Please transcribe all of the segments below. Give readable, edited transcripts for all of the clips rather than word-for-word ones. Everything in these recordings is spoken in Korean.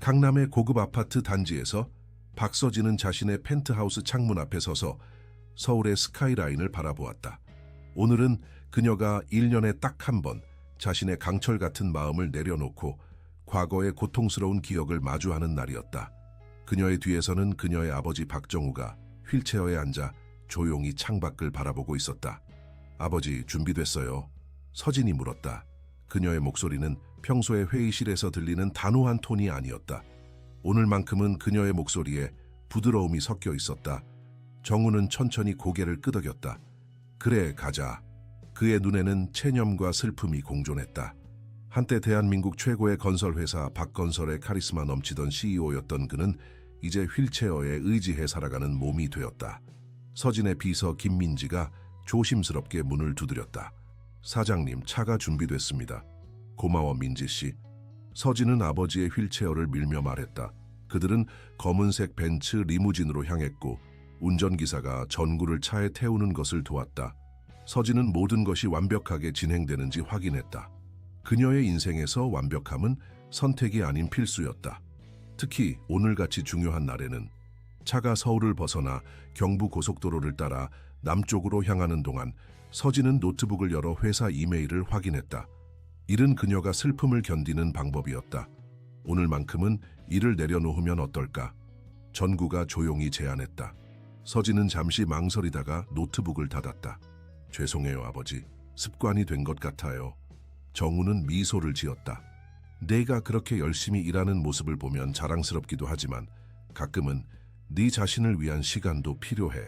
강남의 고급 아파트 단지에서 박서진은 자신의 펜트하우스 창문 앞에 서서 서울의 스카이라인을 바라보았다. 오늘은 그녀가 1년에 딱 한 번 자신의 강철 같은 마음을 내려놓고 과거의 고통스러운 기억을 마주하는 날이었다. 그녀의 뒤에서는 그녀의 아버지 박정우가 휠체어에 앉아 조용히 창밖을 바라보고 있었다. 아버지, 준비됐어요? 서진이 물었다. 그녀의 목소리는 평소의 회의실에서 들리는 단호한 톤이 아니었다. 오늘만큼은 그녀의 목소리에 부드러움이 섞여 있었다. 정우는 천천히 고개를 끄덕였다. 그래, 가자. 그의 눈에는 체념과 슬픔이 공존했다. 한때 대한민국 최고의 건설회사 박건설의 카리스마 넘치던 CEO였던 그는 이제 휠체어에 의지해 살아가는 몸이 되었다. 서진의 비서 김민지가 조심스럽게 문을 두드렸다. 사장님, 차가 준비됐습니다. 고마워, 민지 씨. 서진은 아버지의 휠체어를 밀며 말했다. 그들은 검은색 벤츠 리무진으로 향했고 운전기사가 전구를 차에 태우는 것을 도왔다. 서진은 모든 것이 완벽하게 진행되는지 확인했다. 그녀의 인생에서 완벽함은 선택이 아닌 필수였다. 특히 오늘같이 중요한 날에는 차가 서울을 벗어나 경부고속도로를 따라 남쪽으로 향하는 동안 서진은 노트북을 열어 회사 이메일을 확인했다. 이른 그녀가 슬픔을 견디는 방법이었다. 오늘만큼은 일을 내려놓으면 어떨까? 전구가 조용히 제안했다. 서진은 잠시 망설이다가 노트북을 닫았다. 죄송해요, 아버지. 습관이 된 것 같아요. 정우는 미소를 지었다. 내가 그렇게 열심히 일하는 모습을 보면 자랑스럽기도 하지만 가끔은 네 자신을 위한 시간도 필요해.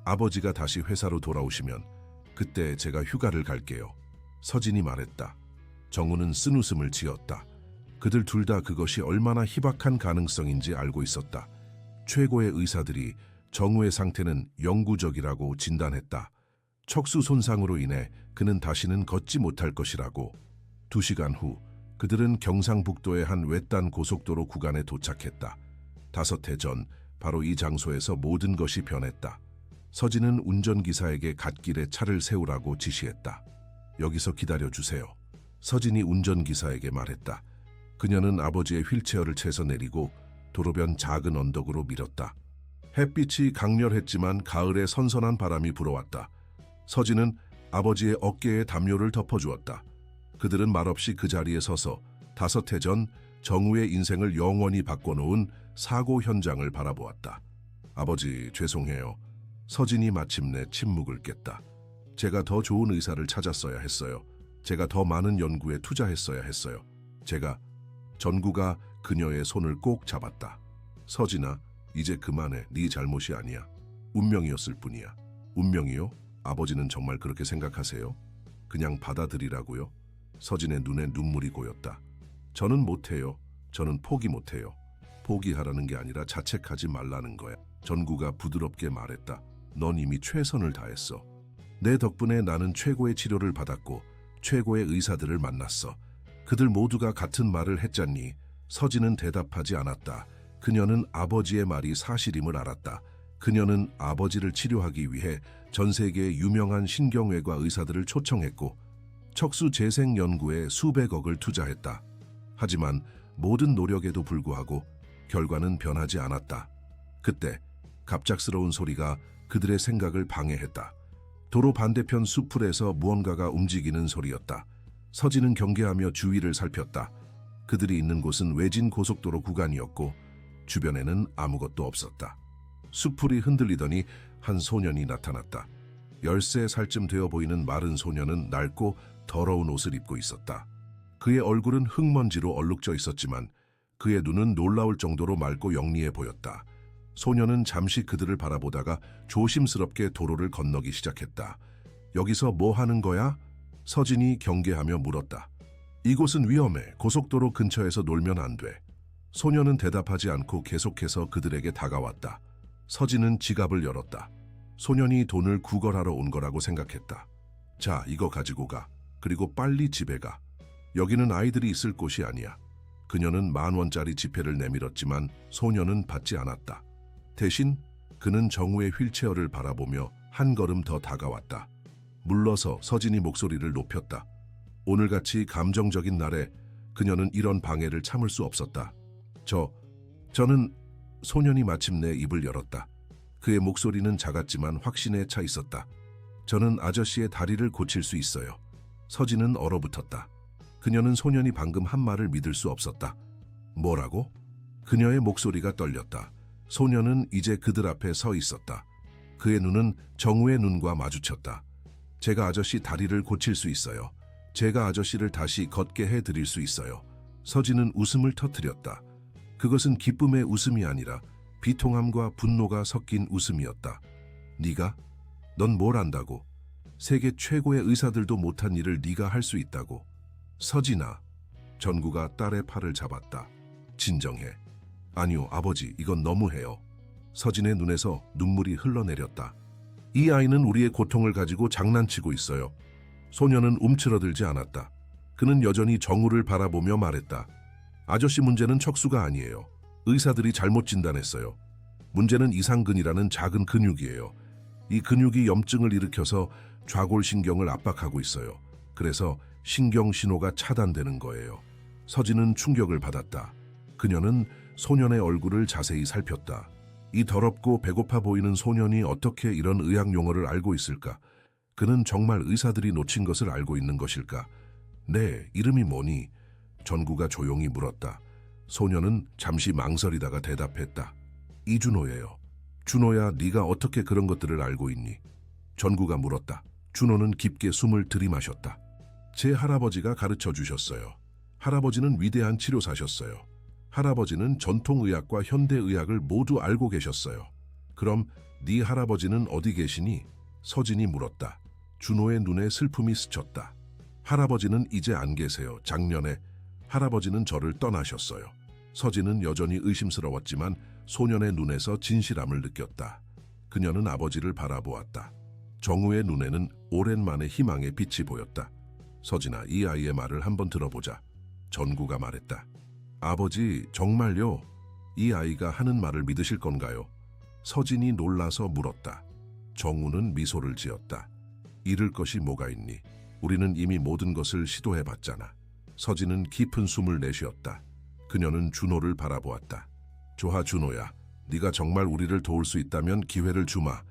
아버지가 다시 회사로 돌아오시면 그때 제가 휴가를 갈게요. 서진이 말했다. 정우는 쓴웃음을 지었다. 그들 둘 다 그것이 얼마나 희박한 가능성인지 알고 있었다. 최고의 의사들이 정우의 상태는 영구적이라고 진단했다. 척수 손상으로 인해 그는 다시는 걷지 못할 것이라고. 2시간 후 그들은 경상북도의 한 외딴 고속도로 구간에 도착했다. 5해 전 바로 이 장소에서 모든 것이 변했다. 서진은 운전기사에게 갓길에 차를 세우라고 지시했다. 여기서 기다려주세요. 서진이 운전기사에게 말했다. 그녀는 아버지의 휠체어를 채서 내리고 도로변 작은 언덕으로 밀었다. 햇빛이 강렬했지만 가을의 선선한 바람이 불어왔다. 서진은 아버지의 어깨에 담요를 덮어주었다. 그들은 말없이 그 자리에 서서 5해 전 정우의 인생을 영원히 바꿔놓은 사고 현장을 바라보았다. 아버지, 죄송해요. 서진이 마침내 침묵을 깼다. 제가 더 좋은 의사를 찾았어야 했어요. 제가 더 많은 연구에 투자했어야 했어요. 전구가 그녀의 손을 꼭 잡았다. 서진아, 이제 그만해. 네 잘못이 아니야. 운명이었을 뿐이야. 운명이요? 아버지는 정말 그렇게 생각하세요? 그냥 받아들이라고요? 서진의 눈에 눈물이 고였다. 저는 못해요. 저는 포기 못해요. 포기하라는 게 아니라 자책하지 말라는 거야. 전구가 부드럽게 말했다. 넌 이미 최선을 다했어. 내 덕분에 나는 최고의 치료를 받았고 최고의 의사들을 만났어. 그들 모두가 같은 말을 했잖니. 서진은 대답하지 않았다. 그녀는 아버지의 말이 사실임을 알았다. 그녀는 아버지를 치료하기 위해 전 세계의 유명한 신경외과 의사들을 초청했고 척수 재생 연구에 수백억을 투자했다. 하지만 모든 노력에도 불구하고 결과는 변하지 않았다. 그때 갑작스러운 소리가 그들의 생각을 방해했다. 도로 반대편 수풀에서 무언가가 움직이는 소리였다. 서진은 경계하며 주위를 살폈다. 그들이 있는 곳은 외진 고속도로 구간이었고 주변에는 아무것도 없었다. 수풀이 흔들리더니 한 소년이 나타났다. 13살쯤 되어 보이는 마른 소년은 낡고 더러운 옷을 입고 있었다. 그의 얼굴은 흙먼지로 얼룩져 있었지만 그의 눈은 놀라울 정도로 맑고 영리해 보였다. 소년은 잠시 그들을 바라보다가 조심스럽게 도로를 건너기 시작했다. 여기서 뭐 하는 거야? 서진이 경계하며 물었다. 이곳은 위험해. 고속도로 근처에서 놀면 안 돼. 소년은 대답하지 않고 계속해서 그들에게 다가왔다. 서진은 지갑을 열었다. 소년이 돈을 구걸하러 온 거라고 생각했다. 자, 이거 가지고 가. 그리고 빨리 집에 가. 여기는 아이들이 있을 곳이 아니야. 그녀는 10,000원짜리 지폐를 내밀었지만 소년은 받지 않았다. 대신 그는 정우의 휠체어를 바라보며 한 걸음 더 다가왔다. 물러서 서진이 목소리를 높였다. 오늘같이 감정적인 날에 그녀는 이런 방해를 참을 수 없었다. 저는 소년이 마침내 입을 열었다. 그의 목소리는 작았지만 확신에 차 있었다. 저는 아저씨의 다리를 고칠 수 있어요. 서진은 얼어붙었다. 그녀는 소년이 방금 한 말을 믿을 수 없었다. 뭐라고? 그녀의 목소리가 떨렸다. 소년은 이제 그들 앞에 서 있었다. 그의 눈은 정우의 눈과 마주쳤다. 제가 아저씨 다리를 고칠 수 있어요. 제가 아저씨를 다시 걷게 해드릴 수 있어요. 서진은 웃음을 터뜨렸다. 그것은 기쁨의 웃음이 아니라 비통함과 분노가 섞인 웃음이었다. 네가? 넌 뭘 안다고? 세계 최고의 의사들도 못한 일을 네가 할 수 있다고. 서진아. 전구가 딸의 팔을 잡았다. 진정해. 아니요, 아버지, 이건 너무해요. 서진의 눈에서 눈물이 흘러내렸다. 이 아이는 우리의 고통을 가지고 장난치고 있어요. 소녀는 움츠러들지 않았다. 그는 여전히 정우를 바라보며 말했다. 아저씨, 문제는 척수가 아니에요. 의사들이 잘못 진단했어요. 문제는 이상근이라는 작은 근육이에요. 이 근육이 염증을 일으켜서 좌골신경을 압박하고 있어요. 그래서 신경 신호가 차단되는 거예요. 서진은 충격을 받았다. 그녀는 소년의 얼굴을 자세히 살폈다. 이 더럽고 배고파 보이는 소년이 어떻게 이런 의학 용어를 알고 있을까? 그는 정말 의사들이 놓친 것을 알고 있는 것일까? 네, 이름이 뭐니? 전구가 조용히 물었다. 소년은 잠시 망설이다가 대답했다. 이준호예요. 준호야, 네가 어떻게 그런 것들을 알고 있니? 전구가 물었다. 준호는 깊게 숨을 들이마셨다. 제 할아버지가 가르쳐 주셨어요. 할아버지는 위대한 치료사셨어요. 할아버지는 전통의학과 현대의학을 모두 알고 계셨어요. 그럼 네 할아버지는 어디 계시니? 서진이 물었다. 준호의 눈에 슬픔이 스쳤다. 할아버지는 이제 안 계세요. 작년에 할아버지는 저를 떠나셨어요. 서진은 여전히 의심스러웠지만 소년의 눈에서 진실함을 느꼈다. 그녀는 아버지를 바라보았다. 정우의 눈에는 오랜만에 희망의 빛이 보였다. 서진아, 이 아이의 말을 한번 들어보자. 전구가 말했다. 아버지, 정말요? 이 아이가 하는 말을 믿으실 건가요? 서진이 놀라서 물었다. 정우는 미소를 지었다. 잃을 것이 뭐가 있니? 우리는 이미 모든 것을 시도해봤잖아. 서진은 깊은 숨을 내쉬었다. 그녀는 준호를 바라보았다. 좋아, 준호야. 네가 정말 우리를 도울 수 있다면 기회를 주마.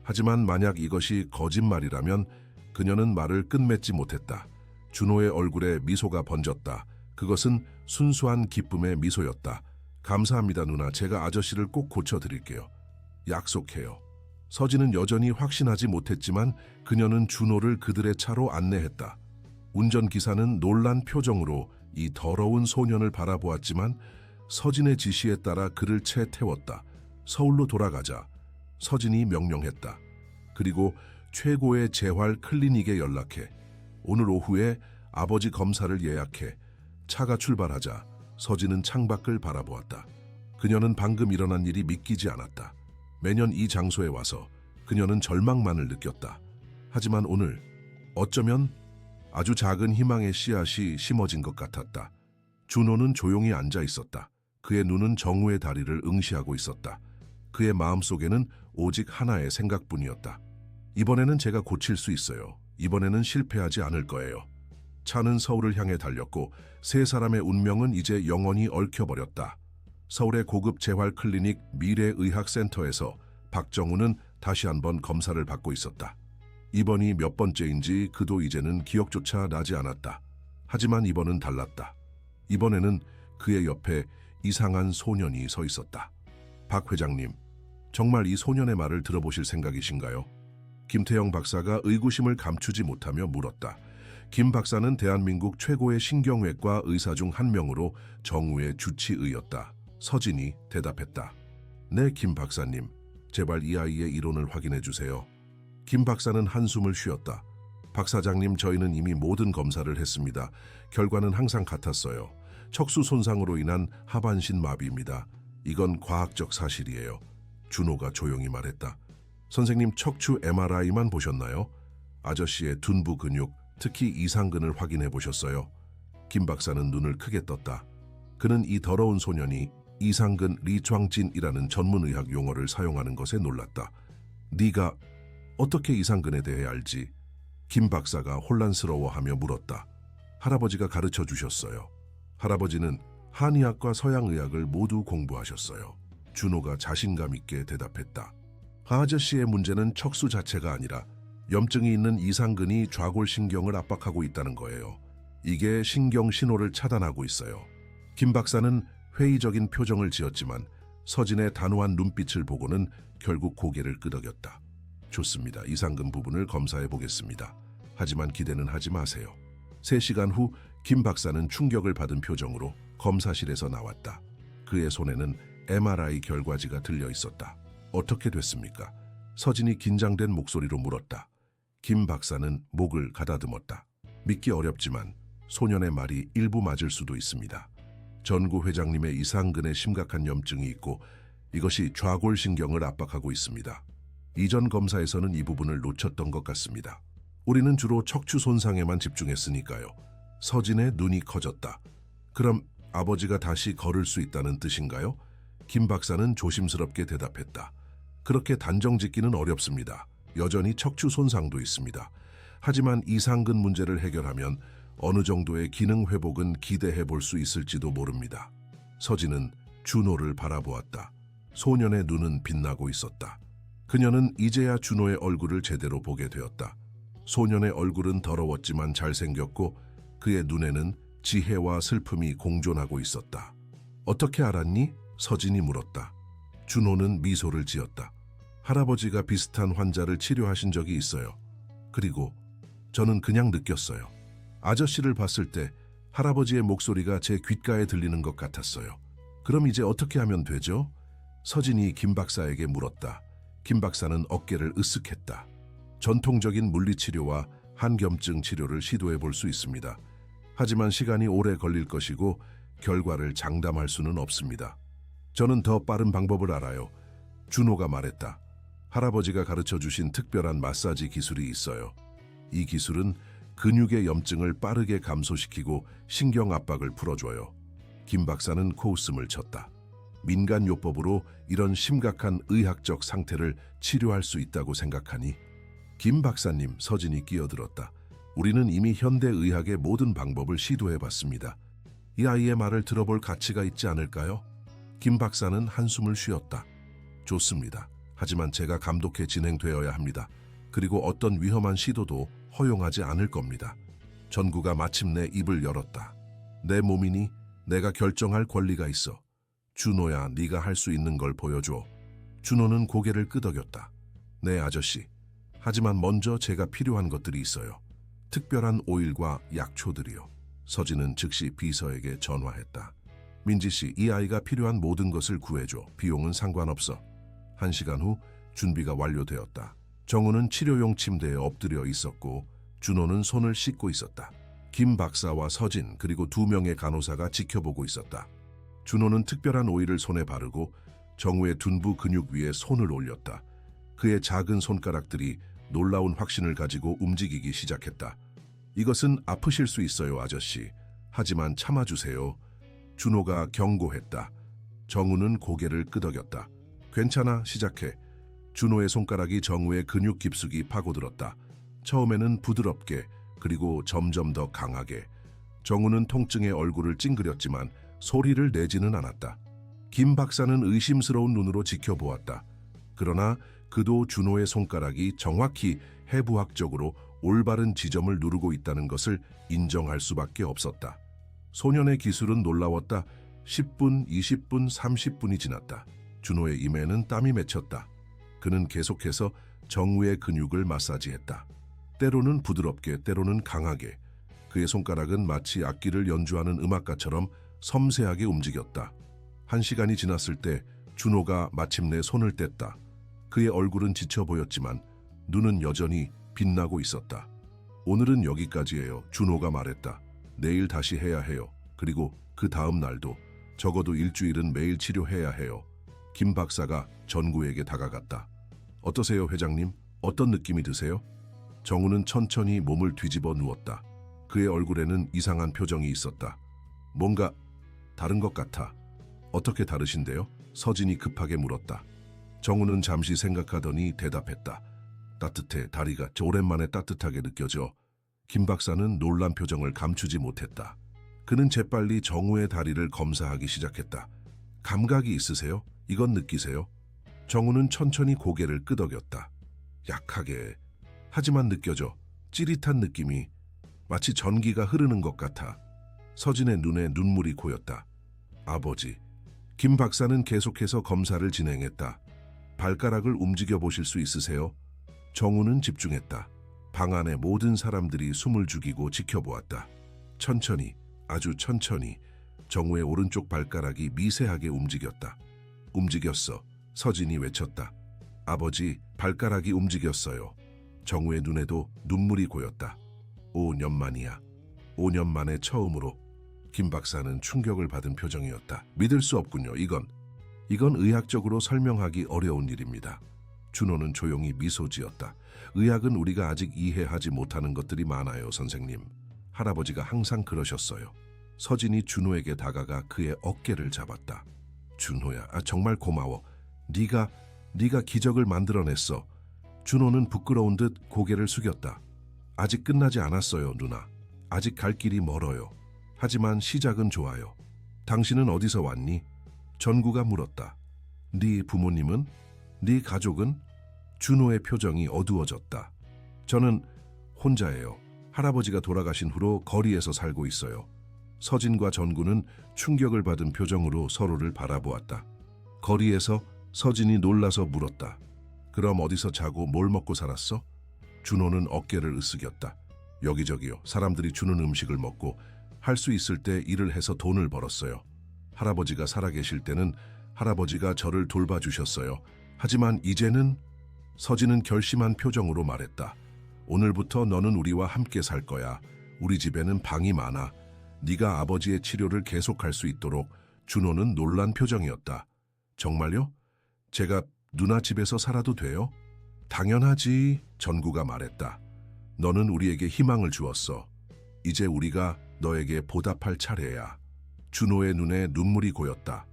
하지만 만약 이것이 거짓말이라면 그녀는 말을 끝맺지 못했다. 준호의 얼굴에 미소가 번졌다. 그것은 순수한 기쁨의 미소였다. 감사합니다, 누나. 제가 아저씨를 꼭 고쳐드릴게요. 약속해요. 서진은 여전히 확신하지 못했지만 그녀는 준호를 그들의 차로 안내했다. 운전기사는 놀란 표정으로 이 더러운 소년을 바라보았지만 서진의 지시에 따라 그를 채 태웠다. 서울로 돌아가자. 서진이 명령했다. 그리고 최고의 재활 클리닉에 연락해. 오늘 오후에 아버지 검사를 예약해. 차가 출발하자. 서진은 창밖을 바라보았다. 그녀는 방금 일어난 일이 믿기지 않았다. 매년 이 장소에 와서 그녀는 절망만을 느꼈다. 하지만 오늘 어쩌면 아주 작은 희망의 씨앗이 심어진 것 같았다. 준호는 조용히 앉아 있었다. 그의 눈은 정우의 다리를 응시하고 있었다. 그의 마음속에는 오직 하나의 생각뿐이었다. 이번에는 제가 고칠 수 있어요. 이번에는 실패하지 않을 거예요. 차는 서울을 향해 달렸고 세 사람의 운명은 이제 영원히 얽혀버렸다. 서울의 고급 재활 클리닉 미래의학센터에서 박정우는 다시 한번 검사를 받고 있었다. 이번이 몇 번째인지 그도 이제는 기억조차 나지 않았다. 하지만 이번은 달랐다. 이번에는 그의 옆에 이상한 소년이 서 있었다. 박 회장님, 정말 이 소년의 말을 들어보실 생각이신가요? 김태영 박사가 의구심을 감추지 못하며 물었다. 김 박사는 대한민국 최고의 신경외과 의사 중 한 명으로 정우의 주치의였다. 서진이 대답했다. 네, 김 박사님. 제발 이 아이의 이론을 확인해 주세요. 김 박사는 한숨을 쉬었다. 박 사장님, 저희는 이미 모든 검사를 했습니다. 결과는 항상 같았어요. 척수 손상으로 인한 하반신 마비입니다. 이건 과학적 사실이에요. 준호가 조용히 말했다. 선생님, 척추 MRI만 보셨나요? 아저씨의 둔부 근육, 특히 이상근을 확인해 보셨어요? 김 박사는 눈을 크게 떴다. 그는 이 더러운 소년이 이상근 리창진이라는 전문의학 용어를 사용하는 것에 놀랐다. 네가 어떻게 이상근에 대해 알지? 김 박사가 혼란스러워하며 물었다. 할아버지가 가르쳐 주셨어요. 할아버지는 한의학과 서양의학을 모두 공부하셨어요. 준호가 자신감 있게 대답했다. 아저씨의 문제는 척수 자체가 아니라 염증이 있는 이상근이 좌골신경을 압박하고 있다는 거예요. 이게 신경 신호를 차단하고 있어요. 김 박사는 회의적인 표정을 지었지만 서진의 단호한 눈빛을 보고는 결국 고개를 끄덕였다. 좋습니다. 이상근 부분을 검사해 보겠습니다. 하지만 기대는 하지 마세요. 3시간 후 김 박사는 충격을 받은 표정으로 검사실에서 나왔다. 그의 손에는 MRI 결과지가 들려 있었다. 어떻게 됐습니까? 서진이 긴장된 목소리로 물었다. 김 박사는 목을 가다듬었다. 믿기 어렵지만 소년의 말이 일부 맞을 수도 있습니다. 전구 회장님의 이상근에 심각한 염증이 있고 이것이 좌골신경을 압박하고 있습니다. 이전 검사에서는 이 부분을 놓쳤던 것 같습니다. 우리는 주로 척추 손상에만 집중했으니까요. 서진의 눈이 커졌다. 그럼 아버지가 다시 걸을 수 있다는 뜻인가요? 김 박사는 조심스럽게 대답했다. 그렇게 단정짓기는 어렵습니다. 여전히 척추 손상도 있습니다. 하지만 이상근 문제를 해결하면 어느 정도의 기능 회복은 기대해 볼 수 있을지도 모릅니다. 서진은 준호를 바라보았다. 소년의 눈은 빛나고 있었다. 그녀는 이제야 준호의 얼굴을 제대로 보게 되었다. 소년의 얼굴은 더러웠지만 잘생겼고 그의 눈에는 지혜와 슬픔이 공존하고 있었다. 어떻게 알았니? 서진이 물었다. 준호는 미소를 지었다. 할아버지가 비슷한 환자를 치료하신 적이 있어요. 그리고 저는 그냥 느꼈어요. 아저씨를 봤을 때 할아버지의 목소리가 제 귓가에 들리는 것 같았어요. 그럼 이제 어떻게 하면 되죠? 서진이 김 박사에게 물었다. 김 박사는 어깨를 으쓱했다. 전통적인 물리치료와 한겸증 치료를 시도해 볼 수 있습니다. 하지만 시간이 오래 걸릴 것이고 결과를 장담할 수는 없습니다. 저는 더 빠른 방법을 알아요. 준호가 말했다. 할아버지가 가르쳐 주신 특별한 마사지 기술이 있어요. 이 기술은 근육의 염증을 빠르게 감소시키고 신경 압박을 풀어줘요. 김 박사는 코웃음을 쳤다. 민간요법으로 이런 심각한 의학적 상태를 치료할 수 있다고 생각하니? 김 박사님, 서진이 끼어들었다. 우리는 이미 현대의학의 모든 방법을 시도해봤습니다. 이 아이의 말을 들어볼 가치가 있지 않을까요? 김 박사는 한숨을 쉬었다. 좋습니다. 하지만 제가 감독해 진행되어야 합니다. 그리고 어떤 위험한 시도도 허용하지 않을 겁니다. 전구가 마침내 입을 열었다. 내 몸이니 내가 결정할 권리가 있어. 준호야, 네가 할 수 있는 걸 보여줘. 준호는 고개를 끄덕였다. 네, 아저씨. 하지만 먼저 제가 필요한 것들이 있어요. 특별한 오일과 약초들이요. 서진은 즉시 비서에게 전화했다. 민지 씨, 이 아이가 필요한 모든 것을 구해줘. 비용은 상관없어. 1시간 후 준비가 완료되었다. 정우는 치료용 침대에 엎드려 있었고 준호는 손을 씻고 있었다. 김 박사와 서진 그리고 2명의 간호사가 지켜보고 있었다. 준호는 특별한 오일을 손에 바르고 정우의 둔부 근육 위에 손을 올렸다. 그의 작은 손가락들이 놀라운 확신을 가지고 움직이기 시작했다. 이것은 아프실 수 있어요, 아저씨. 하지만 참아주세요. 준호가 경고했다. 정우는 고개를 끄덕였다. 괜찮아, 시작해. 준호의 손가락이 정우의 근육 깊숙이 파고들었다. 처음에는 부드럽게, 그리고 점점 더 강하게. 정우는 통증에 얼굴을 찡그렸지만 소리를 내지는 않았다. 김 박사는 의심스러운 눈으로 지켜보았다. 그러나 그도 준호의 손가락이 정확히 해부학적으로 올바른 지점을 누르고 있다는 것을 인정할 수밖에 없었다. 소년의 기술은 놀라웠다. 10분, 20분, 30분이 지났다. 준호의 임에는 땀이 맺혔다. 그는 계속해서 정우의 근육을 마사지했다. 때로는 부드럽게, 때로는 강하게. 그의 손가락은 마치 악기를 연주하는 음악가처럼 섬세하게 움직였다. 1시간이 지났을 때 준호가 마침내 손을 뗐다. 그의 얼굴은 지쳐 보였지만 눈은 여전히 빛나고 있었다. 오늘은 여기까지예요. 준호가 말했다. 내일 다시 해야 해요. 그리고 그 다음 날도 적어도 일주일은 매일 치료해야 해요. 김 박사가 전구에게 다가갔다. 어떠세요, 회장님? 어떤 느낌이 드세요? 정우는 천천히 몸을 뒤집어 누웠다. 그의 얼굴에는 이상한 표정이 있었다. 뭔가 다른 것 같아. 어떻게 다르신데요? 서진이 급하게 물었다. 정우는 잠시 생각하더니 대답했다. 따뜻해. 다리가 오랜만에 따뜻하게 느껴져. 김 박사는 놀란 표정을 감추지 못했다. 그는 재빨리 정우의 다리를 검사하기 시작했다. 감각이 있으세요? 이건 느끼세요? 정우는 천천히 고개를 끄덕였다. 약하게. 하지만 느껴져. 찌릿한 느낌이 마치 전기가 흐르는 것 같아. 서진의 눈에 눈물이 고였다. 아버지. 김 박사는 계속해서 검사를 진행했다. 발가락을 움직여 보실 수 있으세요? 정우는 집중했다. 방 안의 모든 사람들이 숨을 죽이고 지켜보았다. 천천히, 아주 천천히 정우의 오른쪽 발가락이 미세하게 움직였다. 움직였어. 서진이 외쳤다. 아버지, 발가락이 움직였어요. 정우의 눈에도 눈물이 고였다. 5년 만이야. 5년 만에 처음으로. 김 박사는 충격을 받은 표정이었다. 믿을 수 없군요. 이건 의학적으로 설명하기 어려운 일입니다. 준호는 조용히 미소 지었다. 의학은 우리가 아직 이해하지 못하는 것들이 많아요, 선생님. 할아버지가 항상 그러셨어요. 서진이 준호에게 다가가 그의 어깨를 잡았다. 준호야, 정말 고마워. 네가 기적을 만들어냈어. 준호는 부끄러운 듯 고개를 숙였다. 아직 끝나지 않았어요, 누나. 아직 갈 길이 멀어요. 하지만 시작은 좋아요. 당신은 어디서 왔니? 전구가 물었다. 네 부모님은? 네 가족은? 준호의 표정이 어두워졌다. 저는 혼자예요. 할아버지가 돌아가신 후로 거리에서 살고 있어요. 서진과 전구는 충격을 받은 표정으로 서로를 바라보았다. 거리에서 서진이 놀라서 물었다. 그럼 어디서 자고 뭘 먹고 살았어? 준호는 어깨를 으쓱였다. 여기저기요. 사람들이 주는 음식을 먹고 할 수 있을 때 일을 해서 돈을 벌었어요. 할아버지가 살아계실 때는 할아버지가 저를 돌봐주셨어요. 하지만 이제는 서진은 결심한 표정으로 말했다. 오늘부터 너는 우리와 함께 살 거야. 우리 집에는 방이 많아. 네가 아버지의 치료를 계속할 수 있도록. 준호는 놀란 표정이었다. 정말요? 제가 누나 집에서 살아도 돼요? 당연하지, 전구가 말했다. 너는 우리에게 희망을 주었어. 이제 우리가 너에게 보답할 차례야. 준호의 눈에 눈물이 고였다.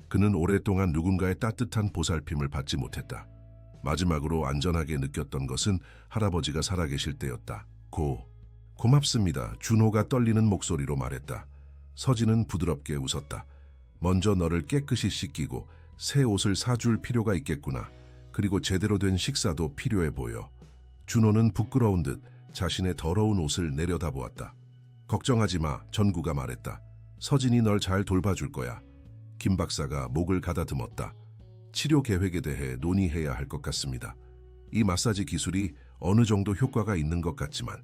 그는 오랫동안 누군가의 따뜻한 보살핌을 받지 못했다. 마지막으로 안전하게 느꼈던 것은 할아버지가 살아계실 때였다. 고맙습니다. 준호가 떨리는 목소리로 말했다. 서진은 부드럽게 웃었다. 먼저 너를 깨끗이 씻기고 새 옷을 사줄 필요가 있겠구나. 그리고 제대로 된 식사도 필요해 보여. 준호는 부끄러운 듯 자신의 더러운 옷을 내려다보았다. 걱정하지 마, 전구가 말했다. 서진이 널 잘 돌봐줄 거야. 김 박사가 목을 가다듬었다. 치료 계획에 대해 논의해야 할 것 같습니다. 이 마사지 기술이 어느 정도 효과가 있는 것 같지만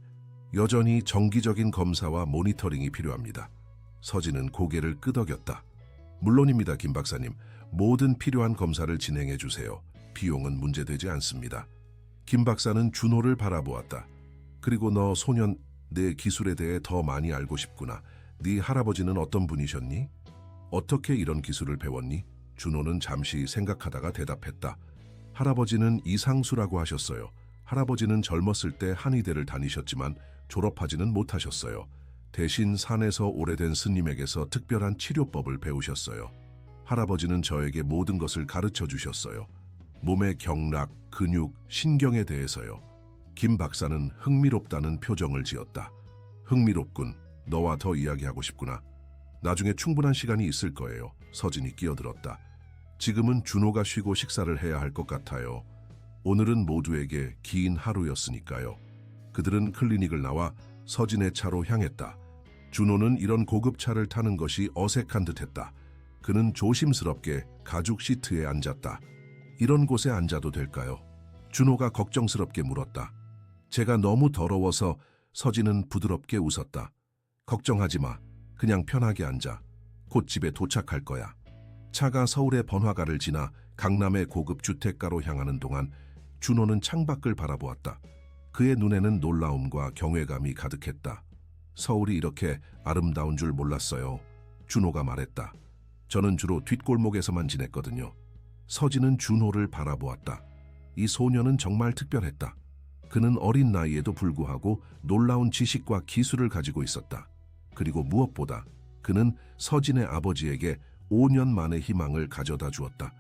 여전히 정기적인 검사와 모니터링이 필요합니다. 서진은 고개를 끄덕였다. 물론입니다, 김 박사님. 모든 필요한 검사를 진행해 주세요. 비용은 문제되지 않습니다. 김 박사는 준호를 바라보았다. 그리고 너 소년, 내 기술에 대해 더 많이 알고 싶구나. 네 할아버지는 어떤 분이셨니? 어떻게 이런 기술을 배웠니? 준호는 잠시 생각하다가 대답했다. 할아버지는 이상수라고 하셨어요. 할아버지는 젊었을 때 한의대를 다니셨지만 졸업하지는 못하셨어요. 대신 산에서 오래된 스님에게서 특별한 치료법을 배우셨어요. 할아버지는 저에게 모든 것을 가르쳐 주셨어요. 몸의 경락, 근육, 신경에 대해서요. 김 박사는 흥미롭다는 표정을 지었다. 흥미롭군. 너와 더 이야기하고 싶구나. 나중에 충분한 시간이 있을 거예요. 서진이 끼어들었다. 지금은 준호가 쉬고 식사를 해야 할 것 같아요. 오늘은 모두에게 긴 하루였으니까요. 그들은 클리닉을 나와 서진의 차로 향했다. 준호는 이런 고급 차를 타는 것이 어색한 듯했다. 그는 조심스럽게 가죽 시트에 앉았다. 이런 곳에 앉아도 될까요? 준호가 걱정스럽게 물었다. 제가 너무 더러워서. 서진은 부드럽게 웃었다. 걱정하지 마. 그냥 편하게 앉아. 곧 집에 도착할 거야. 차가 서울의 번화가를 지나 강남의 고급 주택가로 향하는 동안 준호는 창밖을 바라보았다. 그의 눈에는 놀라움과 경외감이 가득했다. 서울이 이렇게 아름다운 줄 몰랐어요. 준호가 말했다. 저는 주로 뒷골목에서만 지냈거든요. 서진은 준호를 바라보았다. 이 소녀는 정말 특별했다. 그는 어린 나이에도 불구하고 놀라운 지식과 기술을 가지고 있었다. 그리고 무엇보다 그는 서진의 아버지에게 5년 만의 희망을 가져다 주었다.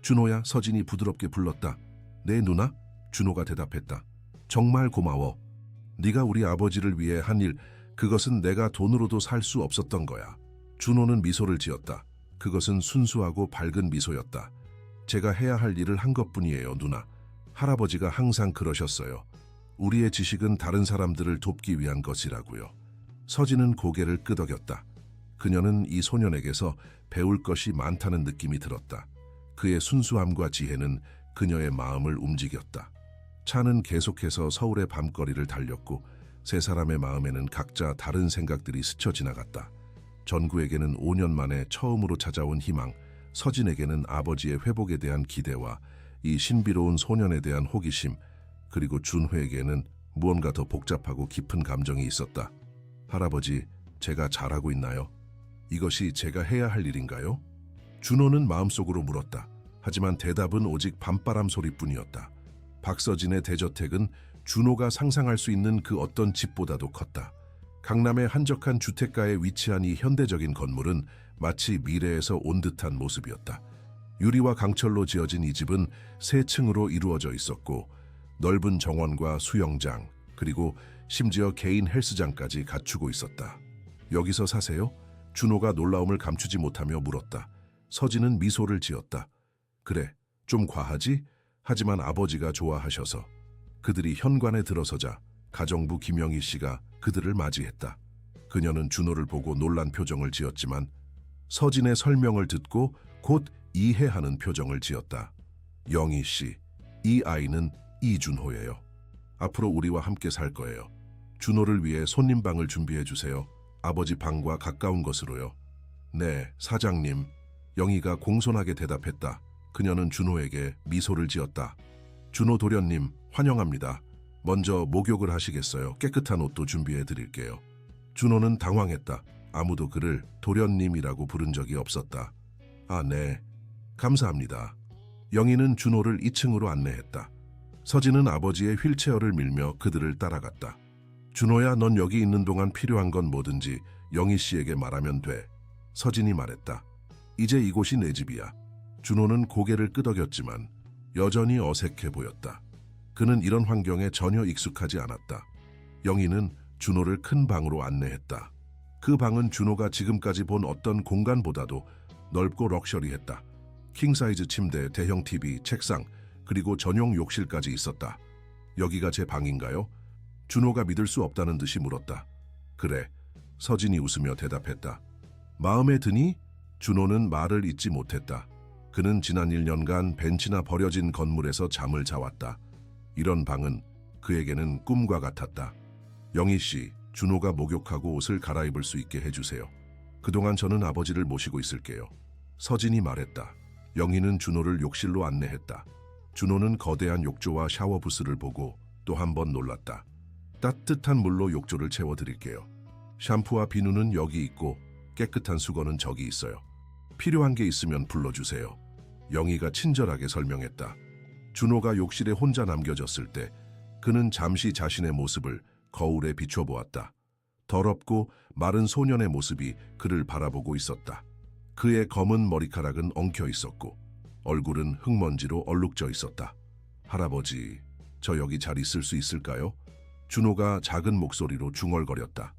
준호야, 서진이 부드럽게 불렀다. 네, 누나? 준호가 대답했다. 정말 고마워. 네가 우리 아버지를 위해 한 일, 그것은 내가 돈으로도 살 수 없었던 거야. 준호는 미소를 지었다. 그것은 순수하고 밝은 미소였다. 제가 해야 할 일을 한 것뿐이에요, 누나. 할아버지가 항상 그러셨어요. 우리의 지식은 다른 사람들을 돕기 위한 것이라고요. 서진은 고개를 끄덕였다. 그녀는 이 소년에게서 배울 것이 많다는 느낌이 들었다. 그의 순수함과 지혜는 그녀의 마음을 움직였다. 차는 계속해서 서울의 밤거리를 달렸고 세 사람의 마음에는 각자 다른 생각들이 스쳐 지나갔다. 전구에게는 5년 만에 처음으로 찾아온 희망, 서진에게는 아버지의 회복에 대한 기대와 이 신비로운 소년에 대한 호기심, 그리고 준호에게는 무언가 더 복잡하고 깊은 감정이 있었다. 할아버지, 제가 잘하고 있나요? 이것이 제가 해야 할 일인가요? 준호는 마음속으로 물었다. 하지만 대답은 오직 밤바람 소리뿐이었다. 박서진의 대저택은 준호가 상상할 수 있는 그 어떤 집보다도 컸다. 강남의 한적한 주택가에 위치한 이 현대적인 건물은 마치 미래에서 온 듯한 모습이었다. 유리와 강철로 지어진 이 집은 세 층으로 이루어져 있었고 넓은 정원과 수영장, 그리고 심지어 개인 헬스장까지 갖추고 있었다. 여기서 사세요? 준호가 놀라움을 감추지 못하며 물었다. 서진은 미소를 지었다. 그래, 좀 과하지? 하지만 아버지가 좋아하셔서. 그들이 현관에 들어서자 가정부 김영희 씨가 그들을 맞이했다. 그녀는 준호를 보고 놀란 표정을 지었지만 서진의 설명을 듣고 곧 이해하는 표정을 지었다. 영희 씨, 이 아이는 이준호예요. 앞으로 우리와 함께 살 거예요. 준호를 위해 손님방을 준비해 주세요. 아버지 방과 가까운 것으로요. 네, 사장님. 영희가 공손하게 대답했다. 그녀는 준호에게 미소를 지었다. 준호 도련님, 환영합니다. 먼저 목욕을 하시겠어요? 깨끗한 옷도 준비해 드릴게요. 준호는 당황했다. 아무도 그를 도련님이라고 부른 적이 없었다. 아, 네. 감사합니다. 영희는 준호를 2층으로 안내했다. 서진은 아버지의 휠체어를 밀며 그들을 따라갔다. 준호야, 넌 여기 있는 동안 필요한 건 뭐든지 영희 씨에게 말하면 돼. 서진이 말했다. 이제 이곳이 내 집이야. 준호는 고개를 끄덕였지만 여전히 어색해 보였다. 그는 이런 환경에 전혀 익숙하지 않았다. 영희는 준호를 큰 방으로 안내했다. 그 방은 준호가 지금까지 본 어떤 공간보다도 넓고 럭셔리했다. 킹사이즈 침대, 대형 TV, 책상, 그리고 전용 욕실까지 있었다. 여기가 제 방인가요? 준호가 믿을 수 없다는 듯이 물었다. 그래, 서진이 웃으며 대답했다. 마음에 드니? 준호는 말을 잇지 못했다. 그는 지난 1년간 벤치나 버려진 건물에서 잠을 자왔다. 이런 방은 그에게는 꿈과 같았다. 영희 씨, 준호가 목욕하고 옷을 갈아입을 수 있게 해주세요. 그동안 저는 아버지를 모시고 있을게요. 서진이 말했다. 영희는 준호를 욕실로 안내했다. 준호는 거대한 욕조와 샤워 부스를 보고 또 한 번 놀랐다. 따뜻한 물로 욕조를 채워드릴게요. 샴푸와 비누는 여기 있고 깨끗한 수건은 저기 있어요. 필요한 게 있으면 불러주세요. 영희가 친절하게 설명했다. 준호가 욕실에 혼자 남겨졌을 때 그는 잠시 자신의 모습을 거울에 비춰보았다. 더럽고 마른 소년의 모습이 그를 바라보고 있었다. 그의 검은 머리카락은 엉켜 있었고 얼굴은 흙먼지로 얼룩져 있었다. 할아버지, 저 여기 잘 있을 수 있을까요? 준호가 작은 목소리로 중얼거렸다.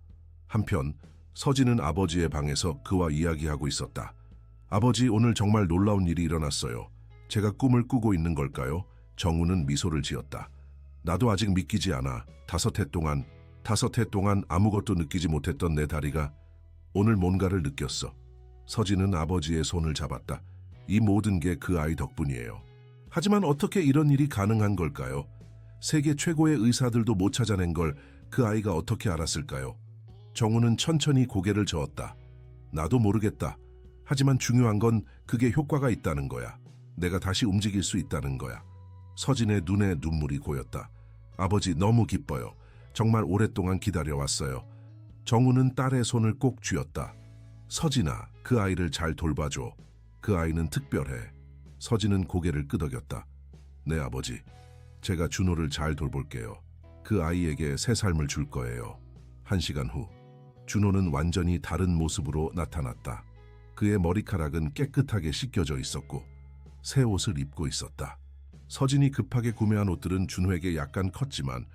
한편 서진은 아버지의 방에서 그와 이야기하고 있었다. 아버지, 오늘 정말 놀라운 일이 일어났어요. 제가 꿈을 꾸고 있는 걸까요? 정우는 미소를 지었다. 나도 아직 믿기지 않아. 5해 동안 아무것도 느끼지 못했던 내 다리가 오늘 뭔가를 느꼈어. 서진은 아버지의 손을 잡았다. 이 모든 게 그 아이 덕분이에요. 하지만 어떻게 이런 일이 가능한 걸까요? 세계 최고의 의사들도 못 찾아낸 걸 그 아이가 어떻게 알았을까요? 정우는 천천히 고개를 저었다. 나도 모르겠다. 하지만 중요한 건 그게 효과가 있다는 거야. 내가 다시 움직일 수 있다는 거야. 서진의 눈에 눈물이 고였다. 아버지, 너무 기뻐요. 정말 오랫동안 기다려왔어요. 정우는 딸의 손을 꼭 쥐었다. 서진아, 그 아이를 잘 돌봐줘. 그 아이는 특별해. 서진은 고개를 끄덕였다. 네, 아버지. 제가 준호를 잘 돌볼게요. 그 아이에게 새 삶을 줄 거예요. 1시간 후, 준호는 완전히 다른 모습으로 나타났다. 그의 머리카락은 깨끗하게 씻겨져 있었고 새 옷을 입고 있었다. 서진이 급하게 구매한 옷들은 준호에게 약간 컸지만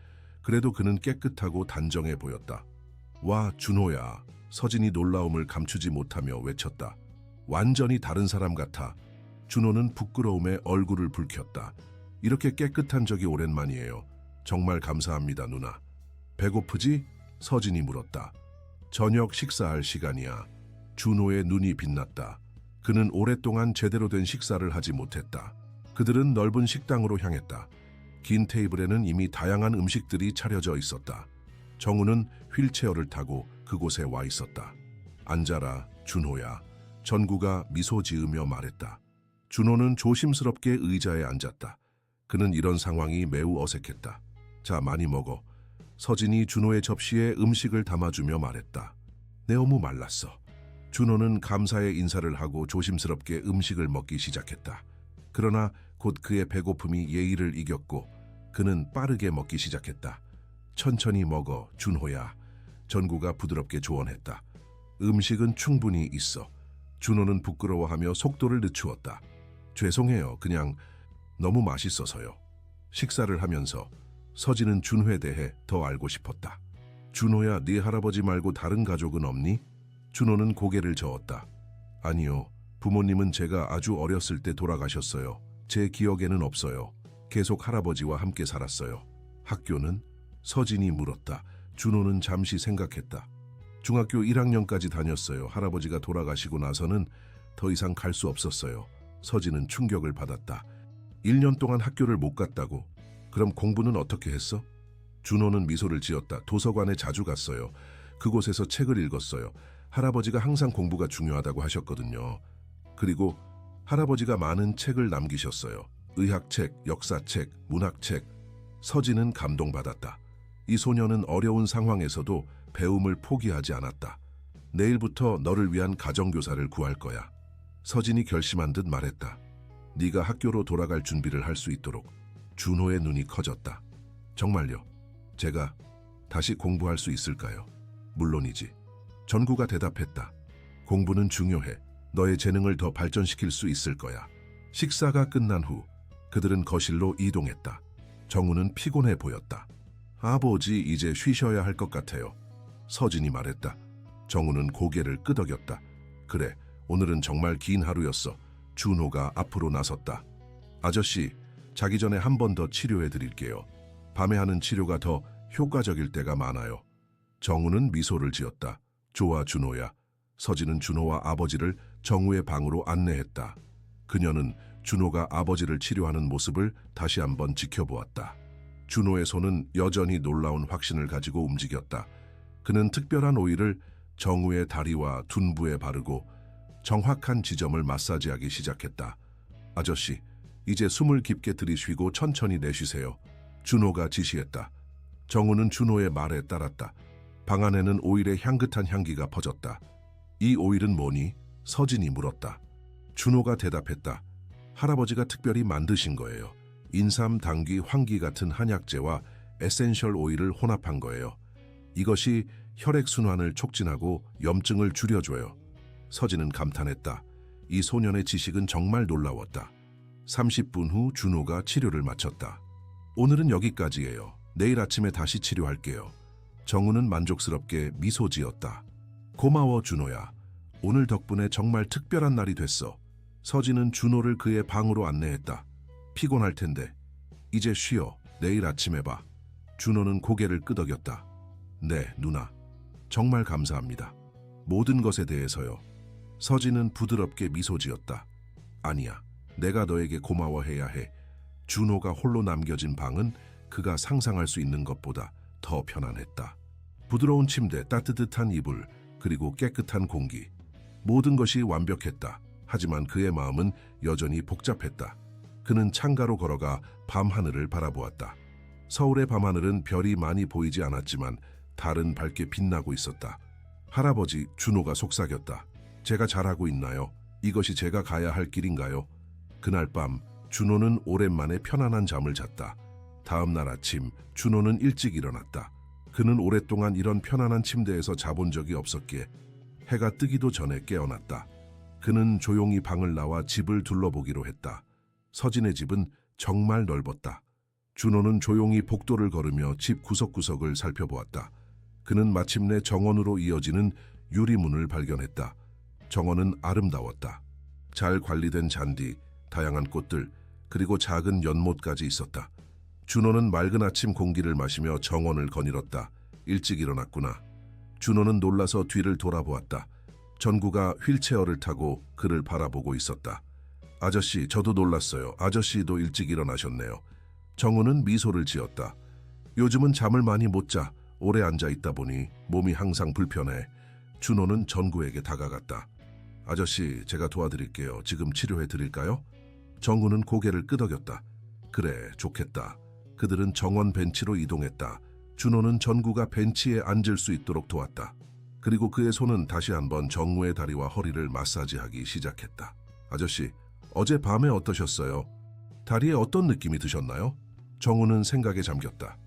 그래도 그는 깨끗하고 단정해 보였다. 와, 준호야. 서진이 놀라움을 감추지 못하며 외쳤다. 완전히 다른 사람 같아. 준호는 부끄러움에 얼굴을 붉혔다. 이렇게 깨끗한 적이 오랜만이에요. 정말 감사합니다, 누나. 배고프지? 서진이 물었다. 저녁 식사할 시간이야. 준호의 눈이 빛났다. 그는 오랫동안 제대로 된 식사를 하지 못했다. 그들은 넓은 식당으로 향했다. 긴 테이블에는 이미 다양한 음식들이 차려져 있었다. 정우는 휠체어를 타고 그곳에 와 있었다. 앉아라, 준호야. 전구가 미소 지으며 말했다. 준호는 조심스럽게 의자에 앉았다. 그는 이런 상황이 매우 어색했다. 자, 많이 먹어. 서진이 준호의 접시에 음식을 담아주며 말했다. 내 어묵 말랐어. 준호는 감사의 인사를 하고 조심스럽게 음식을 먹기 시작했다. 그러나 곧 그의 배고픔이 예의를 이겼고 그는 빠르게 먹기 시작했다. 천천히 먹어, 준호야. 전구가 부드럽게 조언했다. 음식은 충분히 있어. 준호는 부끄러워하며 속도를 늦추었다. 죄송해요. 그냥 너무 맛있어서요. 식사를 하면서 서진은 준호에 대해 더 알고 싶었다. 준호야, 네 할아버지 말고 다른 가족은 없니? 준호는 고개를 저었다. 아니요. 부모님은 제가 아주 어렸을 때 돌아가셨어요. 제 기억에는 없어요. 계속 할아버지와 함께 살았어요. 학교는? 서진이 물었다. 준호는 잠시 생각했다. 중학교 1학년까지 다녔어요. 할아버지가 돌아가시고 나서는 더 이상 갈 수 없었어요. 서진은 충격을 받았다. 1년 동안 학교를 못 갔다고? 그럼 공부는 어떻게 했어? 준호는 미소를 지었다. 도서관에 자주 갔어요. 그곳에서 책을 읽었어요. 할아버지가 항상 공부가 중요하다고 하셨거든요. 그리고 할아버지가 많은 책을 남기셨어요. 의학책, 역사책, 문학책. 서진은 감동받았다. 이 소녀는 어려운 상황에서도 배움을 포기하지 않았다. 내일부터 너를 위한 가정교사를 구할 거야. 서진이 결심한 듯 말했다. 네가 학교로 돌아갈 준비를 할 수 있도록. 준호의 눈이 커졌다. 정말요? 제가 다시 공부할 수 있을까요? 물론이지. 전구가 대답했다. 공부는 중요해. 너의 재능을 더 발전시킬 수 있을 거야. 식사가 끝난 후 그들은 거실로 이동했다. 정우는 피곤해 보였다. 아버지, 이제 쉬셔야 할 것 같아요. 서진이 말했다. 정우는 고개를 끄덕였다. 그래, 오늘은 정말 긴 하루였어. 준호가 앞으로 나섰다. 아저씨, 자기 전에 한 번 더 치료해 드릴게요. 밤에 하는 치료가 더 효과적일 때가 많아요. 정우는 미소를 지었다. 좋아, 준호야. 서진은 준호와 아버지를 정우의 방으로 안내했다. 그녀는 준호가 아버지를 치료하는 모습을 다시 한번 지켜보았다. 준호의 손은 여전히 놀라운 확신을 가지고 움직였다. 그는 특별한 오일을 정우의 다리와 둔부에 바르고 정확한 지점을 마사지하기 시작했다. 아저씨, 이제 숨을 깊게 들이쉬고 천천히 내쉬세요. 준호가 지시했다. 정우는 준호의 말에 따랐다. 방 안에는 오일의 향긋한 향기가 퍼졌다. 이 오일은 뭐니? 서진이 물었다. 준호가 대답했다. 할아버지가 특별히 만드신 거예요. 인삼, 당귀, 황기 같은 한약재와 에센셜 오일을 혼합한 거예요. 이것이 혈액순환을 촉진하고 염증을 줄여줘요. 서진은 감탄했다. 이 소년의 지식은 정말 놀라웠다. 30분 후 준호가 치료를 마쳤다. 오늘은 여기까지예요. 내일 아침에 다시 치료할게요. 정우는 만족스럽게 미소 지었다. 고마워, 준호야. 오늘 덕분에 정말 특별한 날이 됐어. 서진은 준호를 그의 방으로 안내했다. 피곤할 텐데 이제 쉬어. 내일 아침에 봐. 준호는 고개를 끄덕였다. 네, 누나. 정말 감사합니다. 모든 것에 대해서요. 서진은 부드럽게 미소 지었다. 아니야. 내가 너에게 고마워해야 해. 준호가 홀로 남겨진 방은 그가 상상할 수 있는 것보다 더 편안했다. 부드러운 침대, 따뜻한 이불, 그리고 깨끗한 공기. 모든 것이 완벽했다. 하지만 그의 마음은 여전히 복잡했다. 그는 창가로 걸어가 밤하늘을 바라보았다. 서울의 밤하늘은 별이 많이 보이지 않았지만 달은 밝게 빛나고 있었다. 할아버지, 준호가 속삭였다. 제가 잘하고 있나요? 이것이 제가 가야 할 길인가요? 그날 밤 준호는 오랜만에 편안한 잠을 잤다. 다음 날 아침 준호는 일찍 일어났다. 그는 오랫동안 이런 편안한 침대에서 자본 적이 없었기에 해가 뜨기도 전에 깨어났다. 그는 조용히 방을 나와 집을 둘러보기로 했다. 서진의 집은 정말 넓었다. 준호는 조용히 복도를 걸으며 집 구석구석을 살펴보았다. 그는 마침내 정원으로 이어지는 유리문을 발견했다. 정원은 아름다웠다. 잘 관리된 잔디, 다양한 꽃들, 그리고 작은 연못까지 있었다. 준호는 맑은 아침 공기를 마시며 정원을 거닐었다. 일찍 일어났구나. 준호는 놀라서 뒤를 돌아보았다. 전구가 휠체어를 타고 그를 바라보고 있었다. 아저씨, 저도 놀랐어요. 아저씨도 일찍 일어나셨네요. 정우는 미소를 지었다. 요즘은 잠을 많이 못 자. 오래 앉아 있다 보니 몸이 항상 불편해. 준호는 전구에게 다가갔다. 아저씨, 제가 도와드릴게요. 지금 치료해 드릴까요? 정우는 고개를 끄덕였다. 그래, 좋겠다. 그들은 정원 벤치로 이동했다. 준호는 전구가 벤치에 앉을 수 있도록 도왔다. 그리고 그의 손은 다시 한번 정우의 다리와 허리를 마사지하기 시작했다. 아저씨, 어제 밤에 어떠셨어요? 다리에 어떤 느낌이 드셨나요? 정우는 생각에 잠겼다.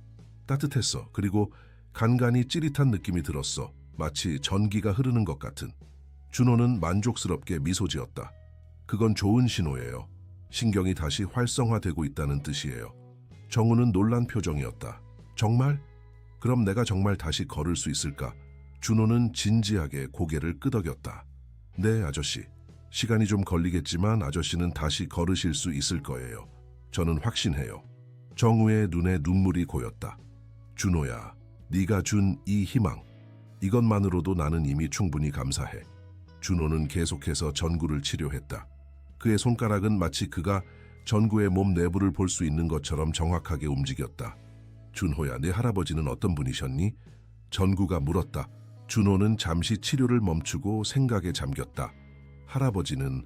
따뜻했어. 그리고 간간이 찌릿한 느낌이 들었어. 마치 전기가 흐르는 것 같은. 준호는 만족스럽게 미소 지었다. 그건 좋은 신호예요. 신경이 다시 활성화되고 있다는 뜻이에요. 정우는 놀란 표정이었다. 정말? 그럼 내가 정말 다시 걸을 수 있을까? 준호는 진지하게 고개를 끄덕였다. 네, 아저씨. 시간이 좀 걸리겠지만 아저씨는 다시 걸으실 수 있을 거예요. 저는 확신해요. 정우의 눈에 눈물이 고였다. 준호야, 네가 준 이 희망. 이것만으로도 나는 이미 충분히 감사해. 준호는 계속해서 전구를 치료했다. 그의 손가락은 마치 그가 전구의 몸 내부를 볼 수 있는 것처럼 정확하게 움직였다. 준호야, 네 할아버지는 어떤 분이셨니? 전구가 물었다. 준호는 잠시 치료를 멈추고 생각에 잠겼다. 할아버지는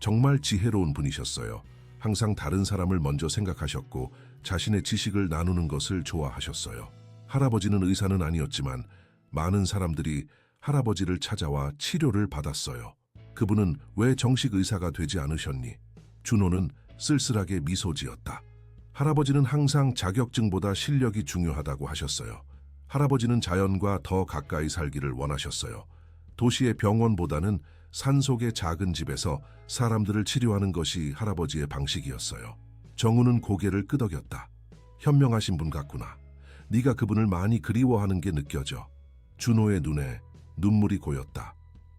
정말 지혜로운 분이셨어요. 항상 다른 사람을 먼저 생각하셨고 자신의 지식을 나누는 것을 좋아하셨어요. 할아버지는 의사는 아니었지만 많은 사람들이 할아버지를 찾아와 치료를 받았어요. 그분은 왜 정식 의사가 되지 않으셨니? 준호는 쓸쓸하게 미소 지었다. 할아버지는 항상 자격증보다 실력이 중요하다고 하셨어요. 할아버지는 자연과 더 가까이 살기를 원하셨어요. 도시의 병원보다는 산속의 작은 집에서 사람들을 치료하는 것이 할아버지의 방식이었어요. 정우는 고개를 끄덕였다. 현명하신 분 같구나. 네가 그분을 많이 그리워하는 게 느껴져. 준호의 눈에 눈물이 고였다.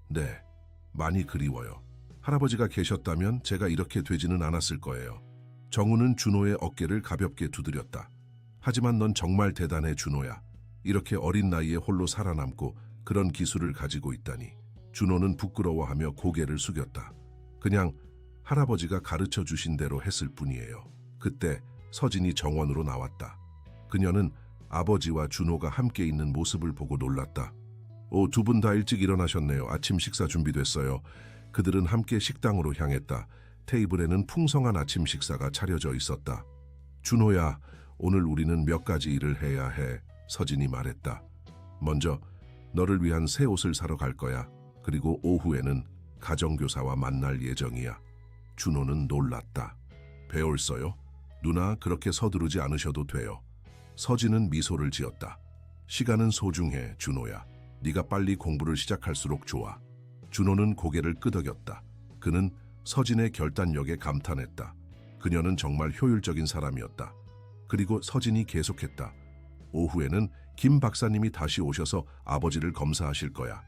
네, 많이 그리워요. 할아버지가 계셨다면 제가 이렇게 되지는 않았을 거예요. 정우는 준호의 어깨를 가볍게 두드렸다. 하지만 넌 정말 대단해, 준호야. 이렇게 어린 나이에 홀로 살아남고 그런 기술을 가지고 있다니. 준호는 부끄러워하며 고개를 숙였다. 그냥 할아버지가 가르쳐 주신 대로 했을 뿐이에요. 그때 서진이 정원으로 나왔다. 그녀는 아버지와 준호가 함께 있는 모습을 보고 놀랐다. 오, 두 분 다 일찍 일어나셨네요. 아침 식사 준비됐어요. 그들은 함께 식당으로 향했다. 테이블에는 풍성한 아침 식사가 차려져 있었다. 준호야, 오늘 우리는 몇 가지 일을 해야 해. 서진이 말했다. 먼저 너를 위한 새 옷을 사러 갈 거야. 그리고 오후에는 가정교사와 만날 예정이야. 준호는 놀랐다. 배울서요? 누나, 그렇게 서두르지 않으셔도 돼요. 서진은 미소를 지었다. 시간은 소중해, 준호야. 네가 빨리 공부를 시작할수록 좋아. 준호는 고개를 끄덕였다. 그는 서진의 결단력에 감탄했다. 그녀는 정말 효율적인 사람이었다. 그리고 서진이 계속했다. 오후에는 김 박사님이 다시 오셔서 아버지를 검사하실 거야.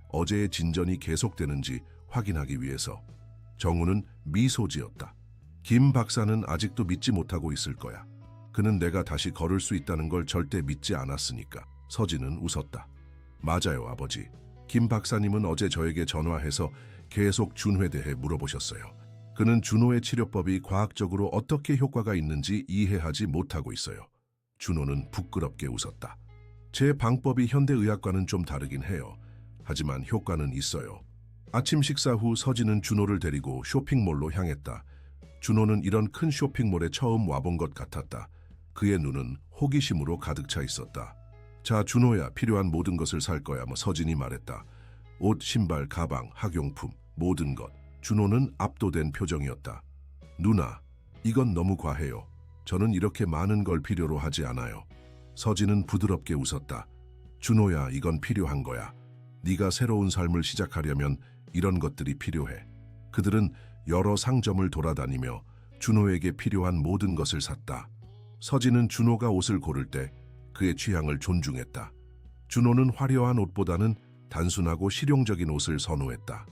어제의 진전이 계속되는지 확인하기 위해서. 정우는 미소 지었다. 김 박사는 아직도 믿지 못하고 있을 거야. 그는 내가 다시 걸을 수 있다는 걸 절대 믿지 않았으니까. 서진은 웃었다. 맞아요, 아버지. 김 박사님은 어제 저에게 전화해서 계속 준호에 대해 물어보셨어요. 그는 준호의 치료법이 과학적으로 어떻게 효과가 있는지 이해하지 못하고 있어요. 준호는 부끄럽게 웃었다. 제 방법이 현대의학과는 좀 다르긴 해요. 하지만 효과는 있어요. 아침 식사 후 서진은 준호를 데리고 쇼핑몰로 향했다. 준호는 이런 큰 쇼핑몰에 처음 와본 것 같았다. 그의 눈은 호기심으로 가득 차 있었다. 자, 준호야, 필요한 모든 것을 살 거야. 서진이 말했다. 옷, 신발, 가방, 학용품, 모든 것. 준호는 압도된 표정이었다. 누나, 이건 너무 과해요. 저는 이렇게 많은 걸 필요로 하지 않아요. 서진은 부드럽게 웃었다. 준호야, 이건 필요한 거야. 네가 새로운 삶을 시작하려면 이런 것들이 필요해. 그들은 여러 상점을 돌아다니며 준호에게 필요한 모든 것을 샀다. 서진은 준호가 옷을 고를 때 그의 취향을 존중했다. 준호는 화려한 옷보다는 단순하고 실용적인 옷을 선호했다.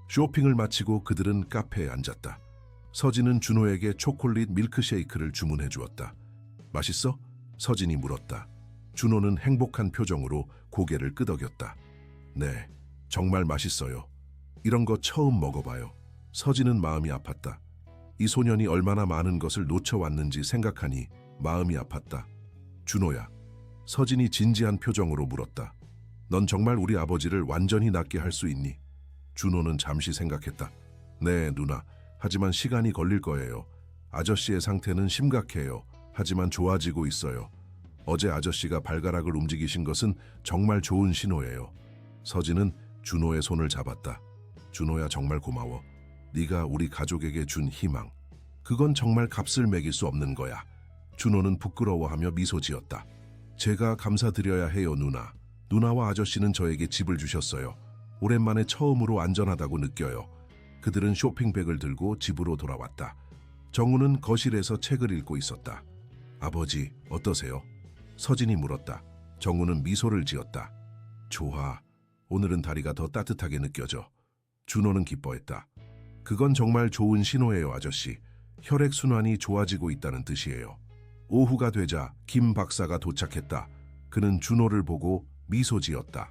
쇼핑을 마치고 그들은 카페에 앉았다. 서진은 준호에게 초콜릿 밀크쉐이크를 주문해 주었다. 맛있어? 서진이 물었다. 준호는 행복한 표정으로 고개를 끄덕였다. 네, 정말 맛있어요. 이런 거 처음 먹어봐요. 서진은 마음이 아팠다. 이 소년이 얼마나 많은 것을 놓쳐왔는지 생각하니 마음이 아팠다. 준호야, 서진이 진지한 표정으로 물었다. 넌 정말 우리 아버지를 완전히 낫게 할 수 있니? 준호는 잠시 생각했다. 네, 누나. 하지만 시간이 걸릴 거예요. 아저씨의 상태는 심각해요. 하지만 좋아지고 있어요. 어제 아저씨가 발가락을 움직이신 것은 정말 좋은 신호예요. 서진은 준호의 손을 잡았다. 준호야, 정말 고마워. 네가 우리 가족에게 준 희망. 그건 정말 값을 매길 수 없는 거야. 준호는 부끄러워하며 미소 지었다. 제가 감사드려야 해요, 누나. 누나와 아저씨는 저에게 집을 주셨어요. 오랜만에 처음으로 안전하다고 느껴요. 그들은 쇼핑백을 들고 집으로 돌아왔다. 정우는 거실에서 책을 읽고 있었다. 아버지, 어떠세요? 서진이 물었다. 정우는 미소를 지었다. 좋아. 오늘은 다리가 더 따뜻하게 느껴져. 준호는 기뻐했다. 그건 정말 좋은 신호예요, 아저씨. 혈액순환이 좋아지고 있다는 뜻이에요. 오후가 되자 김 박사가 도착했다. 그는 준호를 보고 미소 지었다.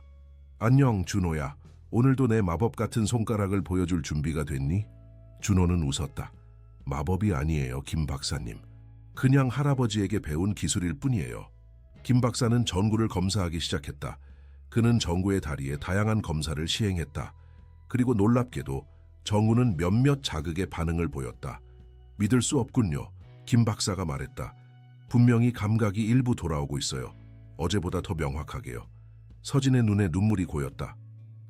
안녕, 준호야. 오늘도 내 마법 같은 손가락을 보여줄 준비가 됐니? 준호는 웃었다. 마법이 아니에요, 김 박사님. 그냥 할아버지에게 배운 기술일 뿐이에요. 김 박사는 전구를 검사하기 시작했다. 그는 정구의 다리에 다양한 검사를 시행했다. 그리고 놀랍게도 정우는 몇몇 자극의 반응을 보였다. 믿을 수 없군요. 김 박사가 말했다. 분명히 감각이 일부 돌아오고 있어요. 어제보다 더 명확하게요. 서진의 눈에 눈물이 고였다.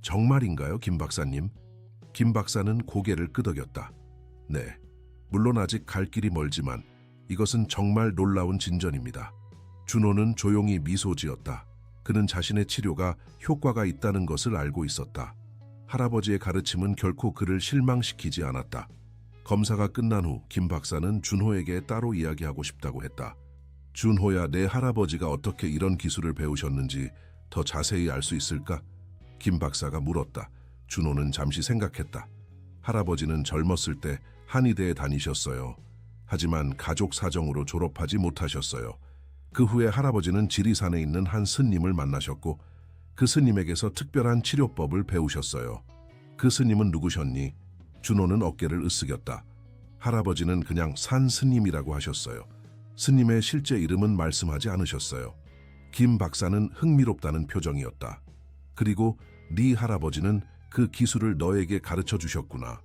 정말인가요, 김 박사님? 김 박사는 고개를 끄덕였다. 네, 물론 아직 갈 길이 멀지만 이것은 정말 놀라운 진전입니다. 준호는 조용히 미소 지었다. 그는 자신의 치료가 효과가 있다는 것을 알고 있었다. 할아버지의 가르침은 결코 그를 실망시키지 않았다. 검사가 끝난 후 김 박사는 준호에게 따로 이야기하고 싶다고 했다. 준호야, 내 할아버지가 어떻게 이런 기술을 배우셨는지 더 자세히 알 수 있을까? 김 박사가 물었다. 준호는 잠시 생각했다. 할아버지는 젊었을 때 한의대에 다니셨어요. 하지만 가족 사정으로 졸업하지 못하셨어요. 그 후에 할아버지는 지리산에 있는 한 스님을 만나셨고 그 스님에게서 특별한 치료법을 배우셨어요. 그 스님은 누구셨니? 준호는 어깨를 으쓱였다. 할아버지는 그냥 산 스님이라고 하셨어요. 스님의 실제 이름은 말씀하지 않으셨어요. 김 박사는 흥미롭다는 표정이었다. 그리고 네 할아버지는 그 기술을 너에게 가르쳐 주셨구나.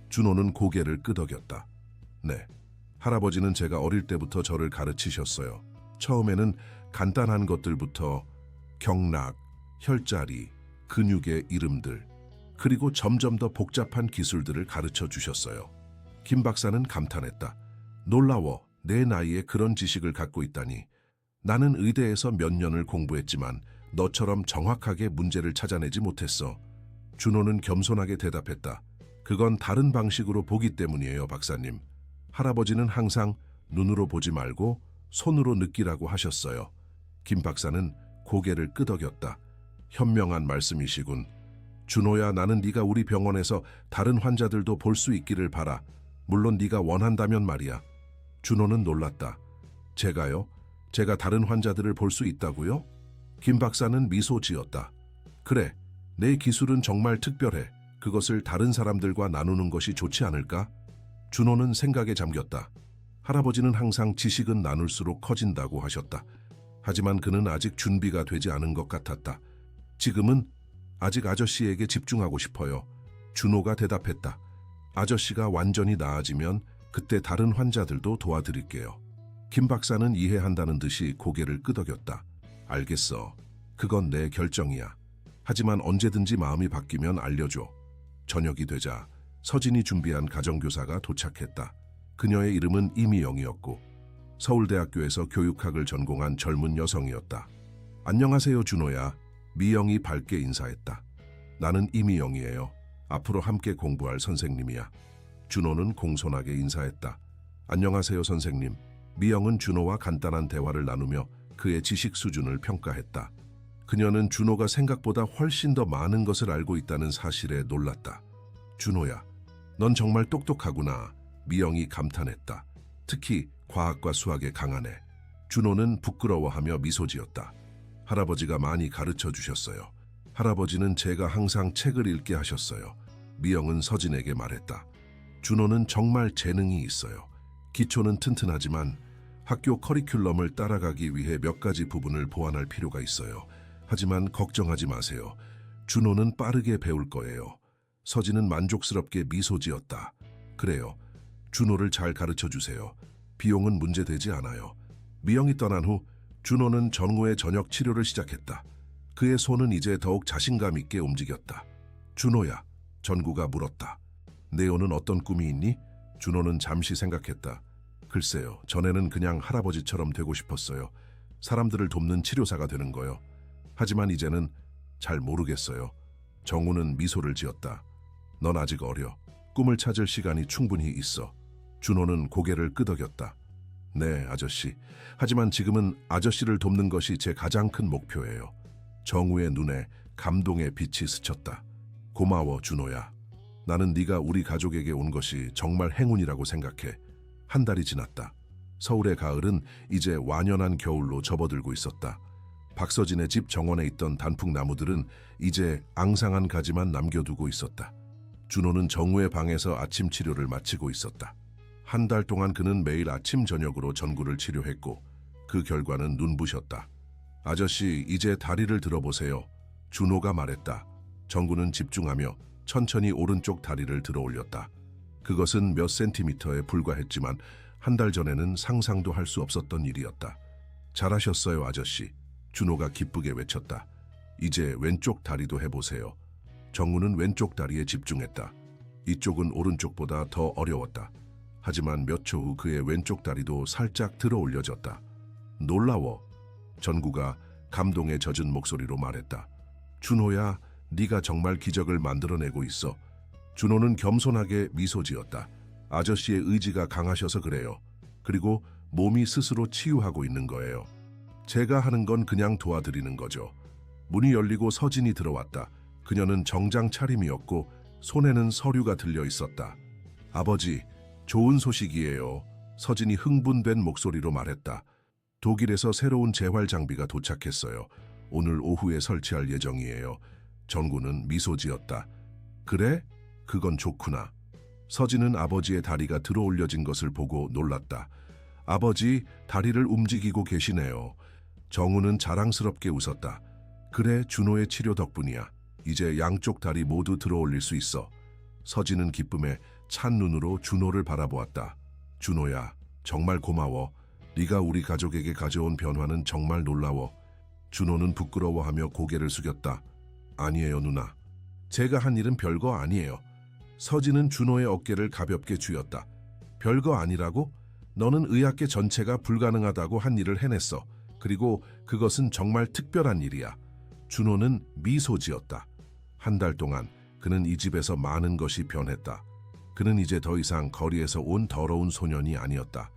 준호는 고개를 끄덕였다. 네, 할아버지는 제가 어릴 때부터 저를 가르치셨어요. 처음에는 간단한 것들부터 경락, 혈자리, 근육의 이름들, 그리고 점점 더 복잡한 기술들을 가르쳐 주셨어요. 김 박사는 감탄했다. 놀라워, 내 나이에 그런 지식을 갖고 있다니. 나는 의대에서 몇 년을 공부했지만 너처럼 정확하게 문제를 찾아내지 못했어. 준호는 겸손하게 대답했다. 그건 다른 방식으로 보기 때문이에요, 박사님. 할아버지는 항상 눈으로 보지 말고 손으로 느끼라고 하셨어요. 김 박사는 고개를 끄덕였다. 현명한 말씀이시군. 준호야, 나는 네가 우리 병원에서 다른 환자들도 볼 수 있기를 바라. 물론 네가 원한다면 말이야. 준호는 놀랐다. 제가요? 제가 다른 환자들을 볼 수 있다고요? 김 박사는 미소 지었다. 그래, 내 기술은 정말 특별해. 그것을 다른 사람들과 나누는 것이 좋지 않을까? 준호는 생각에 잠겼다. 할아버지는 항상 지식은 나눌수록 커진다고 하셨다. 하지만 그는 아직 준비가 되지 않은 것 같았다. 지금은 아직 아저씨에게 집중하고 싶어요. 준호가 대답했다. 아저씨가 완전히 나아지면 그때 다른 환자들도 도와드릴게요. 김 박사는 이해한다는 듯이 고개를 끄덕였다. 알겠어. 그건 내 결정이야. 하지만 언제든지 마음이 바뀌면 알려줘. 저녁이 되자 서진이 준비한 가정교사가 도착했다. 그녀의 이름은 이미영이었고 서울대학교에서 교육학을 전공한 젊은 여성이었다. 안녕하세요, 준호야. 미영이 밝게 인사했다. 나는 이미영이에요. 앞으로 함께 공부할 선생님이야. 준호는 공손하게 인사했다. 안녕하세요, 선생님. 미영은 준호와 간단한 대화를 나누며 그의 지식 수준을 평가했다. 그녀는 준호가 생각보다 훨씬 더 많은 것을 알고 있다는 사실에 놀랐다. 준호야, 넌 정말 똑똑하구나. 미영이 감탄했다. 특히 과학과 수학에 강하네. 준호는 부끄러워하며 미소 지었다. 할아버지가 많이 가르쳐 주셨어요. 할아버지는 제가 항상 책을 읽게 하셨어요. 미영은 서진에게 말했다. 준호는 정말 재능이 있어요. 기초는 튼튼하지만 학교 커리큘럼을 따라가기 위해 몇 가지 부분을 보완할 필요가 있어요. 하지만 걱정하지 마세요. 준호는 빠르게 배울 거예요. 서진은 만족스럽게 미소 지었다. 그래요. 준호를 잘 가르쳐 주세요. 비용은 문제되지 않아요. 미영이 떠난 후 준호는 전우의 저녁 치료를 시작했다. 그의 손은 이제 더욱 자신감 있게 움직였다. 준호야, 전구가 물었다. 네오는 어떤 꿈이 있니? 준호는 잠시 생각했다. 글쎄요, 전에는 그냥 할아버지처럼 되고 싶었어요. 사람들을 돕는 치료사가 되는 거요. 하지만 이제는 잘 모르겠어요. 정우는 미소를 지었다. 넌 아직 어려. 꿈을 찾을 시간이 충분히 있어. 준호는 고개를 끄덕였다. 네, 아저씨. 하지만 지금은 아저씨를 돕는 것이 제 가장 큰 목표예요. 정우의 눈에 감동의 빛이 스쳤다. 고마워, 준호야. 나는 네가 우리 가족에게 온 것이 정말 행운이라고 생각해. 한 달이 지났다. 서울의 가을은 이제 완연한 겨울로 접어들고 있었다. 박서진의 집 정원에 있던 단풍나무들은 이제 앙상한 가지만 남겨두고 있었다. 준호는 정우의 방에서 아침 치료를 마치고 있었다. 한 달 동안 그는 매일 아침 저녁으로 전구를 치료했고 그 결과는 눈부셨다. 아저씨, 이제 다리를 들어보세요. 준호가 말했다. 정구는 집중하며 천천히 오른쪽 다리를 들어 올렸다. 그것은 몇 센티미터에 불과했지만 한 달 전에는 상상도 할 수 없었던 일이었다. 잘하셨어요, 아저씨. 준호가 기쁘게 외쳤다. 이제 왼쪽 다리도 해보세요. 정우는 왼쪽 다리에 집중했다. 이쪽은 오른쪽보다 더 어려웠다. 하지만 몇 초 후 그의 왼쪽 다리도 살짝 들어 올려졌다. 놀라워. 전구가 감동에 젖은 목소리로 말했다. 준호야, 네가 정말 기적을 만들어내고 있어. 준호는 겸손하게 미소 지었다. 아저씨의 의지가 강하셔서 그래요. 그리고 몸이 스스로 치유하고 있는 거예요. 제가 하는 건 그냥 도와드리는 거죠. 문이 열리고 서진이 들어왔다. 그녀는 정장 차림이었고 손에는 서류가 들려 있었다. 아버지, 좋은 소식이에요. 서진이 흥분된 목소리로 말했다. 독일에서 새로운 재활 장비가 도착했어요. 오늘 오후에 설치할 예정이에요. 전구는 미소 지었다. 그래? 그건 좋구나. 서진은 아버지의 다리가 들어 올려진 것을 보고 놀랐다. 아버지, 다리를 움직이고 계시네요. 정우는 자랑스럽게 웃었다. 그래, 준호의 치료 덕분이야. 이제 양쪽 다리 모두 들어 올릴 수 있어. 서진은 기쁨에 찬 눈으로 준호를 바라보았다. 준호야, 정말 고마워. 네가 우리 가족에게 가져온 변화는 정말 놀라워. 준호는 부끄러워하며 고개를 숙였다. 아니에요, 누나. 제가 한 일은 별거 아니에요. 서진은 준호의 어깨를 가볍게 쥐었다. 별거 아니라고? 너는 의학계 전체가 불가능하다고 한 일을 해냈어. 그리고 그것은 정말 특별한 일이야. 준호는 미소 지었다. 한 달 동안 그는 이 집에서 많은 것이 변했다. 그는 이제 더 이상 거리에서 온 더러운 소년이 아니었다.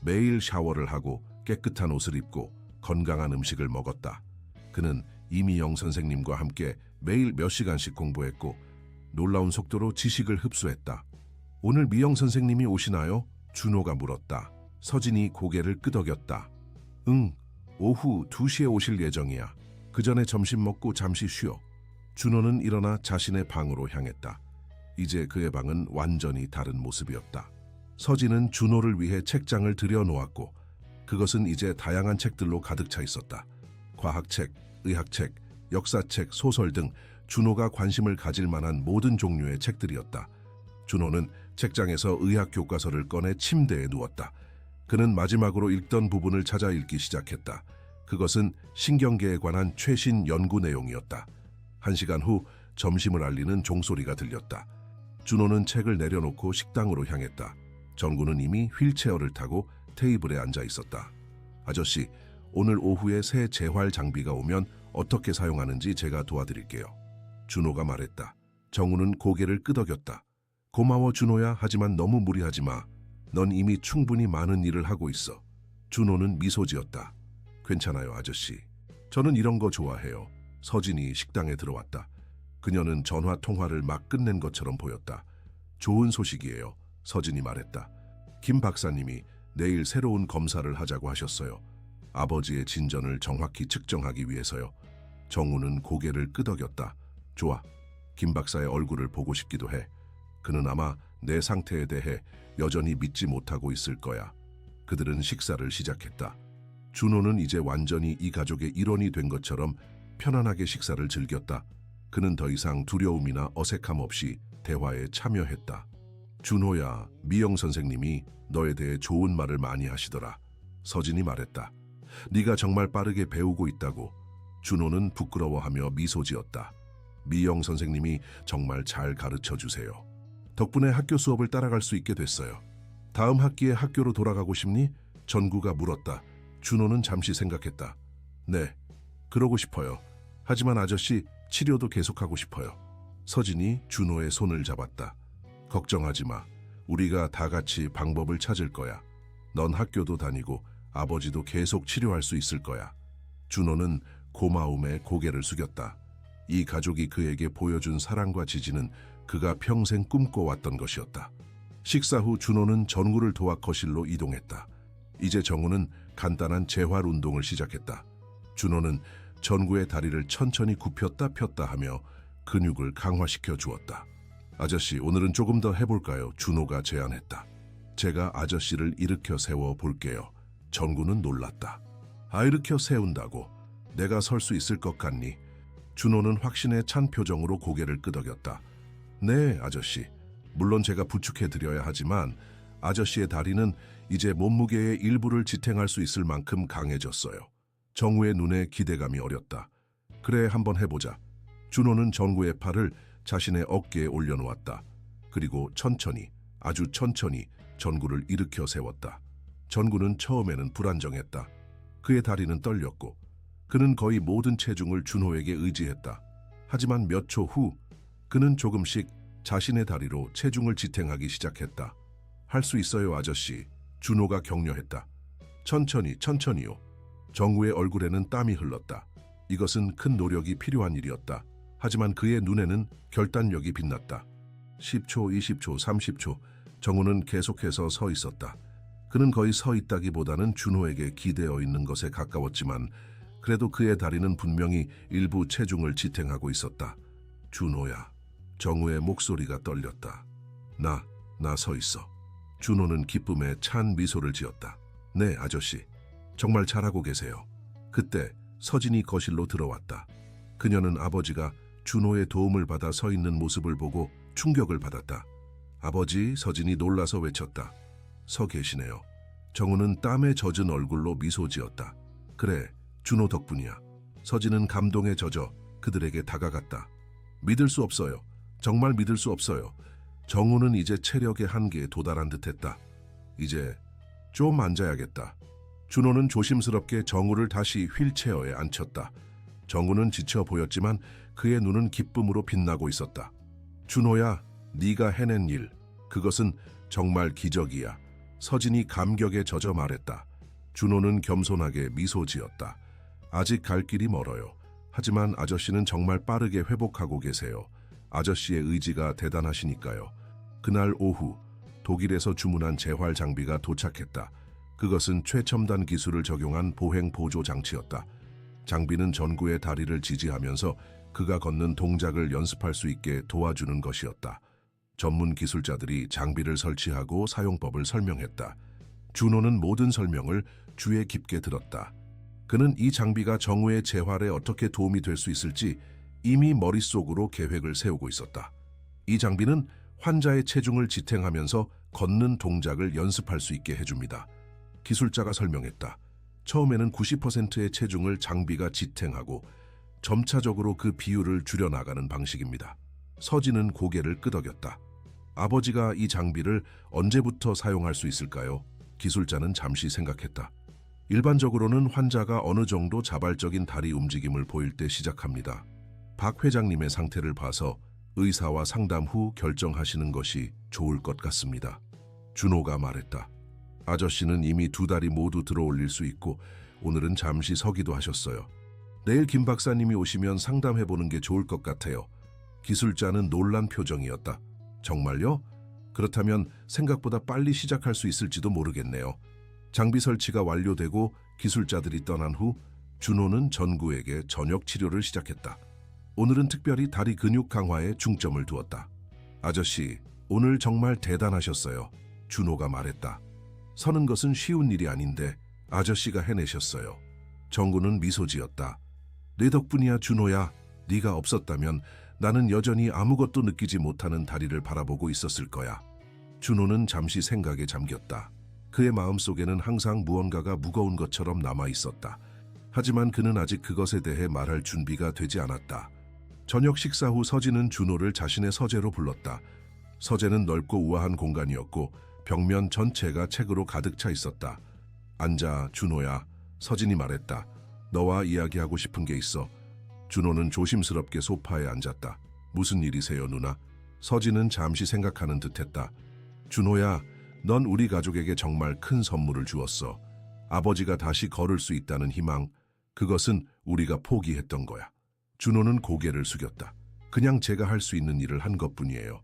매일 샤워를 하고 깨끗한 옷을 입고 건강한 음식을 먹었다. 그는 이미영 선생님과 함께 매일 몇 시간씩 공부했고 놀라운 속도로 지식을 흡수했다. 오늘 미영 선생님이 오시나요? 준호가 물었다. 서진이 고개를 끄덕였다. 응, 오후 2시에 오실 예정이야. 그 전에 점심 먹고 잠시 쉬어. 준호는 일어나 자신의 방으로 향했다. 이제 그의 방은 완전히 다른 모습이었다. 서진은 준호를 위해 책장을 들여놓았고 그것은 이제 다양한 책들로 가득 차 있었다. 과학책, 의학책, 역사책, 소설 등 준호가 관심을 가질 만한 모든 종류의 책들이었다. 준호는 책장에서 의학 교과서를 꺼내 침대에 누웠다. 그는 마지막으로 읽던 부분을 찾아 읽기 시작했다. 그것은 신경계에 관한 최신 연구 내용이었다. 1시간 후 점심을 알리는 종소리가 들렸다. 준호는 책을 내려놓고 식당으로 향했다. 전구는 이미 휠체어를 타고 테이블에 앉아 있었다. 아저씨, 오늘 오후에 새 재활 장비가 오면 어떻게 사용하는지 제가 도와드릴게요. 준호가 말했다. 정우는 고개를 끄덕였다. 고마워, 준호야. 하지만 너무 무리하지 마. 넌 이미 충분히 많은 일을 하고 있어. 준호는 미소 지었다. 괜찮아요, 아저씨. 저는 이런 거 좋아해요. 서진이 식당에 들어왔다. 그녀는 전화 통화를 막 끝낸 것처럼 보였다. 좋은 소식이에요. 서진이 말했다. 김 박사님이 내일 새로운 검사를 하자고 하셨어요. 아버지의 진전을 정확히 측정하기 위해서요. 정우는 고개를 끄덕였다. 좋아. 김 박사의 얼굴을 보고 싶기도 해. 그는 아마 내 상태에 대해 여전히 믿지 못하고 있을 거야. 그들은 식사를 시작했다. 준호는 이제 완전히 이 가족의 일원이 된 것처럼 편안하게 식사를 즐겼다. 그는 더 이상 두려움이나 어색함 없이 대화에 참여했다. 준호야, 미영 선생님이 너에 대해 좋은 말을 많이 하시더라. 서진이 말했다. 네가 정말 빠르게 배우고 있다고. 준호는 부끄러워하며 미소 지었다. 미영 선생님이 정말 잘 가르쳐 주세요. 덕분에 학교 수업을 따라갈 수 있게 됐어요. 다음 학기에 학교로 돌아가고 싶니? 전구가 물었다. 준호는 잠시 생각했다. 네, 그러고 싶어요. 하지만 아저씨, 치료도 계속하고 싶어요. 서진이 준호의 손을 잡았다. 걱정하지 마. 우리가 다 같이 방법을 찾을 거야. 넌 학교도 다니고 아버지도 계속 치료할 수 있을 거야. 준호는 고마움에 고개를 숙였다. 이 가족이 그에게 보여준 사랑과 지지는 그가 평생 꿈꿔왔던 것이었다. 식사 후 준호는 전구를 도와 거실로 이동했다. 이제 정우는 간단한 재활 운동을 시작했다. 준호는 전구의 다리를 천천히 굽혔다 폈다 하며 근육을 강화시켜 주었다. 아저씨, 오늘은 조금 더 해볼까요? 준호가 제안했다. 제가 아저씨를 일으켜 세워 볼게요. 전구는 놀랐다. 일으켜 세운다고? 내가 설 수 있을 것 같니? 준호는 확신에 찬 표정으로 고개를 끄덕였다. 네, 아저씨. 물론 제가 부축해드려야 하지만 아저씨의 다리는 이제 몸무게의 일부를 지탱할 수 있을 만큼 강해졌어요. 정우의 눈에 기대감이 어렸다. 그래, 한번 해보자. 준호는 정우의 팔을 자신의 어깨에 올려놓았다. 그리고 천천히, 아주 천천히 전구를 일으켜 세웠다. 전구는 처음에는 불안정했다. 그의 다리는 떨렸고 그는 거의 모든 체중을 준호에게 의지했다. 하지만 몇 초 후 그는 조금씩 자신의 다리로 체중을 지탱하기 시작했다. 할 수 있어요, 아저씨. 준호가 격려했다. 천천히, 천천히요. 정우의 얼굴에는 땀이 흘렀다. 이것은 큰 노력이 필요한 일이었다. 하지만 그의 눈에는 결단력이 빛났다. 10초, 20초, 30초. 정우는 계속해서 서 있었다. 그는 거의 서 있다기보다는 준호에게 기대어 있는 것에 가까웠지만 그래도 그의 다리는 분명히 일부 체중을 지탱하고 있었다. 준호야. 정우의 목소리가 떨렸다. 나 서 있어. 준호는 기쁨에 찬 미소를 지었다. 네, 아저씨. 정말 잘하고 계세요. 그때 서진이 거실로 들어왔다. 그녀는 아버지가 준호의 도움을 받아 서 있는 모습을 보고 충격을 받았다. 아버지, 서진이 놀라서 외쳤다. 서 계시네요. 정우는 땀에 젖은 얼굴로 미소 지었다. 그래, 준호 덕분이야. 서진은 감동에 젖어 그들에게 다가갔다. 믿을 수 없어요. 정말 믿을 수 없어요. 정우는 이제 체력의 한계에 도달한 듯했다. 이제 좀 앉아야겠다. 준호는 조심스럽게 정우를 다시 휠체어에 앉혔다. 정우는 지쳐 보였지만 그의 눈은 기쁨으로 빛나고 있었다. 준호야, 네가 해낸 일, 그것은 정말 기적이야. 서진이 감격에 젖어 말했다. 준호는 겸손하게 미소 지었다. 아직 갈 길이 멀어요. 하지만 아저씨는 정말 빠르게 회복하고 계세요. 아저씨의 의지가 대단하시니까요. 그날 오후 독일에서 주문한 재활 장비가 도착했다. 그것은 최첨단 기술을 적용한 보행 보조 장치였다. 장비는 전구의 다리를 지지하면서 그가 걷는 동작을 연습할 수 있게 도와주는 것이었다. 전문 기술자들이 장비를 설치하고 사용법을 설명했다. 준호는 모든 설명을 귀에 깊게 들었다. 그는 이 장비가 정우의 재활에 어떻게 도움이 될 수 있을지 이미 머릿속으로 계획을 세우고 있었다. 이 장비는 환자의 체중을 지탱하면서 걷는 동작을 연습할 수 있게 해줍니다. 기술자가 설명했다. 처음에는 90%의 체중을 장비가 지탱하고 점차적으로 그 비율을 줄여나가는 방식입니다. 서진은 고개를 끄덕였다. 아버지가 이 장비를 언제부터 사용할 수 있을까요? 기술자는 잠시 생각했다. 일반적으로는 환자가 어느 정도 자발적인 다리 움직임을 보일 때 시작합니다. 박 회장님의 상태를 봐서 의사와 상담 후 결정하시는 것이 좋을 것 같습니다. 준호가 말했다. 아저씨는 이미 두 다리 모두 들어올릴 수 있고 오늘은 잠시 서기도 하셨어요. 내일 김 박사님이 오시면 상담해보는 게 좋을 것 같아요. 기술자는 놀란 표정이었다. 정말요? 그렇다면 생각보다 빨리 시작할 수 있을지도 모르겠네요. 장비 설치가 완료되고 기술자들이 떠난 후 준호는 전구에게 저녁 치료를 시작했다. 오늘은 특별히 다리 근육 강화에 중점을 두었다. 아저씨, 오늘 정말 대단하셨어요. 준호가 말했다. 서는 것은 쉬운 일이 아닌데 아저씨가 해내셨어요. 정구는 미소 지었다. 내 덕분이야 준호야. 네가 없었다면 나는 여전히 아무것도 느끼지 못하는 다리를 바라보고 있었을 거야. 준호는 잠시 생각에 잠겼다. 그의 마음속에는 항상 무언가가 무거운 것처럼 남아 있었다. 하지만 그는 아직 그것에 대해 말할 준비가 되지 않았다. 저녁 식사 후 서진은 준호를 자신의 서재로 불렀다. 서재는 넓고 우아한 공간이었고 벽면 전체가 책으로 가득 차 있었다. 앉아, 준호야. 서진이 말했다. 너와 이야기하고 싶은 게 있어. 준호는 조심스럽게 소파에 앉았다. 무슨 일이세요, 누나? 서진은 잠시 생각하는 듯했다. 준호야, 넌 우리 가족에게 정말 큰 선물을 주었어. 아버지가 다시 걸을 수 있다는 희망, 그것은 우리가 포기했던 거야. 준호는 고개를 숙였다. 그냥 제가 할 수 있는 일을 한 것뿐이에요.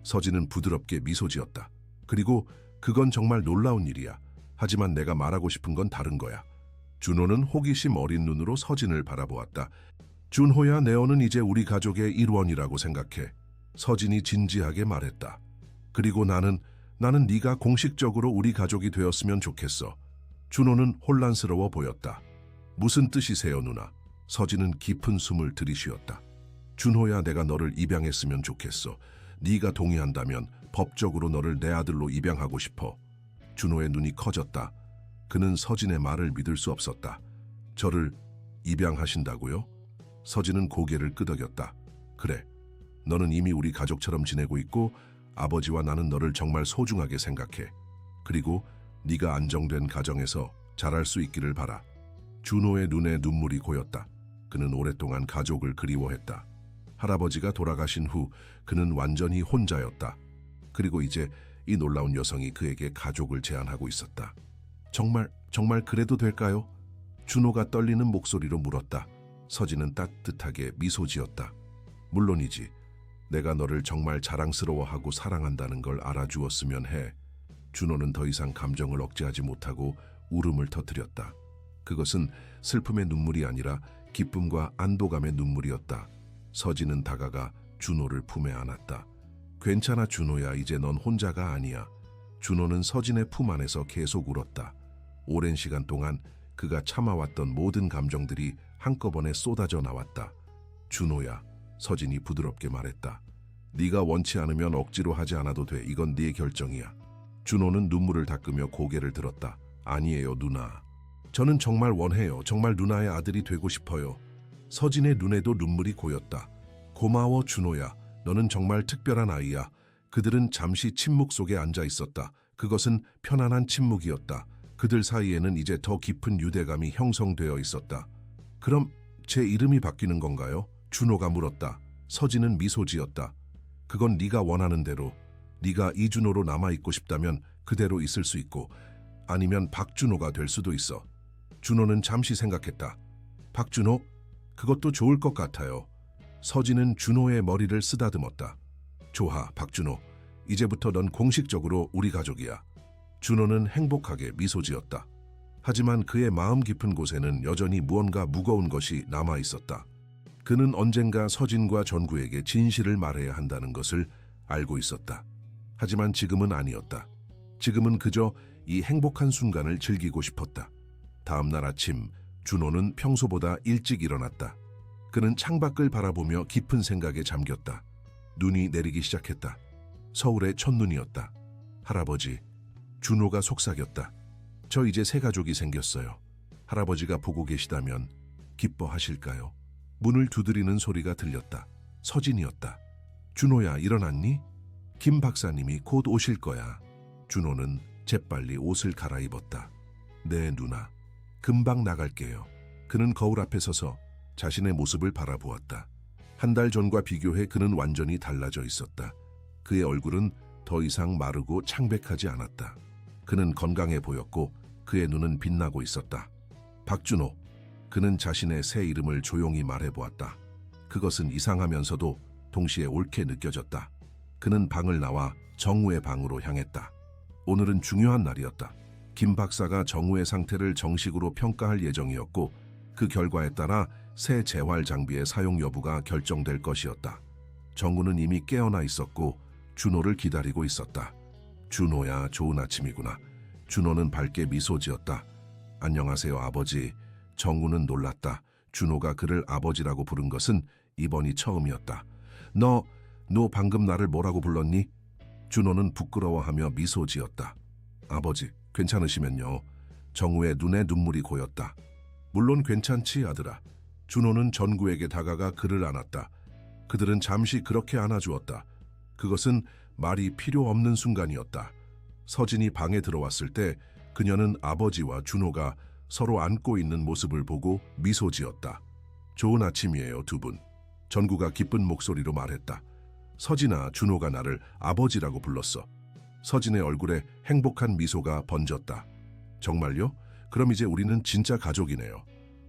서진은 부드럽게 미소 지었다. 그리고 그건 정말 놀라운 일이야. 하지만 내가 말하고 싶은 건 다른 거야. 준호는 호기심 어린 눈으로 서진을 바라보았다. 준호야, 네오는 이제 우리 가족의 일원이라고 생각해. 서진이 진지하게 말했다. 그리고 나는 네가 공식적으로 우리 가족이 되었으면 좋겠어. 준호는 혼란스러워 보였다. 무슨 뜻이세요, 누나? 서진은 깊은 숨을 들이쉬었다. 준호야, 내가 너를 입양했으면 좋겠어. 네가 동의한다면 법적으로 너를 내 아들로 입양하고 싶어. 준호의 눈이 커졌다. 그는 서진의 말을 믿을 수 없었다. 저를 입양하신다고요? 서진은 고개를 끄덕였다. 그래, 너는 이미 우리 가족처럼 지내고 있고 아버지와 나는 너를 정말 소중하게 생각해. 그리고 네가 안정된 가정에서 자랄 수 있기를 바라. 준호의 눈에 눈물이 고였다. 그는 오랫동안 가족을 그리워했다. 할아버지가 돌아가신 후 그는 완전히 혼자였다. 그리고 이제 이 놀라운 여성이 그에게 가족을 제안하고 있었다. 정말 그래도 될까요? 준호가 떨리는 목소리로 물었다. 서진은 따뜻하게 미소 지었다. 물론이지. 내가 너를 정말 자랑스러워하고 사랑한다는 걸 알아주었으면 해. 준호는 더 이상 감정을 억제하지 못하고 울음을 터뜨렸다. 그것은 슬픔의 눈물이 아니라 기쁨과 안도감의 눈물이었다. 서진은 다가가 준호를 품에 안았다. 괜찮아, 준호야. 이제 넌 혼자가 아니야. 준호는 서진의 품 안에서 계속 울었다. 오랜 시간 동안 그가 참아왔던 모든 감정들이 한꺼번에 쏟아져 나왔다. 준호야, 서진이 부드럽게 말했다. 네가 원치 않으면 억지로 하지 않아도 돼. 이건 네 결정이야. 준호는 눈물을 닦으며 고개를 들었다. 아니에요, 누나. 저는 정말 원해요. 정말 누나의 아들이 되고 싶어요. 서진의 눈에도 눈물이 고였다. 고마워, 준호야. 너는 정말 특별한 아이야. 그들은 잠시 침묵 속에 앉아 있었다. 그것은 편안한 침묵이었다. 그들 사이에는 이제 더 깊은 유대감이 형성되어 있었다. 그럼 제 이름이 바뀌는 건가요? 준호가 물었다. 서진은 미소 지었다. 그건 네가 원하는 대로. 네가 이준호로 남아있고 싶다면 그대로 있을 수 있고 아니면 박준호가 될 수도 있어. 준호는 잠시 생각했다. 박준호? 그것도 좋을 것 같아요. 서진은 준호의 머리를 쓰다듬었다. 좋아, 박준호. 이제부터 넌 공식적으로 우리 가족이야. 준호는 행복하게 미소 지었다. 하지만 그의 마음 깊은 곳에는 여전히 무언가 무거운 것이 남아 있었다. 그는 언젠가 서진과 전구에게 진실을 말해야 한다는 것을 알고 있었다. 하지만 지금은 아니었다. 지금은 그저 이 행복한 순간을 즐기고 싶었다. 다음 날 아침, 준호는 평소보다 일찍 일어났다. 그는 창밖을 바라보며 깊은 생각에 잠겼다. 눈이 내리기 시작했다. 서울의 첫눈이었다. 할아버지, 준호가 속삭였다. 저 이제 새 가족이 생겼어요. 할아버지가 보고 계시다면 기뻐하실까요? 문을 두드리는 소리가 들렸다. 서진이었다. 준호야, 일어났니? 김 박사님이 곧 오실 거야. 준호는 재빨리 옷을 갈아입었다. 네, 누나. 금방 나갈게요. 그는 거울 앞에 서서 자신의 모습을 바라보았다. 한 달 전과 비교해 그는 완전히 달라져 있었다. 그의 얼굴은 더 이상 마르고 창백하지 않았다. 그는 건강해 보였고 그의 눈은 빛나고 있었다. 박준호, 그는 자신의 새 이름을 조용히 말해보았다. 그것은 이상하면서도 동시에 옳게 느껴졌다. 그는 방을 나와 정우의 방으로 향했다. 오늘은 중요한 날이었다. 김 박사가 정우의 상태를 정식으로 평가할 예정이었고 그 결과에 따라 새 재활 장비의 사용 여부가 결정될 것이었다. 정우는 이미 깨어나 있었고 준호를 기다리고 있었다. 준호야, 좋은 아침이구나. 준호는 밝게 미소 지었다. 안녕하세요, 아버지. 정우는 놀랐다. 준호가 그를 아버지라고 부른 것은 이번이 처음이었다. 너 방금 나를 뭐라고 불렀니? 준호는 부끄러워하며 미소 지었다. 아버지, 괜찮으시면요. 정우의 눈에 눈물이 고였다. 물론 괜찮지, 아들아. 준호는 전구에게 다가가 그를 안았다. 그들은 잠시 그렇게 안아주었다. 그것은 말이 필요 없는 순간이었다. 서진이 방에 들어왔을 때 그녀는 아버지와 준호가 서로 안고 있는 모습을 보고 미소 지었다. 좋은 아침이에요, 두 분. 전구가 기쁜 목소리로 말했다. 서진아, 준호가 나를 아버지라고 불렀어. 서진의 얼굴에 행복한 미소가 번졌다. 정말요? 그럼 이제 우리는 진짜 가족이네요.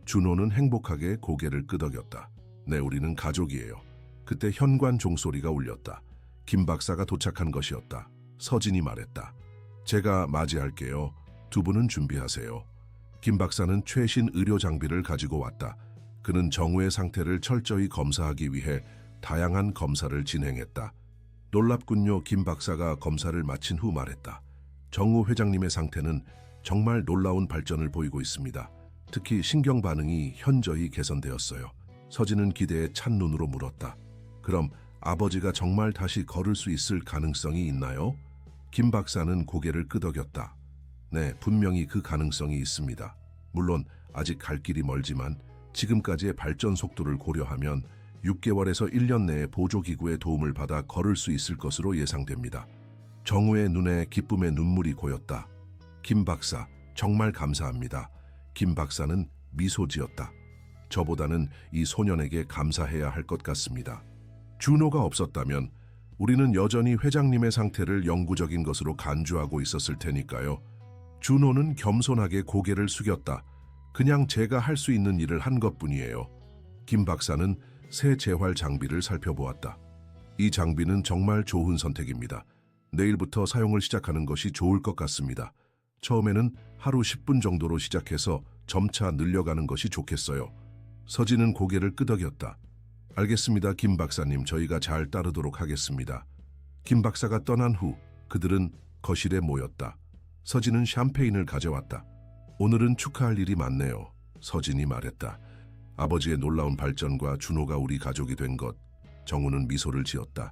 준호는 행복하게 고개를 끄덕였다. 네, 우리는 가족이에요. 그때 현관 종소리가 울렸다. 김 박사가 도착한 것이었다. 서진이 말했다. 제가 맞이할게요. 두 분은 준비하세요. 김 박사는 최신 의료 장비를 가지고 왔다. 그는 정우의 상태를 철저히 검사하기 위해 다양한 검사를 진행했다. 놀랍군요. 김 박사가 검사를 마친 후 말했다. 정우 회장님의 상태는 정말 놀라운 발전을 보이고 있습니다. 특히 신경 반응이 현저히 개선되었어요. 서진은 기대에 찬 눈으로 물었다. 그럼 아버지가 정말 다시 걸을 수 있을 가능성이 있나요? 김 박사는 고개를 끄덕였다. 네, 분명히 그 가능성이 있습니다. 물론 아직 갈 길이 멀지만 지금까지의 발전 속도를 고려하면 6개월에서 1년 내에 보조기구의 도움을 받아 걸을 수 있을 것으로 예상됩니다. 정우의 눈에 기쁨의 눈물이 고였다. 김 박사, 정말 감사합니다. 김 박사는 미소 지었다. 저보다는 이 소년에게 감사해야 할 것 같습니다. 준호가 없었다면 우리는 여전히 회장님의 상태를 영구적인 것으로 간주하고 있었을 테니까요. 준호는 겸손하게 고개를 숙였다. 그냥 제가 할 수 있는 일을 한 것뿐이에요. 김 박사는 새 재활 장비를 살펴보았다. 이 장비는 정말 좋은 선택입니다. 내일부터 사용을 시작하는 것이 좋을 것 같습니다. 처음에는 하루 10분 정도로 시작해서 점차 늘려가는 것이 좋겠어요. 서진은 고개를 끄덕였다. 알겠습니다, 김 박사님. 저희가 잘 따르도록 하겠습니다. 김 박사가 떠난 후 그들은 거실에 모였다. 서진은 샴페인을 가져왔다. 오늘은 축하할 일이 많네요. 서진이 말했다. 아버지의 놀라운 발전과 준호가 우리 가족이 된 것. 정우는 미소를 지었다.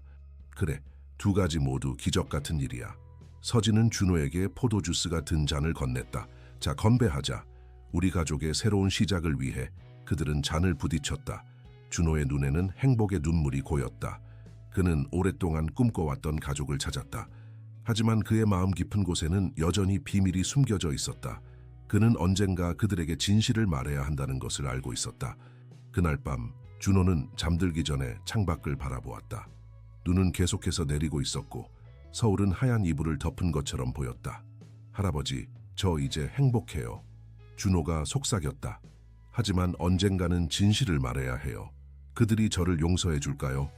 그래, 두 가지 모두 기적 같은 일이야. 서진은 준호에게 포도주스가 든 잔을 건넸다. 자, 건배하자. 우리 가족의 새로운 시작을 위해. 그들은 잔을 부딪혔다. 준호의 눈에는 행복의 눈물이 고였다. 그는 오랫동안 꿈꿔왔던 가족을 찾았다. 하지만 그의 마음 깊은 곳에는 여전히 비밀이 숨겨져 있었다. 그는 언젠가 그들에게 진실을 말해야 한다는 것을 알고 있었다. 그날 밤 준호는 잠들기 전에 창밖을 바라보았다. 눈은 계속해서 내리고 있었고 서울은 하얀 이불을 덮은 것처럼 보였다. 할아버지, 저 이제 행복해요. 준호가 속삭였다. 하지만 언젠가는 진실을 말해야 해요. 그들이 저를 용서해 줄까요?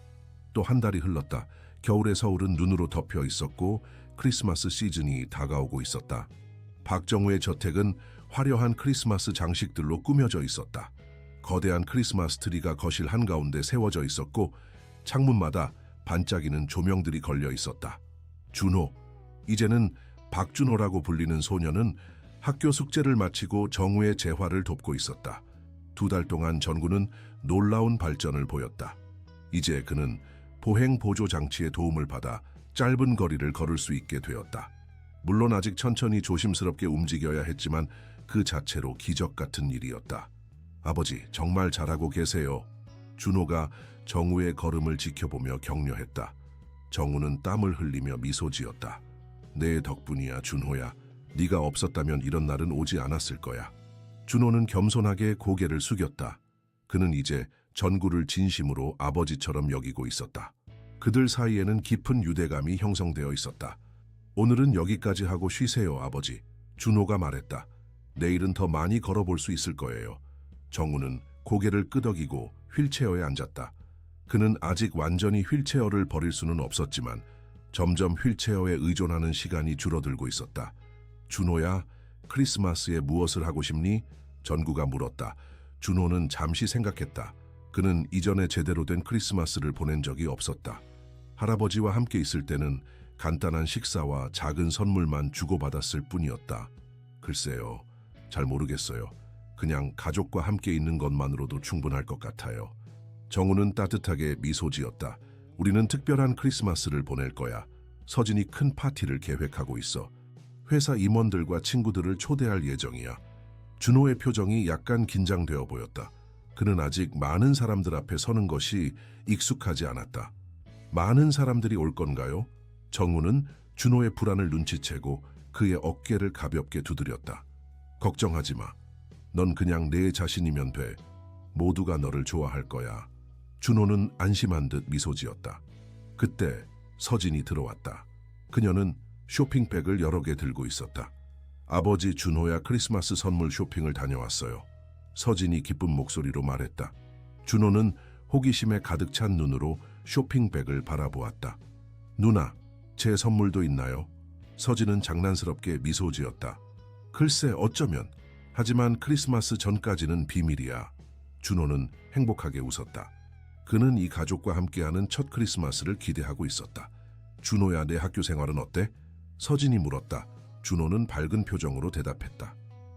또 한 달이 흘렀다. 겨울의 서울은 눈으로 덮여 있었고 크리스마스 시즌이 다가오고 있었다. 박정우의 저택은 화려한 크리스마스 장식들로 꾸며져 있었다. 거대한 크리스마스 트리가 거실 한가운데 세워져 있었고 창문마다 반짝이는 조명들이 걸려 있었다. 준호, 이제는 박준호라고 불리는 소녀는 학교 숙제를 마치고 정우의 재활을 돕고 있었다. 2달 동안 전구는 놀라운 발전을 보였다. 이제 그는 보행 보조 장치의 도움을 받아 짧은 거리를 걸을 수 있게 되었다. 물론 아직 천천히 조심스럽게 움직여야 했지만 그 자체로 기적 같은 일이었다. 아버지, 정말 잘하고 계세요. 준호가 정우의 걸음을 지켜보며 격려했다. 정우는 땀을 흘리며 미소 지었다. 내 덕분이야, 준호야. 네가 없었다면 이런 날은 오지 않았을 거야. 준호는 겸손하게 고개를 숙였다. 그는 이제 전구를 진심으로 아버지처럼 여기고 있었다. 그들 사이에는 깊은 유대감이 형성되어 있었다. 오늘은 여기까지 하고 쉬세요, 아버지. 준호가 말했다. 내일은 더 많이 걸어볼 수 있을 거예요. 정우는 고개를 끄덕이고 휠체어에 앉았다. 그는 아직 완전히 휠체어를 버릴 수는 없었지만 점점 휠체어에 의존하는 시간이 줄어들고 있었다. 준호야, 크리스마스에 무엇을 하고 싶니? 전구가 물었다. 준호는 잠시 생각했다. 그는 이전에 제대로 된 크리스마스를 보낸 적이 없었다. 할아버지와 함께 있을 때는 간단한 식사와 작은 선물만 주고받았을 뿐이었다. 글쎄요, 잘 모르겠어요. 그냥 가족과 함께 있는 것만으로도 충분할 것 같아요. 정우는 따뜻하게 미소 지었다. 우리는 특별한 크리스마스를 보낼 거야. 서진이 큰 파티를 계획하고 있어. 회사 임원들과 친구들을 초대할 예정이야. 준호의 표정이 약간 긴장되어 보였다. 그는 아직 많은 사람들 앞에 서는 것이 익숙하지 않았다. 많은 사람들이 올 건가요? 정우는 준호의 불안을 눈치채고 그의 어깨를 가볍게 두드렸다. 걱정하지 마. 넌 그냥 내 자신이면 돼. 모두가 너를 좋아할 거야. 준호는 안심한 듯 미소 지었다. 그때 서진이 들어왔다. 그녀는 쇼핑백을 여러 개 들고 있었다. 아버지 준호야 크리스마스 선물 쇼핑을 다녀왔어요. 서진이 기쁜 목소리로 말했다. 준호는 호기심에 가득 찬 눈으로 쇼핑백을 바라보았다. 누나, 제 선물도 있나요? 서진은 장난스럽게 미소 지었다. 글쎄 어쩌면. 하지만 크리스마스 전까지는 비밀이야. 준호는 행복하게 웃었다. 그는 이 가족과 함께하는 첫 크리스마스를 기대하고 있었다. 준호야, 내 학교 생활은 어때? 서진이 물었다. 준호는 밝은 표정으로 대답했다.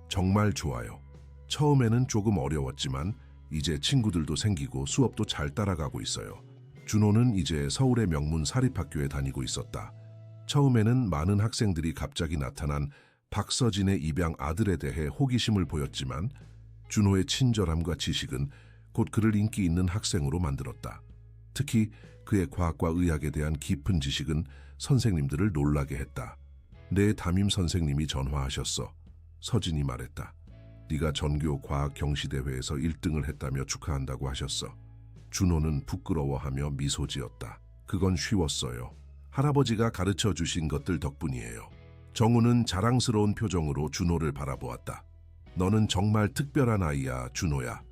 정말 좋아요. 처음에는 조금 어려웠지만 이제 친구들도 생기고 수업도 잘 따라가고 있어요. 준호는 이제 서울의 명문 사립학교에 다니고 있었다. 처음에는 많은 학생들이 갑자기 나타난 박서진의 입양 아들에 대해 호기심을 보였지만 준호의 친절함과 지식은 곧 그를 인기 있는 학생으로 만들었다. 특히 그의 과학과 의학에 대한 깊은 지식은 선생님들을 놀라게 했다. 내 담임 선생님이 전화하셨어. 서진이 말했다. 네가 전교 과학 경시대회에서 1등을 했다며 축하한다고 하셨어. 준호는 부끄러워하며 미소 지었다. 그건 쉬웠어요. 할아버지가 가르쳐 주신 것들 덕분이에요. 정우는 자랑스러운 표정으로 준호를 바라보았다. 너는 정말 특별한 아이야, 준호야.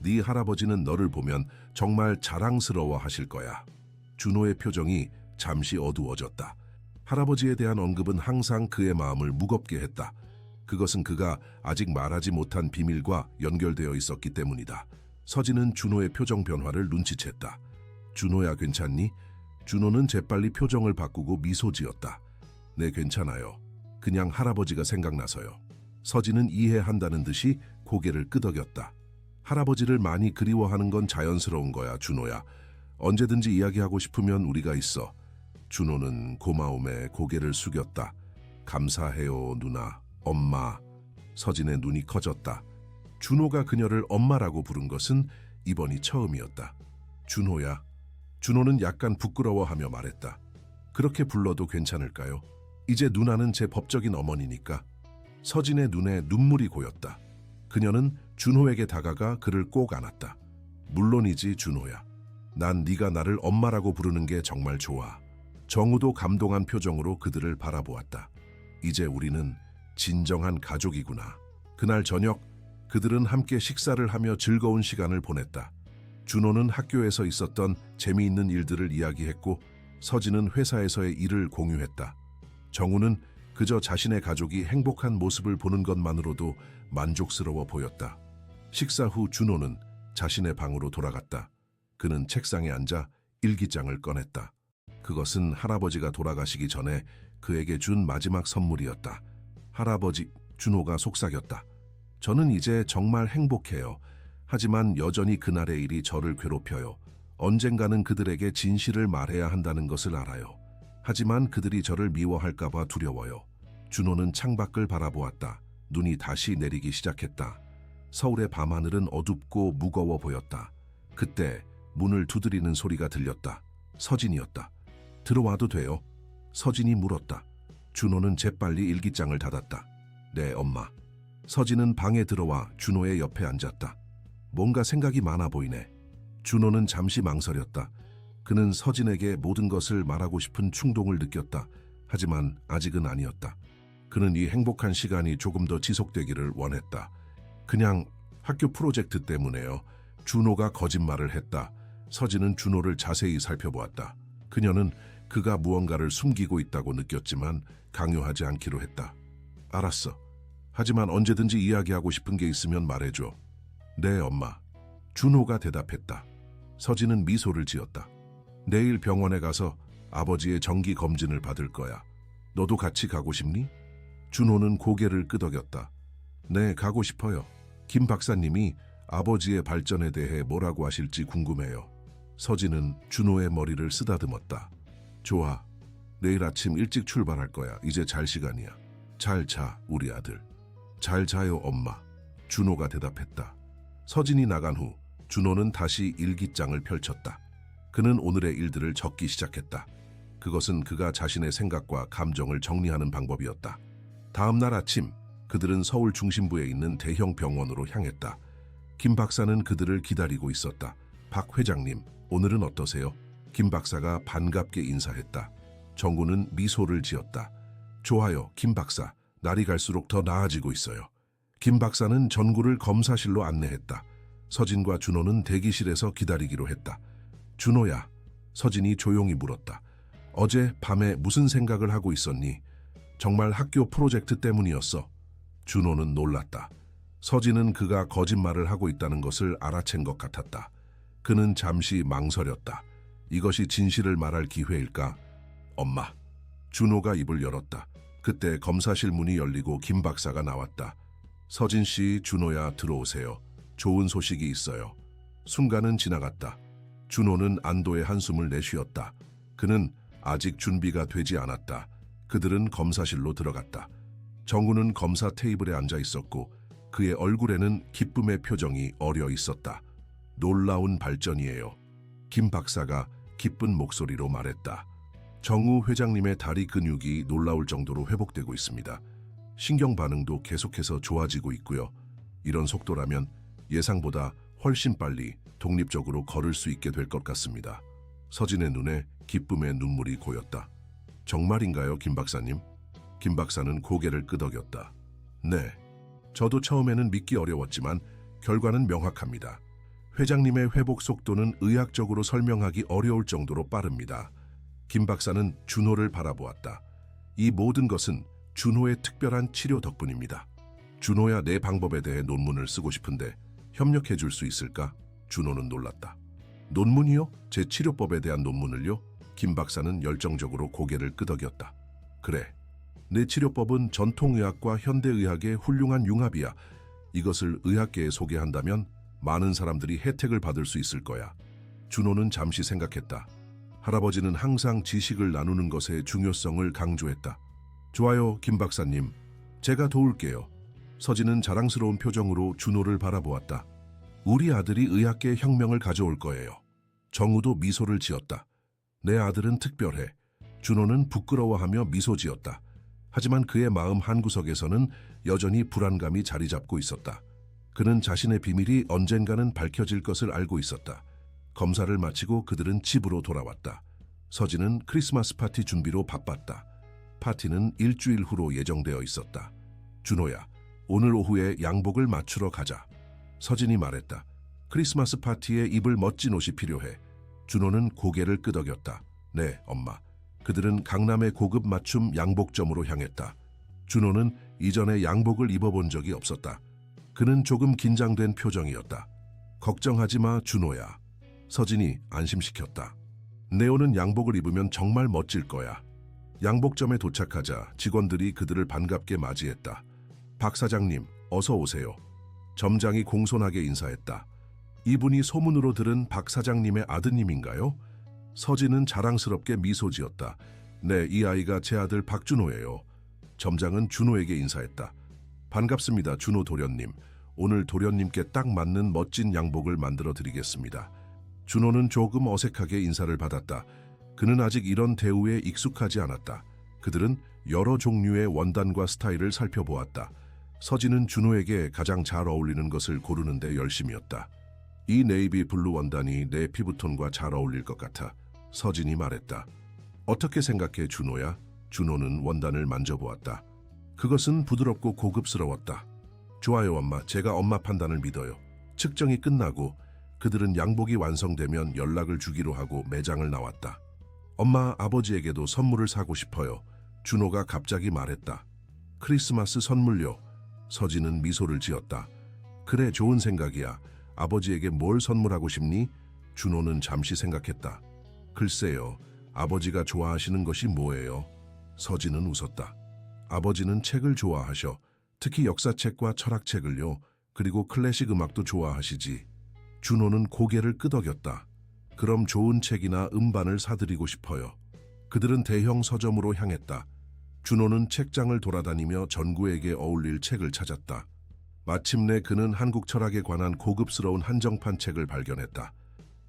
네 할아버지는 너를 보면 정말 자랑스러워 하실 거야. 준호의 표정이 잠시 어두워졌다. 할아버지에 대한 언급은 항상 그의 마음을 무겁게 했다. 그것은 그가 아직 말하지 못한 비밀과 연결되어 있었기 때문이다. 서진은 준호의 표정 변화를 눈치챘다. 준호야, 괜찮니? 준호는 재빨리 표정을 바꾸고 미소 지었다. 네, 괜찮아요. 그냥 할아버지가 생각나서요. 서진은 이해한다는 듯이 고개를 끄덕였다. 할아버지를 많이 그리워하는 건 자연스러운 거야, 준호야. 언제든지 이야기하고 싶으면 우리가 있어. 준호는 고마움에 고개를 숙였다. 감사해요, 누나, 엄마. 서진의 눈이 커졌다. 준호가 그녀를 엄마라고 부른 것은 이번이 처음이었다. 준호야. 준호는 약간 부끄러워하며 말했다. 그렇게 불러도 괜찮을까요? 이제 누나는 제 법적인 어머니니까. 서진의 눈에 눈물이 고였다. 그녀는 준호에게 다가가 그를 꼭 안았다. 물론이지, 준호야. 난 네가 나를 엄마라고 부르는 게 정말 좋아. 정우도 감동한 표정으로 그들을 바라보았다. 이제 우리는 진정한 가족이구나. 그날 저녁 그들은 함께 식사를 하며 즐거운 시간을 보냈다. 준호는 학교에서 있었던 재미있는 일들을 이야기했고 서진은 회사에서의 일을 공유했다. 정우는 그저 자신의 가족이 행복한 모습을 보는 것만으로도 만족스러워 보였다. 식사 후 준호는 자신의 방으로 돌아갔다. 그는 책상에 앉아 일기장을 꺼냈다. 그것은 할아버지가 돌아가시기 전에 그에게 준 마지막 선물이었다. 할아버지, 준호가 속삭였다. 저는 이제 정말 행복해요. 하지만 여전히 그날의 일이 저를 괴롭혀요. 언젠가는 그들에게 진실을 말해야 한다는 것을 알아요. 하지만 그들이 저를 미워할까봐 두려워요. 준호는 창밖을 바라보았다. 눈이 다시 내리기 시작했다. 서울의 밤하늘은 어둡고 무거워 보였다. 그때 문을 두드리는 소리가 들렸다. 서진이었다. 들어와도 돼요? 서진이 물었다. 준호는 재빨리 일기장을 닫았다. 네, 엄마. 서진은 방에 들어와 준호의 옆에 앉았다. 뭔가 생각이 많아 보이네. 준호는 잠시 망설였다. 그는 서진에게 모든 것을 말하고 싶은 충동을 느꼈다. 하지만 아직은 아니었다. 그는 이 행복한 시간이 조금 더 지속되기를 원했다. 그냥 학교 프로젝트 때문에요. 준호가 거짓말을 했다. 서진은 준호를 자세히 살펴보았다. 그녀는 그가 무언가를 숨기고 있다고 느꼈지만 강요하지 않기로 했다. 알았어. 하지만 언제든지 이야기하고 싶은 게 있으면 말해줘. 네, 엄마. 준호가 대답했다. 서진은 미소를 지었다. 내일 병원에 가서 아버지의 정기 검진을 받을 거야. 너도 같이 가고 싶니? 준호는 고개를 끄덕였다. 네, 가고 싶어요. 김 박사님이 아버지의 발전에 대해 뭐라고 하실지 궁금해요. 서진은 준호의 머리를 쓰다듬었다. 좋아. 내일 아침 일찍 출발할 거야. 이제 잘 시간이야. 잘 자, 우리 아들. 잘 자요, 엄마. 준호가 대답했다. 서진이 나간 후 준호는 다시 일기장을 펼쳤다. 그는 오늘의 일들을 적기 시작했다. 그것은 그가 자신의 생각과 감정을 정리하는 방법이었다. 다음 날 아침 그들은 서울 중심부에 있는 대형 병원으로 향했다. 김 박사는 그들을 기다리고 있었다. 박 회장님, 오늘은 어떠세요? 김 박사가 반갑게 인사했다. 정구는 미소를 지었다. 좋아요, 김 박사. 날이 갈수록 더 나아지고 있어요. 김 박사는 전구를 검사실로 안내했다. 서진과 준호는 대기실에서 기다리기로 했다. 준호야, 서진이 조용히 물었다. 어제 밤에 무슨 생각을 하고 있었니? 정말 학교 프로젝트 때문이었어. 준호는 놀랐다. 서진은 그가 거짓말을 하고 있다는 것을 알아챈 것 같았다. 그는 잠시 망설였다. 이것이 진실을 말할 기회일까? 엄마. 준호가 입을 열었다. 그때 검사실 문이 열리고 김 박사가 나왔다. 서진 씨, 준호야, 들어오세요. 좋은 소식이 있어요. 순간은 지나갔다. 준호는 안도의 한숨을 내쉬었다. 그는 아직 준비가 되지 않았다. 그들은 검사실로 들어갔다. 정우는 검사 테이블에 앉아 있었고 그의 얼굴에는 기쁨의 표정이 어려 있었다. 놀라운 발전이에요. 김 박사가 기쁜 목소리로 말했다. 정우 회장님의 다리 근육이 놀라울 정도로 회복되고 있습니다. 신경 반응도 계속해서 좋아지고 있고요. 이런 속도라면 예상보다 훨씬 빨리 독립적으로 걸을 수 있게 될 것 같습니다. 서진의 눈에 기쁨의 눈물이 고였다. 정말인가요, 김 박사님? 김 박사는 고개를 끄덕였다. 네. 저도 처음에는 믿기 어려웠지만 결과는 명확합니다. 회장님의 회복 속도는 의학적으로 설명하기 어려울 정도로 빠릅니다. 김 박사는 준호를 바라보았다. 이 모든 것은 준호의 특별한 치료 덕분입니다. 준호야, 내 방법에 대해 논문을 쓰고 싶은데 협력해 줄 수 있을까? 준호는 놀랐다. 논문이요? 제 치료법에 대한 논문을요? 김 박사는 열정적으로 고개를 끄덕였다. 그래. 내 치료법은 전통의학과 현대의학의 훌륭한 융합이야. 이것을 의학계에 소개한다면 많은 사람들이 혜택을 받을 수 있을 거야. 준호는 잠시 생각했다. 할아버지는 항상 지식을 나누는 것의 중요성을 강조했다. 좋아요, 김 박사님. 제가 도울게요. 서진은 자랑스러운 표정으로 준호를 바라보았다. 우리 아들이 의학계 혁명을 가져올 거예요. 정우도 미소를 지었다. 내 아들은 특별해. 준호는 부끄러워하며 미소 지었다. 하지만 그의 마음 한구석에서는 여전히 불안감이 자리 잡고 있었다. 그는 자신의 비밀이 언젠가는 밝혀질 것을 알고 있었다. 검사를 마치고 그들은 집으로 돌아왔다. 서진은 크리스마스 파티 준비로 바빴다. 파티는 일주일 후로 예정되어 있었다. 준호야, 오늘 오후에 양복을 맞추러 가자. 서진이 말했다. 크리스마스 파티에 입을 멋진 옷이 필요해. 준호는 고개를 끄덕였다. 네, 엄마. 그들은 강남의 고급 맞춤 양복점으로 향했다. 준호는 이전에 양복을 입어본 적이 없었다. 그는 조금 긴장된 표정이었다. 걱정하지 마, 준호야. 서진이 안심시켰다. 네오는 양복을 입으면 정말 멋질 거야. 양복점에 도착하자 직원들이 그들을 반갑게 맞이했다. 박 사장님, 어서 오세요. 점장이 공손하게 인사했다. 이분이 소문으로 들은 박 사장님의 아드님인가요? 서진은 자랑스럽게 미소 지었다. 네, 이 아이가 제 아들 박준호예요. 점장은 준호에게 인사했다. 반갑습니다, 준호 도련님. 오늘 도련님께 딱 맞는 멋진 양복을 만들어 드리겠습니다. 준호는 조금 어색하게 인사를 받았다. 그는 아직 이런 대우에 익숙하지 않았다. 그들은 여러 종류의 원단과 스타일을 살펴보았다. 서진은 준호에게 가장 잘 어울리는 것을 고르는 데 열심이었다. 이 네이비 블루 원단이 내 피부톤과 잘 어울릴 것 같아. 서진이 말했다. 어떻게 생각해, 준호야? 준호는 원단을 만져보았다. 그것은 부드럽고 고급스러웠다. 좋아요, 엄마. 제가 엄마 판단을 믿어요. 측정이 끝나고 그들은 양복이 완성되면 연락을 주기로 하고 매장을 나왔다. 엄마, 아버지에게도 선물을 사고 싶어요. 준호가 갑자기 말했다. 크리스마스 선물요. 서진은 미소를 지었다. 그래, 좋은 생각이야. 아버지에게 뭘 선물하고 싶니? 준호는 잠시 생각했다. 글쎄요, 아버지가 좋아하시는 것이 뭐예요? 서진은 웃었다. 아버지는 책을 좋아하셔. 특히 역사책과 철학책을요. 그리고 클래식 음악도 좋아하시지. 준호는 고개를 끄덕였다. 그럼 좋은 책이나 음반을 사드리고 싶어요. 그들은 대형 서점으로 향했다. 준호는 책장을 돌아다니며 전구에게 어울릴 책을 찾았다. 마침내 그는 한국 철학에 관한 고급스러운 한정판 책을 발견했다.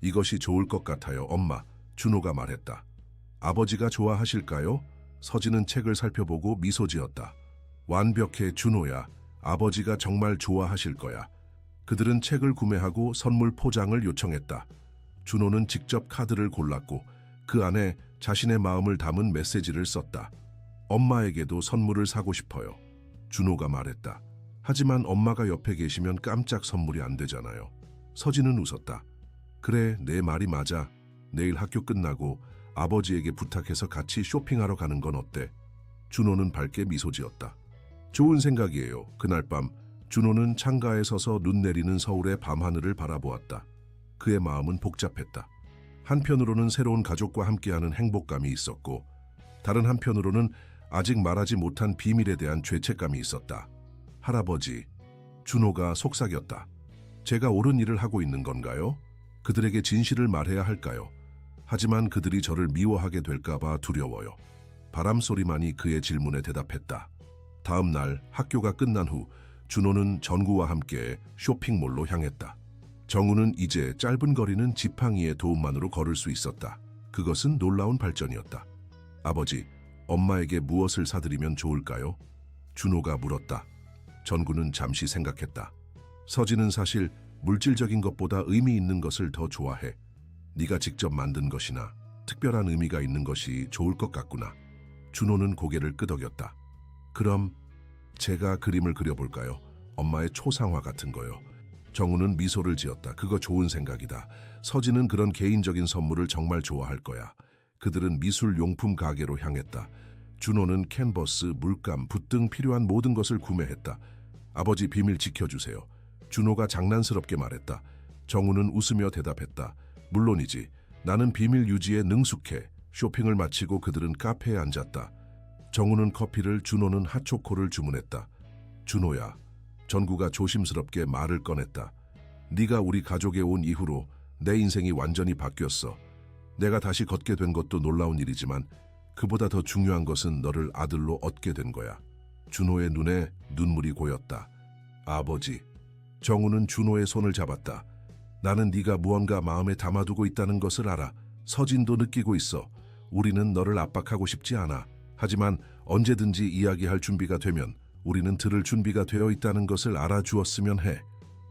이것이 좋을 것 같아요, 엄마. 준호가 말했다. 아버지가 좋아하실까요? 서진은 책을 살펴보고 미소 지었다. 완벽해, 준호야. 아버지가 정말 좋아하실 거야. 그들은 책을 구매하고 선물 포장을 요청했다. 준호는 직접 카드를 골랐고 그 안에 자신의 마음을 담은 메시지를 썼다. 엄마에게도 선물을 사고 싶어요. 준호가 말했다. 하지만 엄마가 옆에 계시면 깜짝 선물이 안 되잖아요. 서진은 웃었다. 그래, 내 말이 맞아. 내일 학교 끝나고 아버지에게 부탁해서 같이 쇼핑하러 가는 건 어때? 준호는 밝게 미소 지었다. 좋은 생각이에요. 그날 밤 준호는 창가에 서서 눈 내리는 서울의 밤하늘을 바라보았다. 그의 마음은 복잡했다. 한편으로는 새로운 가족과 함께하는 행복감이 있었고 다른 한편으로는 아직 말하지 못한 비밀에 대한 죄책감이 있었다. 할아버지, 준호가 속삭였다. 제가 옳은 일을 하고 있는 건가요? 그들에게 진실을 말해야 할까요? 하지만 그들이 저를 미워하게 될까봐 두려워요. 바람소리만이 그의 질문에 대답했다. 다음 날 학교가 끝난 후 준호는 전구와 함께 쇼핑몰로 향했다. 정우는 이제 짧은 거리는 지팡이의 도움만으로 걸을 수 있었다. 그것은 놀라운 발전이었다. 아버지, 엄마에게 무엇을 사드리면 좋을까요? 준호가 물었다. 전구는 잠시 생각했다. 서진은 사실 물질적인 것보다 의미 있는 것을 더 좋아해. 네가 직접 만든 것이나 특별한 의미가 있는 것이 좋을 것 같구나. 준호는 고개를 끄덕였다. 그럼 제가 그림을 그려볼까요? 엄마의 초상화 같은 거요. 정우는 미소를 지었다. 그거 좋은 생각이다. 서진은 그런 개인적인 선물을 정말 좋아할 거야. 그들은 미술 용품 가게로 향했다. 준호는 캔버스, 물감, 붓 등 필요한 모든 것을 구매했다. 아버지, 비밀 지켜주세요. 준호가 장난스럽게 말했다. 정우는 웃으며 대답했다. 물론이지. 나는 비밀 유지에 능숙해. 쇼핑을 마치고 그들은 카페에 앉았다. 정우는 커피를, 준호는 핫초코를 주문했다. 준호야. 전구가 조심스럽게 말을 꺼냈다. 네가 우리 가족에 온 이후로 내 인생이 완전히 바뀌었어. 내가 다시 걷게 된 것도 놀라운 일이지만 그보다 더 중요한 것은 너를 아들로 얻게 된 거야. 준호의 눈에 눈물이 고였다. 아버지. 정우는 준호의 손을 잡았다. 나는 네가 무언가 마음에 담아두고 있다는 것을 알아. 서진도 느끼고 있어. 우리는 너를 압박하고 싶지 않아. 하지만 언제든지 이야기할 준비가 되면 우리는 들을 준비가 되어 있다는 것을 알아주었으면 해.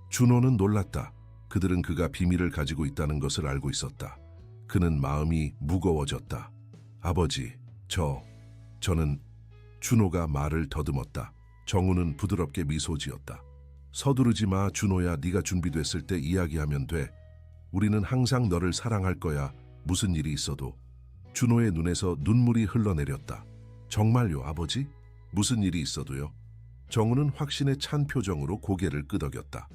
준호는 놀랐다. 그들은 그가 비밀을 가지고 있다는 것을 알고 있었다. 그는 마음이 무거워졌다. 아버지, 저는... 준호가 말을 더듬었다. 정우는 부드럽게 미소 지었다. 서두르지 마, 준호야. 네가 준비됐을 때 이야기하면 돼. 우리는 항상 너를 사랑할 거야. 무슨 일이 있어도. 준호의 눈에서 눈물이 흘러내렸다. 정말요, 아버지? 무슨 일이 있어도요? 정우는 확신에 찬 표정으로 고개를 끄덕였다.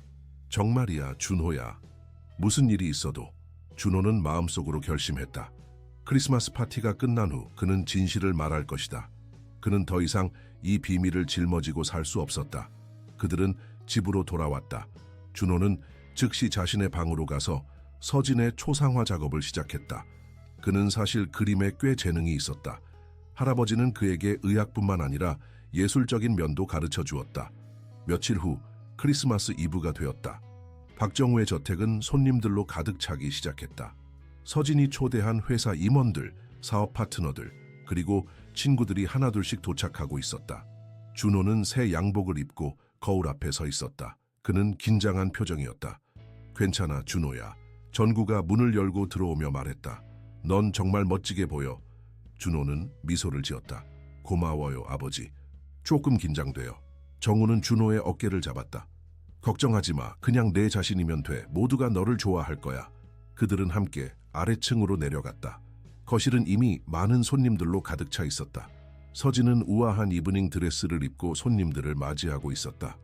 정말이야, 준호야. 무슨 일이 있어도. 준호는 마음속으로 결심했다. 크리스마스 파티가 끝난 후 그는 진실을 말할 것이다. 그는 더 이상 이 비밀을 짊어지고 살 수 없었다. 그들은 집으로 돌아왔다. 준호는 즉시 자신의 방으로 가서 서진의 초상화 작업을 시작했다. 그는 사실 그림에 꽤 재능이 있었다. 할아버지는 그에게 의학뿐만 아니라 예술적인 면도 가르쳐 주었다. 며칠 후 크리스마스 이브가 되었다. 박정우의 저택은 손님들로 가득 차기 시작했다. 서진이 초대한 회사 임원들, 사업 파트너들, 그리고 친구들이 하나둘씩 도착하고 있었다. 준호는 새 양복을 입고 거울 앞에 서 있었다. 그는 긴장한 표정이었다. 괜찮아, 준호야. 전구가 문을 열고 들어오며 말했다. 넌 정말 멋지게 보여. 준호는 미소를 지었다. 고마워요, 아버지. 조금 긴장돼요. 정우는 준호의 어깨를 잡았다. 걱정하지 마. 그냥 내 자신이면 돼. 모두가 너를 좋아할 거야. 그들은 함께 아래층으로 내려갔다. 거실은 이미 많은 손님들로 가득 차 있었다. 서진은 우아한 이브닝 드레스를 입고 손님들을 맞이하고 있었다.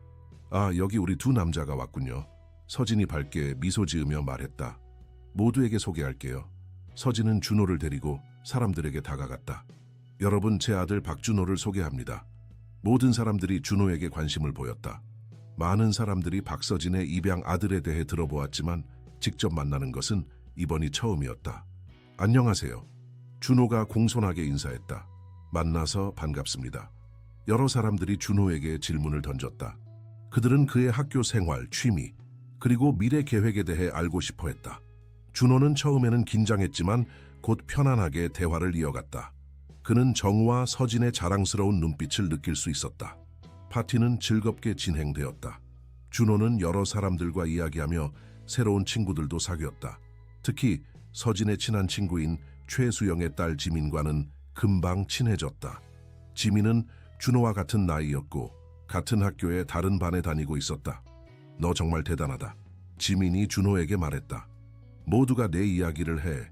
아, 여기 우리 두 남자가 왔군요. 서진이 밝게 미소 지으며 말했다. 모두에게 소개할게요. 서진은 준호를 데리고 사람들에게 다가갔다. 여러분, 제 아들 박준호를 소개합니다. 모든 사람들이 준호에게 관심을 보였다. 많은 사람들이 박서진의 입양 아들에 대해 들어보았지만 직접 만나는 것은 이번이 처음이었다. 안녕하세요. 준호가 공손하게 인사했다. 만나서 반갑습니다. 여러 사람들이 준호에게 질문을 던졌다. 그들은 그의 학교 생활, 취미, 그리고 미래 계획에 대해 알고 싶어 했다. 준호는 처음에는 긴장했지만 곧 편안하게 대화를 이어갔다. 그는 정우와 서진의 자랑스러운 눈빛을 느낄 수 있었다. 파티는 즐겁게 진행되었다. 준호는 여러 사람들과 이야기하며 새로운 친구들도 사귀었다. 특히 서진의 친한 친구인 최수영의 딸 지민과는 금방 친해졌다. 지민은 준호와 같은 나이였고 같은 학교에 다른 반에 다니고 있었다. 너 정말 대단하다. 지민이 준호에게 말했다. 모두가 내 이야기를 해.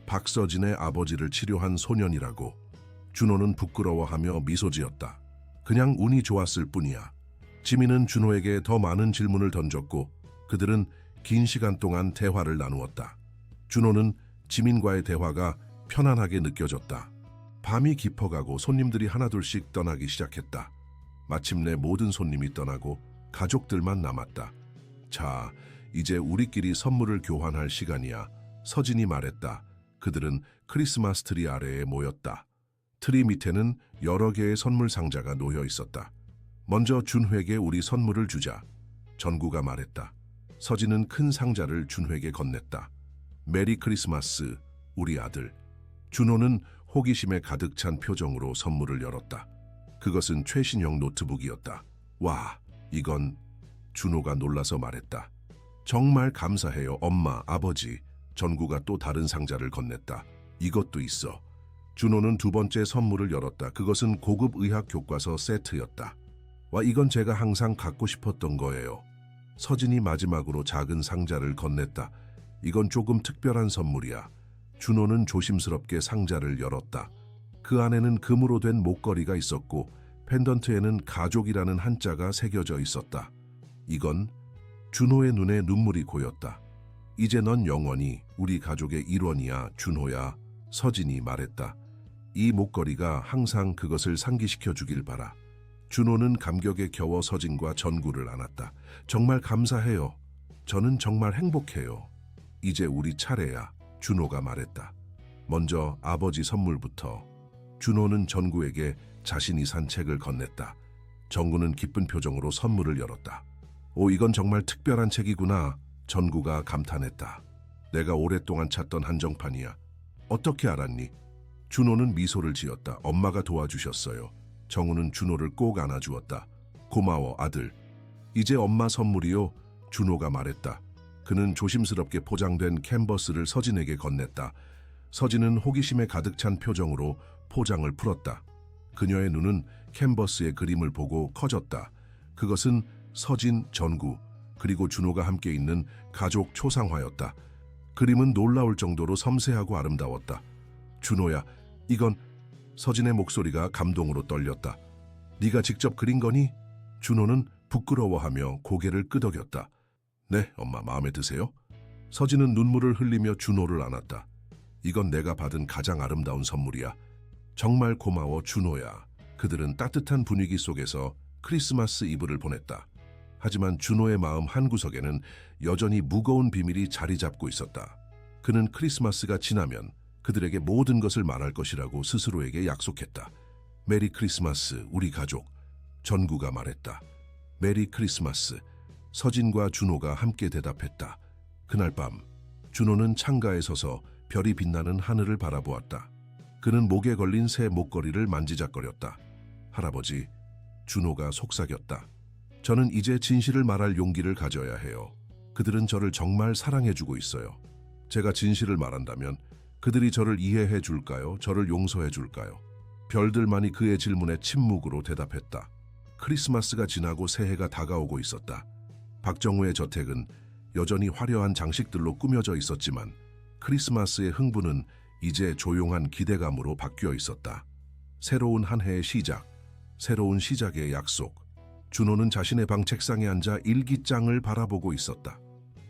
박서진의 아버지를 치료한 소년이라고. 준호는 부끄러워하며 미소 지었다. 그냥 운이 좋았을 뿐이야. 지민은 준호에게 더 많은 질문을 던졌고 그들은 긴 시간 동안 대화를 나누었다. 준호는 지민과의 대화가 편안하게 느껴졌다. 밤이 깊어가고 손님들이 하나둘씩 떠나기 시작했다. 마침내 모든 손님이 떠나고 가족들만 남았다. 자, 이제 우리끼리 선물을 교환할 시간이야. 서진이 말했다. 그들은 크리스마스 트리 아래에 모였다. 트리 밑에는 여러 개의 선물 상자가 놓여 있었다. 먼저 준호에게 우리 선물을 주자. 전구가 말했다. 서진은 큰 상자를 준호에게 건넸다. 메리 크리스마스, 우리 아들. 준호는 호기심에 가득 찬 표정으로 선물을 열었다. 그것은 최신형 노트북이었다. 와, 이건... 준호가 놀라서 말했다. 정말 감사해요, 엄마, 아버지. 전구가 또 다른 상자를 건넸다. 이것도 있어. 준호는 두 번째 선물을 열었다. 그것은 고급 의학 교과서 세트였다. 와, 이건 제가 항상 갖고 싶었던 거예요. 서진이 마지막으로 작은 상자를 건넸다. 이건 조금 특별한 선물이야. 준호는 조심스럽게 상자를 열었다. 그 안에는 금으로 된 목걸이가 있었고 펜던트에는 가족이라는 한자가 새겨져 있었다. 이건... 준호의 눈에 눈물이 고였다. 이제 넌 영원히 우리 가족의 일원이야, 준호야. 서진이 말했다. 이 목걸이가 항상 그것을 상기시켜 주길 바라. 준호는 감격에 겨워 서진과 전구를 안았다. 정말 감사해요. 저는 정말 행복해요. 이제 우리 차례야, 준호가 말했다. 먼저 아버지 선물부터. 준호는 전구에게 자신이 산 책을 건넸다. 전구는 기쁜 표정으로 선물을 열었다. 오, 이건 정말 특별한 책이구나. 전구가 감탄했다. 내가 오랫동안 찾던 한정판이야. 어떻게 알았니? 준호는 미소를 지었다. 엄마가 도와주셨어요. 정우는 준호를 꼭 안아주었다. 고마워, 아들. 이제 엄마 선물이요. 준호가 말했다. 그는 조심스럽게 포장된 캔버스를 서진에게 건넸다. 서진은 호기심에 가득 찬 표정으로 포장을 풀었다. 그녀의 눈은 캔버스의 그림을 보고 커졌다. 그것은 서진, 전구, 그리고 준호가 함께 있는 가족 초상화였다. 그림은 놀라울 정도로 섬세하고 아름다웠다. 준호야, 이건... 서진의 목소리가 감동으로 떨렸다. 네가 직접 그린 거니? 준호는 부끄러워하며 고개를 끄덕였다. 네, 엄마, 마음에 드세요? 서진은 눈물을 흘리며 준호를 안았다. 이건 내가 받은 가장 아름다운 선물이야. 정말 고마워, 준호야. 그들은 따뜻한 분위기 속에서 크리스마스 이브를 보냈다. 하지만 준호의 마음 한구석에는 여전히 무거운 비밀이 자리 잡고 있었다. 그는 크리스마스가 지나면 그들에게 모든 것을 말할 것이라고 스스로에게 약속했다. 메리 크리스마스, 우리 가족. 전구가 말했다. 메리 크리스마스. 서진과 준호가 함께 대답했다. 그날 밤 준호는 창가에 서서 별이 빛나는 하늘을 바라보았다. 그는 목에 걸린 새 목걸이를 만지작거렸다. 할아버지, 준호가 속삭였다. 저는 이제 진실을 말할 용기를 가져야 해요. 그들은 저를 정말 사랑해주고 있어요. 제가 진실을 말한다면 그들이 저를 이해해 줄까요? 저를 용서해 줄까요? 별들만이 그의 질문에 침묵으로 대답했다. 크리스마스가 지나고 새해가 다가오고 있었다. 박정우의 저택은 여전히 화려한 장식들로 꾸며져 있었지만 크리스마스의 흥분은 이제 조용한 기대감으로 바뀌어 있었다. 새로운 한 해의 시작, 새로운 시작의 약속. 준호는 자신의 방 책상에 앉아 일기장을 바라보고 있었다.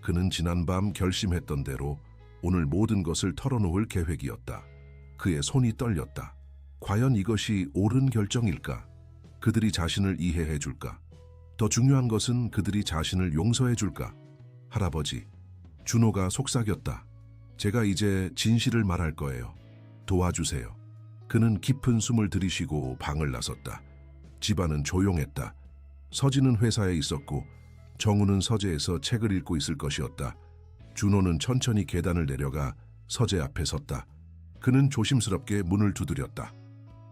그는 지난밤 결심했던 대로 오늘 모든 것을 털어놓을 계획이었다. 그의 손이 떨렸다. 과연 이것이 옳은 결정일까? 그들이 자신을 이해해 줄까? 더 중요한 것은 그들이 자신을 용서해 줄까? 할아버지, 준호가 속삭였다. 제가 이제 진실을 말할 거예요. 도와주세요. 그는 깊은 숨을 들이쉬고 방을 나섰다. 집안은 조용했다. 서진은 회사에 있었고 정우는 서재에서 책을 읽고 있을 것이었다. 준호는 천천히 계단을 내려가 서재 앞에 섰다. 그는 조심스럽게 문을 두드렸다.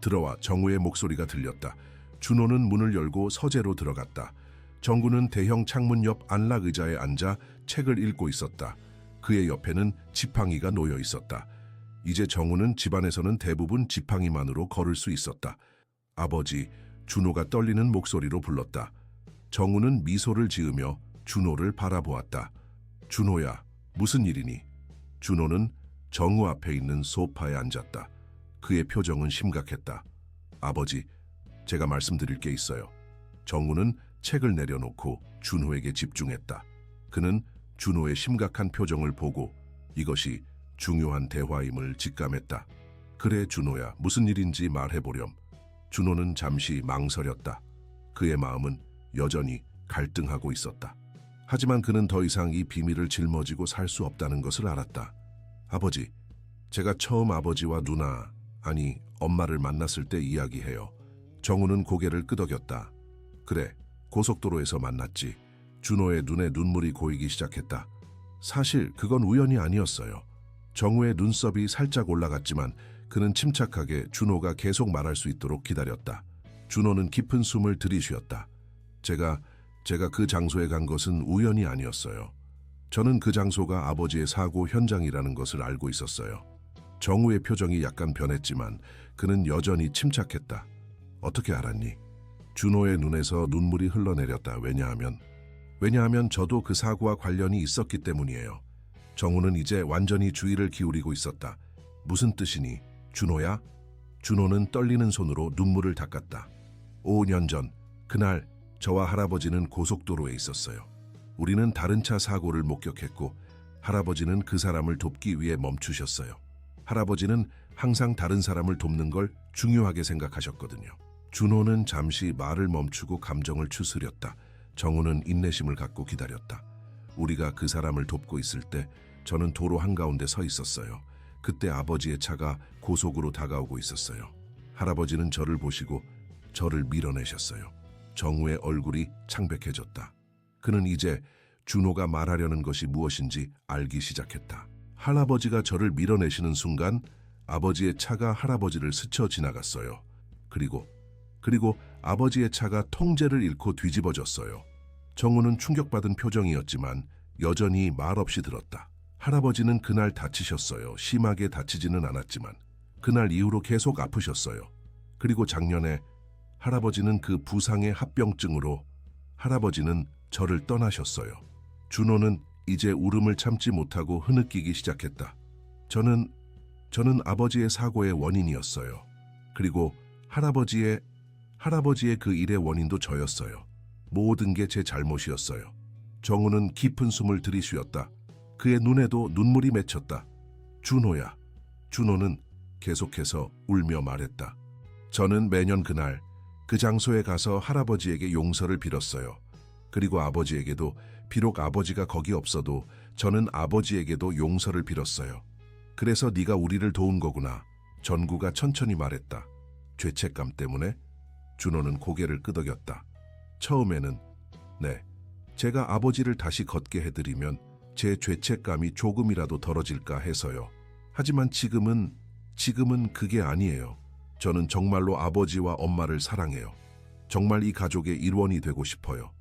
들어와. 정우의 목소리가 들렸다. 준호는 문을 열고 서재로 들어갔다. 정구는 대형 창문 옆 안락 의자에 앉아 책을 읽고 있었다. 그의 옆에는 지팡이가 놓여 있었다. 이제 정우는 집안에서는 대부분 지팡이만으로 걸을 수 있었다. 아버지, 준호가 떨리는 목소리로 불렀다. 정우는 미소를 지으며 준호를 바라보았다. 준호야, 무슨 일이니? 준호는 정우 앞에 있는 소파에 앉았다. 그의 표정은 심각했다. 아버지, 제가 말씀드릴 게 있어요. 정우는 책을 내려놓고 준호에게 집중했다. 그는 준호의 심각한 표정을 보고 이것이 중요한 대화임을 직감했다. 그래, 준호야, 무슨 일인지 말해보렴. 준호는 잠시 망설였다. 그의 마음은 여전히 갈등하고 있었다. 하지만 그는 더 이상 이 비밀을 짊어지고 살 수 없다는 것을 알았다. 아버지, 제가 처음 아버지와 누나, 아니 엄마를 만났을 때 이야기해요. 정우는 고개를 끄덕였다. 그래, 고속도로에서 만났지. 준호의 눈에 눈물이 고이기 시작했다. 사실 그건 우연이 아니었어요. 정우의 눈썹이 살짝 올라갔지만 그는 침착하게 준호가 계속 말할 수 있도록 기다렸다. 준호는 깊은 숨을 들이쉬었다. 제가 그 장소에 간 것은 우연이 아니었어요. 저는 그 장소가 아버지의 사고 현장이라는 것을 알고 있었어요. 정우의 표정이 약간 변했지만 그는 여전히 침착했다. 어떻게 알았니? 준호의 눈에서 눈물이 흘러내렸다. 왜냐하면 저도 그 사고와 관련이 있었기 때문이에요. 정우는 이제 완전히 주의를 기울이고 있었다. 무슨 뜻이니? 준호야? 준호는 떨리는 손으로 눈물을 닦았다. 5년 전, 그날 저와 할아버지는 고속도로에 있었어요. 우리는 다른 차 사고를 목격했고 할아버지는 그 사람을 돕기 위해 멈추셨어요. 할아버지는 항상 다른 사람을 돕는 걸 중요하게 생각하셨거든요. 준호는 잠시 말을 멈추고 감정을 추스렸다. 정우는 인내심을 갖고 기다렸다. 우리가 그 사람을 돕고 있을 때 저는 도로 한가운데 서 있었어요. 그때 아버지의 차가 고속으로 다가오고 있었어요. 할아버지는 저를 보시고 저를 밀어내셨어요. 정우의 얼굴이 창백해졌다. 그는 이제 준호가 말하려는 것이 무엇인지 알기 시작했다. 할아버지가 저를 밀어내시는 순간 아버지의 차가 할아버지를 스쳐 지나갔어요. 그리고 아버지의 차가 통제를 잃고 뒤집어졌어요. 정우는 충격받은 표정이었지만 여전히 말없이 들었다. 할아버지는 그날 다치셨어요. 심하게 다치지는 않았지만 그날 이후로 계속 아프셨어요. 그리고 작년에 할아버지는 그 부상의 합병증으로 할아버지는 저를 떠나셨어요. 준호는 이제 울음을 참지 못하고 흐느끼기 시작했다. 저는 아버지의 사고의 원인이었어요. 그리고 할아버지의 그 일의 원인도 저였어요. 모든 게 제 잘못이었어요. 정우는 깊은 숨을 들이쉬었다. 그의 눈에도 눈물이 맺혔다. 준호야. 준호는 계속해서 울며 말했다. 저는 매년 그날 그 장소에 가서 할아버지에게 용서를 빌었어요. 그리고 아버지에게도, 비록 아버지가 거기 없어도 저는 아버지에게도 용서를 빌었어요. 그래서 네가 우리를 도운 거구나. 전구가 천천히 말했다. 죄책감 때문에? 준호는 고개를 끄덕였다. 처음에는 네, 제가 아버지를 다시 걷게 해드리면 제 죄책감이 조금이라도 덜어질까 해서요. 하지만 지금은 그게 아니에요. 저는 정말로 아버지와 엄마를 사랑해요. 정말 이 가족의 일원이 되고 싶어요.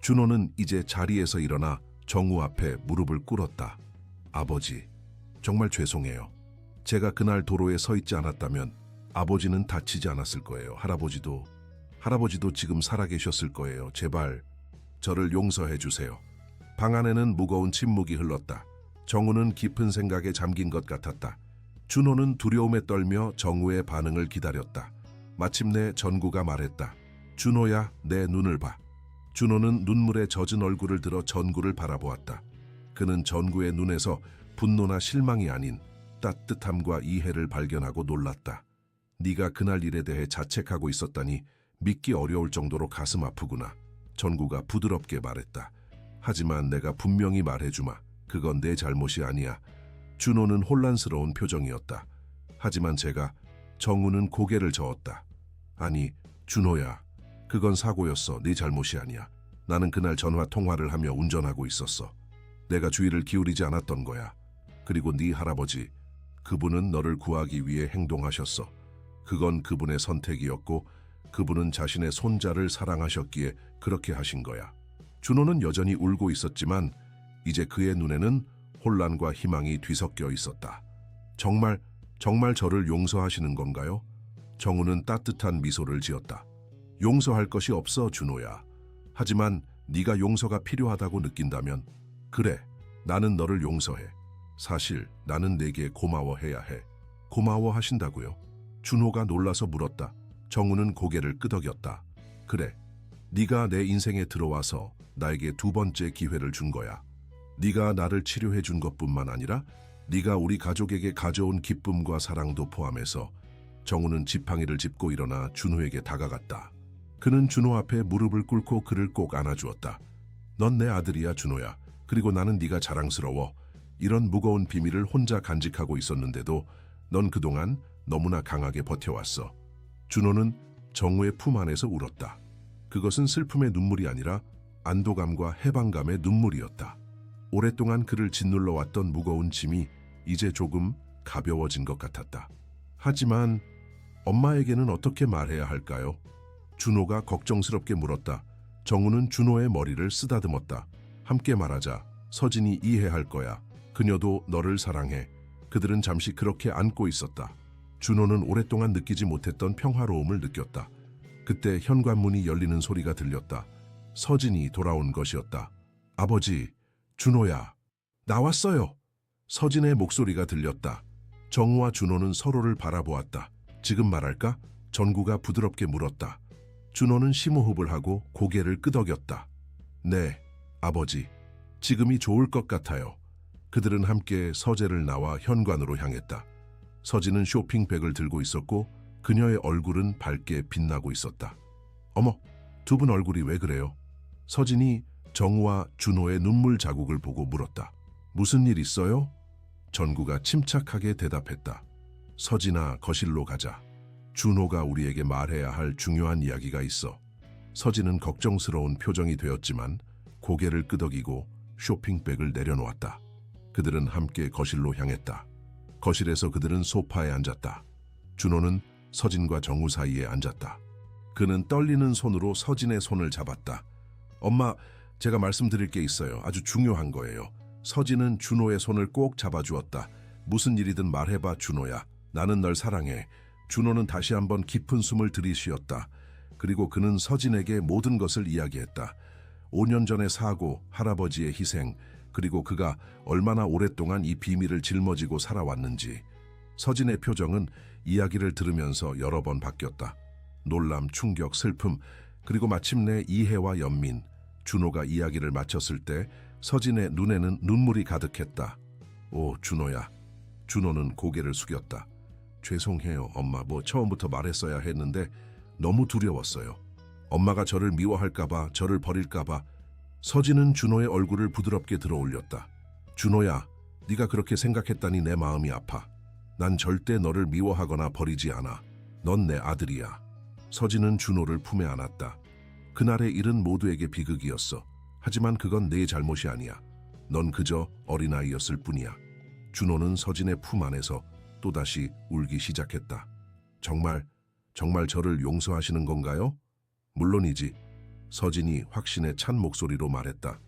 준호는 이제 자리에서 일어나 정우 앞에 무릎을 꿇었다. 아버지, 정말 죄송해요. 제가 그날 도로에 서 있지 않았다면 아버지는 다치지 않았을 거예요. 할아버지도 지금 살아계셨을 거예요. 제발 저를 용서해 주세요. 방 안에는 무거운 침묵이 흘렀다. 정우는 깊은 생각에 잠긴 것 같았다. 준호는 두려움에 떨며 정우의 반응을 기다렸다. 마침내 전구가 말했다. 준호야, 내 눈을 봐. 준호는 눈물에 젖은 얼굴을 들어 전구를 바라보았다. 그는 전구의 눈에서 분노나 실망이 아닌 따뜻함과 이해를 발견하고 놀랐다. 네가 그날 일에 대해 자책하고 있었다니 믿기 어려울 정도로 가슴 아프구나. 전구가 부드럽게 말했다. 하지만 내가 분명히 말해주마. 그건 내 잘못이 아니야. 준호는 혼란스러운 표정이었다. 하지만 정우는 고개를 저었다. 아니, 준호야. 그건 사고였어. 네 잘못이 아니야. 나는 그날 전화 통화를 하며 운전하고 있었어. 내가 주의를 기울이지 않았던 거야. 그리고 네 할아버지, 그분은 너를 구하기 위해 행동하셨어. 그건 그분의 선택이었고 그분은 자신의 손자를 사랑하셨기에 그렇게 하신 거야. 준호는 여전히 울고 있었지만 이제 그의 눈에는 혼란과 희망이 뒤섞여 있었다. 정말 저를 용서하시는 건가요? 정우는 따뜻한 미소를 지었다. 용서할 것이 없어, 준호야. 하지만 네가 용서가 필요하다고 느낀다면 그래, 나는 너를 용서해. 사실 나는 내게 고마워해야 해. 고마워하신다고요? 준호가 놀라서 물었다. 정우는 고개를 끄덕였다. 그래, 네가 내 인생에 들어와서 나에게 두 번째 기회를 준 거야. 네가 나를 치료해 준 것뿐만 아니라 네가 우리 가족에게 가져온 기쁨과 사랑도 포함해서. 정우는 지팡이를 짚고 일어나 준호에게 다가갔다. 그는 준호 앞에 무릎을 꿇고 그를 꼭 안아주었다. 넌 내 아들이야, 준호야. 그리고 나는 네가 자랑스러워. 이런 무거운 비밀을 혼자 간직하고 있었는데도 넌 그동안 너무나 강하게 버텨왔어. 준호는 정우의 품 안에서 울었다. 그것은 슬픔의 눈물이 아니라 안도감과 해방감의 눈물이었다. 오랫동안 그를 짓눌러왔던 무거운 짐이 이제 조금 가벼워진 것 같았다. 하지만 엄마에게는 어떻게 말해야 할까요? 준호가 걱정스럽게 물었다. 정우는 준호의 머리를 쓰다듬었다. 함께 말하자. 서진이 이해할 거야. 그녀도 너를 사랑해. 그들은 잠시 그렇게 안고 있었다. 준호는 오랫동안 느끼지 못했던 평화로움을 느꼈다. 그때 현관문이 열리는 소리가 들렸다. 서진이 돌아온 것이었다. 아버지, 준호야, 나왔어요. 서진의 목소리가 들렸다. 정우와 준호는 서로를 바라보았다. 지금 말할까? 전구가 부드럽게 물었다. 준호는 심호흡을 하고 고개를 끄덕였다. 네, 아버지. 지금이 좋을 것 같아요. 그들은 함께 서재를 나와 현관으로 향했다. 서진은 쇼핑백을 들고 있었고 그녀의 얼굴은 밝게 빛나고 있었다. 어머, 두 분 얼굴이 왜 그래요? 서진이 정우와 준호의 눈물 자국을 보고 물었다. 무슨 일 있어요? 전구가 침착하게 대답했다. 서진아, 거실로 가자. 준호가 우리에게 말해야 할 중요한 이야기가 있어. 서진은 걱정스러운 표정이 되었지만 고개를 끄덕이고 쇼핑백을 내려놓았다. 그들은 함께 거실로 향했다. 거실에서 그들은 소파에 앉았다. 준호는 서진과 정우 사이에 앉았다. 그는 떨리는 손으로 서진의 손을 잡았다. 엄마, 제가 말씀드릴 게 있어요. 아주 중요한 거예요. 서진은 준호의 손을 꼭 잡아주었다. 무슨 일이든 말해봐, 준호야. 나는 널 사랑해. 준호는 다시 한번 깊은 숨을 들이쉬었다. 그리고 그는 서진에게 모든 것을 이야기했다. 5년 전의 사고, 할아버지의 희생, 그리고 그가 얼마나 오랫동안 이 비밀을 짊어지고 살아왔는지. 서진의 표정은 이야기를 들으면서 여러 번 바뀌었다. 놀람, 충격, 슬픔, 그리고 마침내 이해와 연민. 준호가 이야기를 마쳤을 때 서진의 눈에는 눈물이 가득했다. 오, 준호야. 준호는 고개를 숙였다. 죄송해요, 엄마. 처음부터 말했어야 했는데 너무 두려웠어요. 엄마가 저를 미워할까봐, 저를 버릴까봐. 서진은 준호의 얼굴을 부드럽게 들어올렸다. 준호야, 네가 그렇게 생각했다니 내 마음이 아파. 난 절대 너를 미워하거나 버리지 않아. 넌 내 아들이야. 서진은 준호를 품에 안았다. 그날의 일은 모두에게 비극이었어. 하지만 그건 내 잘못이 아니야. 넌 그저 어린아이였을 뿐이야. 준호는 서진의 품 안에서 또다시 울기 시작했다. 정말 저를 용서하시는 건가요? 물론이지. 서진이 확신에 찬 목소리로 말했다.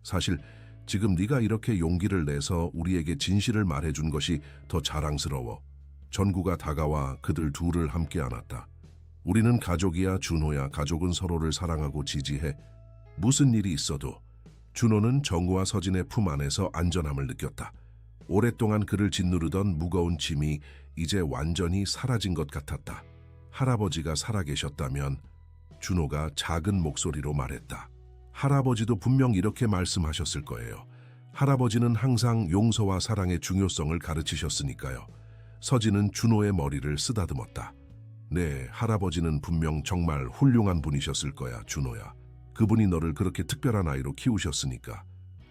사실 지금 네가 이렇게 용기를 내서 우리에게 진실을 말해준 것이 더 자랑스러워. 전구가 다가와 그들 둘을 함께 안았다. 우리는 가족이야, 준호야. 가족은 서로를 사랑하고 지지해. 무슨 일이 있어도 준호는 정우와 서진의 품 안에서 안전함을 느꼈다. 오랫동안 그를 짓누르던 무거운 짐이 이제 완전히 사라진 것 같았다. 할아버지가 살아계셨다면? 준호가 작은 목소리로 말했다. 할아버지도 분명 이렇게 말씀하셨을 거예요. 할아버지는 항상 용서와 사랑의 중요성을 가르치셨으니까요. 서진은 준호의 머리를 쓰다듬었다. 네, 할아버지는 분명 정말 훌륭한 분이셨을 거야, 준호야. 그분이 너를 그렇게 특별한 아이로 키우셨으니까.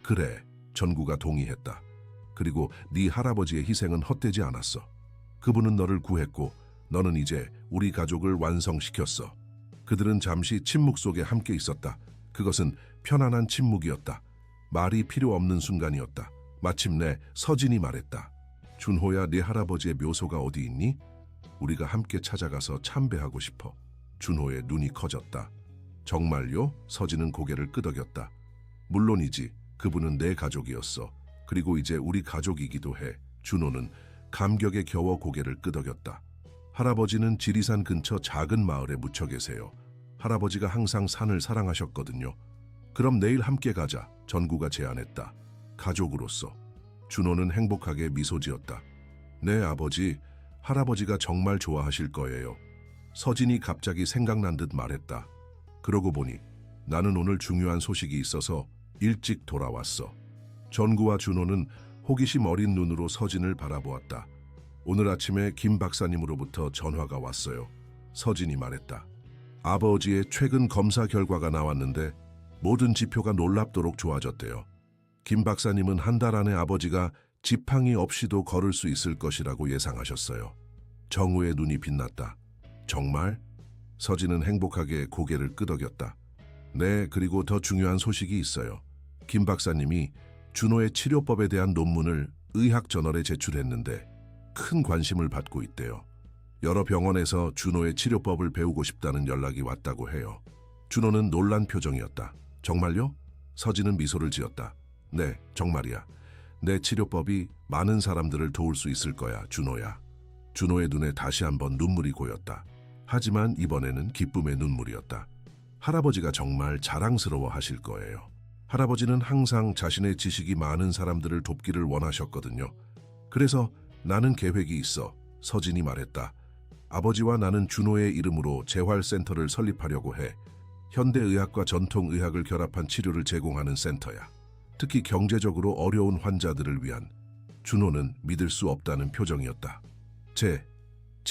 그래, 전구가 동의했다. 그리고 네 할아버지의 희생은 헛되지 않았어. 그분은 너를 구했고 너는 이제 우리 가족을 완성시켰어. 그들은 잠시 침묵 속에 함께 있었다. 그것은 편안한 침묵이었다. 말이 필요 없는 순간이었다. 마침내 서진이 말했다. 준호야, 네 할아버지의 묘소가 어디 있니? 우리가 함께 찾아가서 참배하고 싶어. 준호의 눈이 커졌다. 정말요? 서진은 고개를 끄덕였다. 물론이지. 그분은 내 가족이었어. 그리고 이제 우리 가족이기도 해. 준호는 감격에 겨워 고개를 끄덕였다. 할아버지는 지리산 근처 작은 마을에 묻혀 계세요. 할아버지가 항상 산을 사랑하셨거든요. 그럼 내일 함께 가자. 전구가 제안했다. 가족으로서. 준호는 행복하게 미소 지었다. 네, 아버지. 할아버지가 정말 좋아하실 거예요. 서진이 갑자기 생각난 듯 말했다. 그러고 보니 나는 오늘 중요한 소식이 있어서 일찍 돌아왔어. 전구와 준호는 호기심 어린 눈으로 서진을 바라보았다. 오늘 아침에 김 박사님으로부터 전화가 왔어요. 서진이 말했다. 아버지의 최근 검사 결과가 나왔는데 모든 지표가 놀랍도록 좋아졌대요. 김 박사님은 한 달 안에 아버지가 지팡이 없이도 걸을 수 있을 것이라고 예상하셨어요. 정우의 눈이 빛났다. 정말? 서진은 행복하게 고개를 끄덕였다. 네, 그리고 더 중요한 소식이 있어요. 김 박사님이 준호의 치료법에 대한 논문을 의학저널에 제출했는데 큰 관심을 받고 있대요. 여러 병원에서 준호의 치료법을 배우고 싶다는 연락이 왔다고 해요. 준호는 놀란 표정이었다. 정말요? 서진은 미소를 지었다. 네, 정말이야. 내 치료법이 많은 사람들을 도울 수 있을 거야, 준호야. 준호의 눈에 다시 한번 눈물이 고였다. 하지만 이번에는 기쁨의 눈물이었다. 할아버지가 정말 자랑스러워 하실 거예요. 할아버지는 항상 자신의 지식이 많은 사람들을 돕기를 원하셨거든요. 그래서 나는 계획이 있어. 서진이 말했다. 아버지와 나는 준호의 이름으로 재활센터를 설립하려고 해. 현대의학과 전통의학을 결합한 치료를 제공하는 센터야. 특히 경제적으로 어려운 환자들을 위한. 준호는 믿을 수 없다는 표정이었다. 제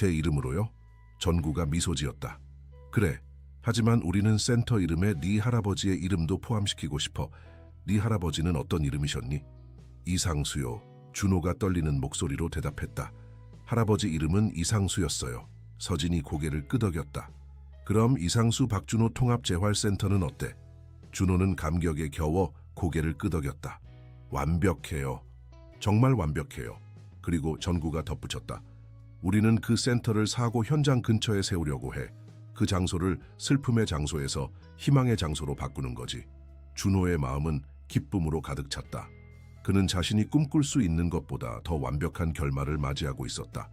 이름으로요? 전구가 미소 지었다. 그래. 하지만 우리는 센터 이름에 네 할아버지의 이름도 포함시키고 싶어. 네 할아버지는 어떤 이름이셨니? 이상수요. 준호가 떨리는 목소리로 대답했다. 할아버지 이름은 이상수였어요. 서진이 고개를 끄덕였다. 그럼 이상수 박준호 통합재활센터는 어때? 준호는 감격에 겨워 고개를 끄덕였다. 완벽해요. 정말 완벽해요. 그리고 전구가 덧붙였다. 우리는 그 센터를 사고 현장 근처에 세우려고 해. 그 장소를 슬픔의 장소에서 희망의 장소로 바꾸는 거지. 준호의 마음은 기쁨으로 가득 찼다. 그는 자신이 꿈꿀 수 있는 것보다 더 완벽한 결말을 맞이하고 있었다.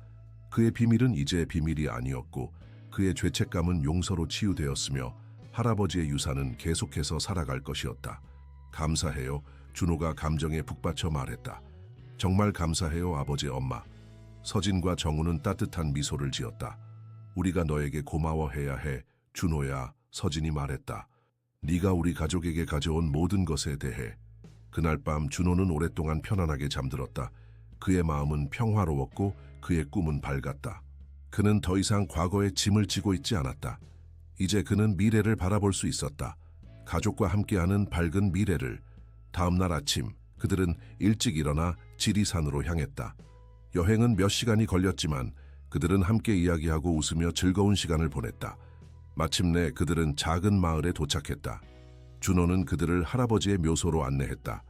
그의 비밀은 이제 비밀이 아니었고 그의 죄책감은 용서로 치유되었으며 할아버지의 유산은 계속해서 살아갈 것이었다. 감사해요. 준호가 감정에 북받쳐 말했다. 정말 감사해요, 아버지, 엄마. 서진과 정우는 따뜻한 미소를 지었다. 우리가 너에게 고마워해야 해, 준호야. 서진이 말했다. 네가 우리 가족에게 가져온 모든 것에 대해. 그날 밤 준호는 오랫동안 편안하게 잠들었다. 그의 마음은 평화로웠고 그의 꿈은 밝았다. 그는 더 이상 과거의 짐을 지고 있지 않았다. 이제 그는 미래를 바라볼 수 있었다. 가족과 함께하는 밝은 미래를. 다음 날 아침 그들은 일찍 일어나 지리산으로 향했다. 여행은 몇 시간이 걸렸지만 그들은 함께 이야기하고 웃으며 즐거운 시간을 보냈다. 마침내 그들은 작은 마을에 도착했다. 준호는 그들을 할아버지의 묘소로 안내했다.